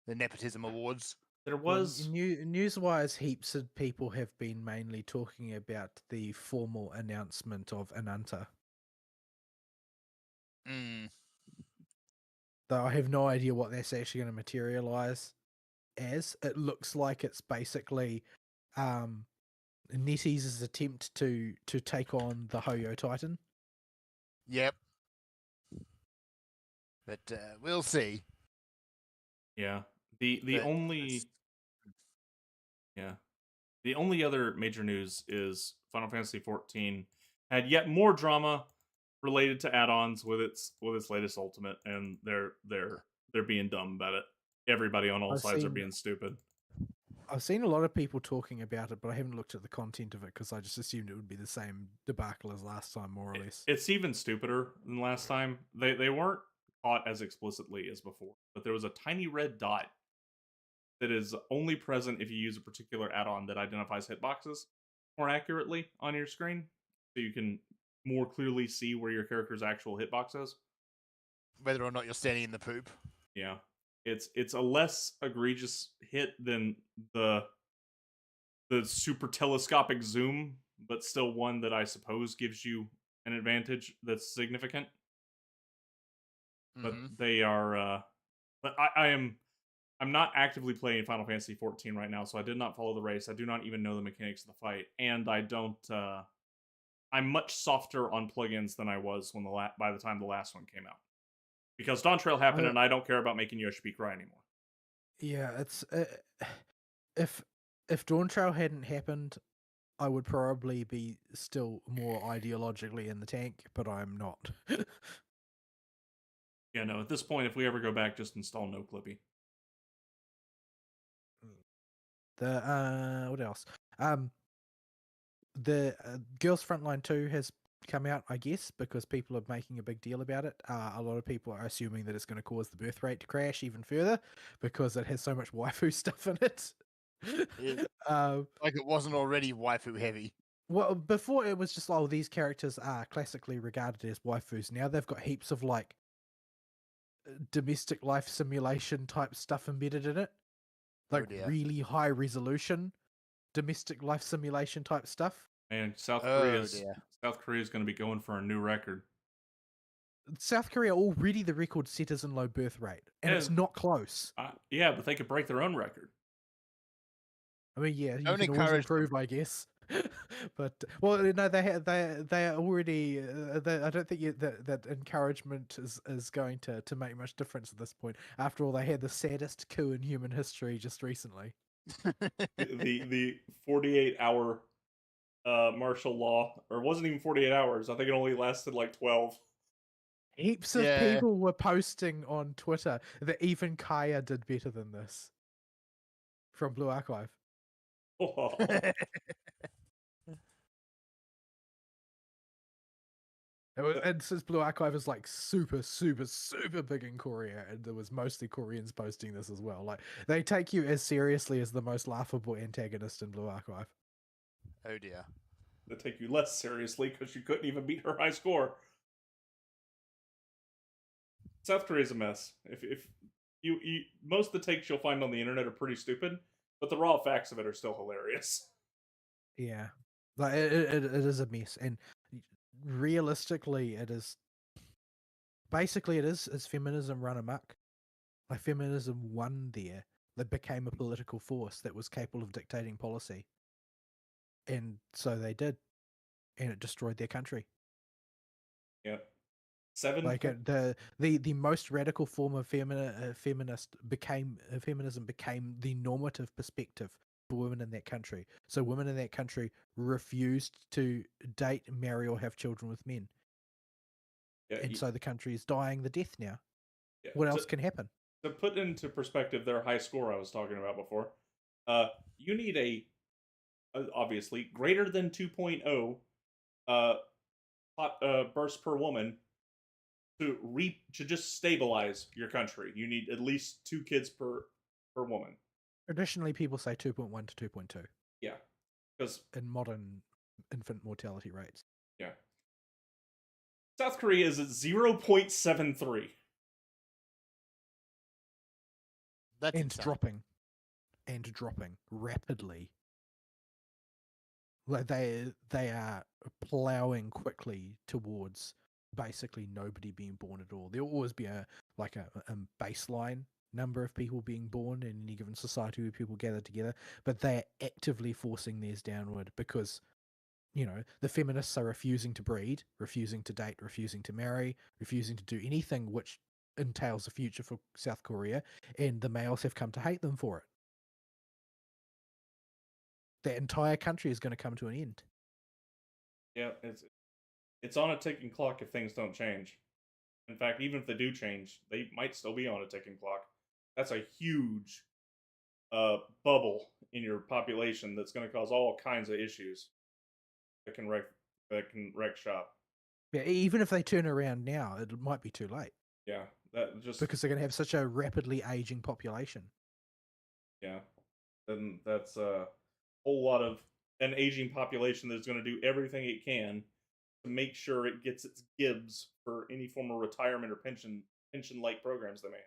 nepotism awards. There was news-wise, heaps of people have been mainly talking about the formal announcement of Ananta. Though I have no idea what that's actually going to materialize as. It looks like it's basically NetEase's attempt to take on the Hoyo Titan. Yep. But we'll see. Yeah. The only other major news is Final Fantasy XIV had yet more drama related to add-ons with its latest ultimate, and they're being dumb about it. Everybody on all sides are being stupid. I've seen a lot of people talking about it, but I haven't looked at the content of it because I just assumed it would be the same debacle as last time, more or less. It's even stupider than last time. They weren't caught as explicitly as before, but there was a tiny red dot that is only present if you use a particular add-on that identifies hitboxes more accurately on your screen, so you can more clearly see where your character's actual hitbox is. Whether or not you're standing in the poop. Yeah, it's a less egregious hit than the super telescopic zoom, but still one that I suppose gives you an advantage that's significant. But they are. But I'm not actively playing Final Fantasy 14 right now, so I did not follow the race. I do not even know the mechanics of the fight, and I don't. I'm much softer on plugins than I was when by the time the last one came out, because Dawn Trail happened, and I don't care about making Yoshi cry anymore. Yeah, it's if Dawn Trail hadn't happened, I would probably be still more ideologically in the tank, but I'm not. Yeah, no. At this point, if we ever go back, just install No Clippy. What else? The Girls Frontline 2 has come out, I guess, because people are making a big deal about it. A lot of people are assuming that it's going to cause the birth rate to crash even further because it has so much waifu stuff in it. Like it wasn't already waifu heavy. Well, before it was just, oh, these characters are classically regarded as waifus. Now they've got heaps of like domestic life simulation type stuff embedded in it, like really high resolution domestic life simulation type stuff. And South Korea is going to be going for a new record. South Korea already the record setters in low birth rate, and it's not close. Yeah, but they could break their own record. I mean, yeah, you can always improve, I guess. But well, no, they are already. I don't think that encouragement is going to make much difference at this point. After all, they had the saddest coup in human history just recently. the 48-hour martial law, or it wasn't even 48 hours. I think it only lasted like 12. Heaps of people were posting on Twitter that even Kaya did better than this from Blue Archive. Oh. And since Blue Archive is like super, super, super big in Korea, and there was mostly Koreans posting this as well. Like they take you as seriously as the most laughable antagonist in Blue Archive. Oh dear. They take you less seriously because you couldn't even beat her high score. South Korea's a mess. If you most of the takes you'll find on the internet are pretty stupid, but the raw facts of it are still hilarious. Yeah, like it is a mess, and realistically, it is. Basically, it is feminism run amok. Like feminism won there. They became a political force that was capable of dictating policy, and so they did, and it destroyed their country. Yeah. The most radical form of feminism became the normative perspective for women in that country. So women in that country refused to date, marry, or have children with men. Yeah, and so the country is dying the death now. Yeah, what else can happen? To put into perspective their high score I was talking about before, you need obviously greater than 2.0 bursts per woman to just stabilize your country. You need at least 2 kids per woman. Traditionally, people say 2.1 to 2.2. Yeah, because in modern infant mortality rates. Yeah. South Korea is at 0.73. That's and dropping rapidly. Like they are plowing quickly towards basically nobody being born at all. There'll always be a baseline number of people being born in any given society where people gather together, but they're actively forcing theirs downward because, you know, the feminists are refusing to breed, refusing to date, refusing to marry, refusing to do anything which entails a future for South Korea, and the males have come to hate them for it. The entire country is going to come to an end. Yeah, it's on a ticking clock if things don't change. In fact, even if they do change, they might still be on a ticking clock. That's a huge bubble in your population that's going to cause all kinds of issues that can wreck shop. Yeah, even if they turn around now, it might be too late Yeah, that just because they're going to have such a rapidly aging population. yeah, then that's a whole lot of an aging population that's going to do everything it can to make sure it gets its gibs for any form of retirement or pension like programs they may have.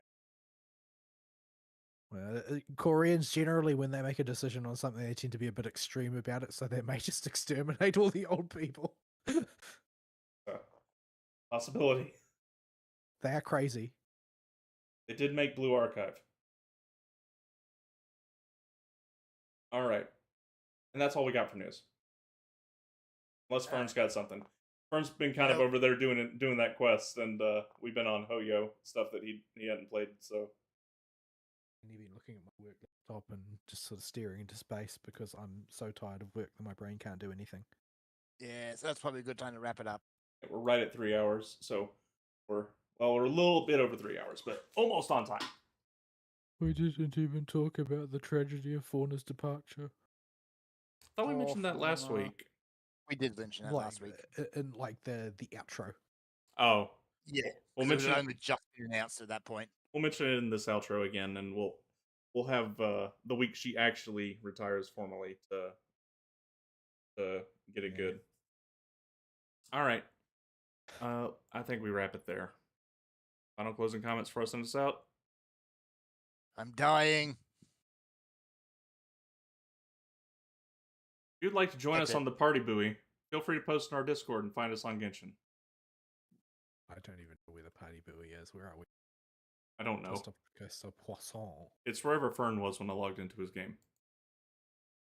Well, Koreans generally, when they make a decision on something, they tend to be a bit extreme about it, so they may just exterminate all the old people. Possibility. They are crazy. They did make Blue Archive. All right, and that's all we got for news. Unless Fern's got something. Fern's been kind of over there doing that quest, and we've been on Hoyo stuff that he hadn't played. So And you've been looking at my work laptop and just sort of staring into space because I'm so tired of work that my brain can't do anything. Yeah, so that's probably a good time to wrap it up. we're right at 3 hours. So we're a little bit over 3 hours, but almost on time. We didn't even talk about the tragedy of Fauna's departure. I thought we mentioned that last week. We did mention that last week. In like the outro. Oh, Yeah, we'll it mention was only just been announced at that point. We'll mention it in this outro again, and we'll have the week she actually retires formally to get it good. All right. I think we wrap it there. Final closing comments for us and us out. I'm dying. If you'd like to join us on the party buoy, feel free to post in our Discord and find us on Genshin. I don't even know where the party buoy is. Where are we? I don't know. Coast of Poisson. It's wherever Fern was when I logged into his game.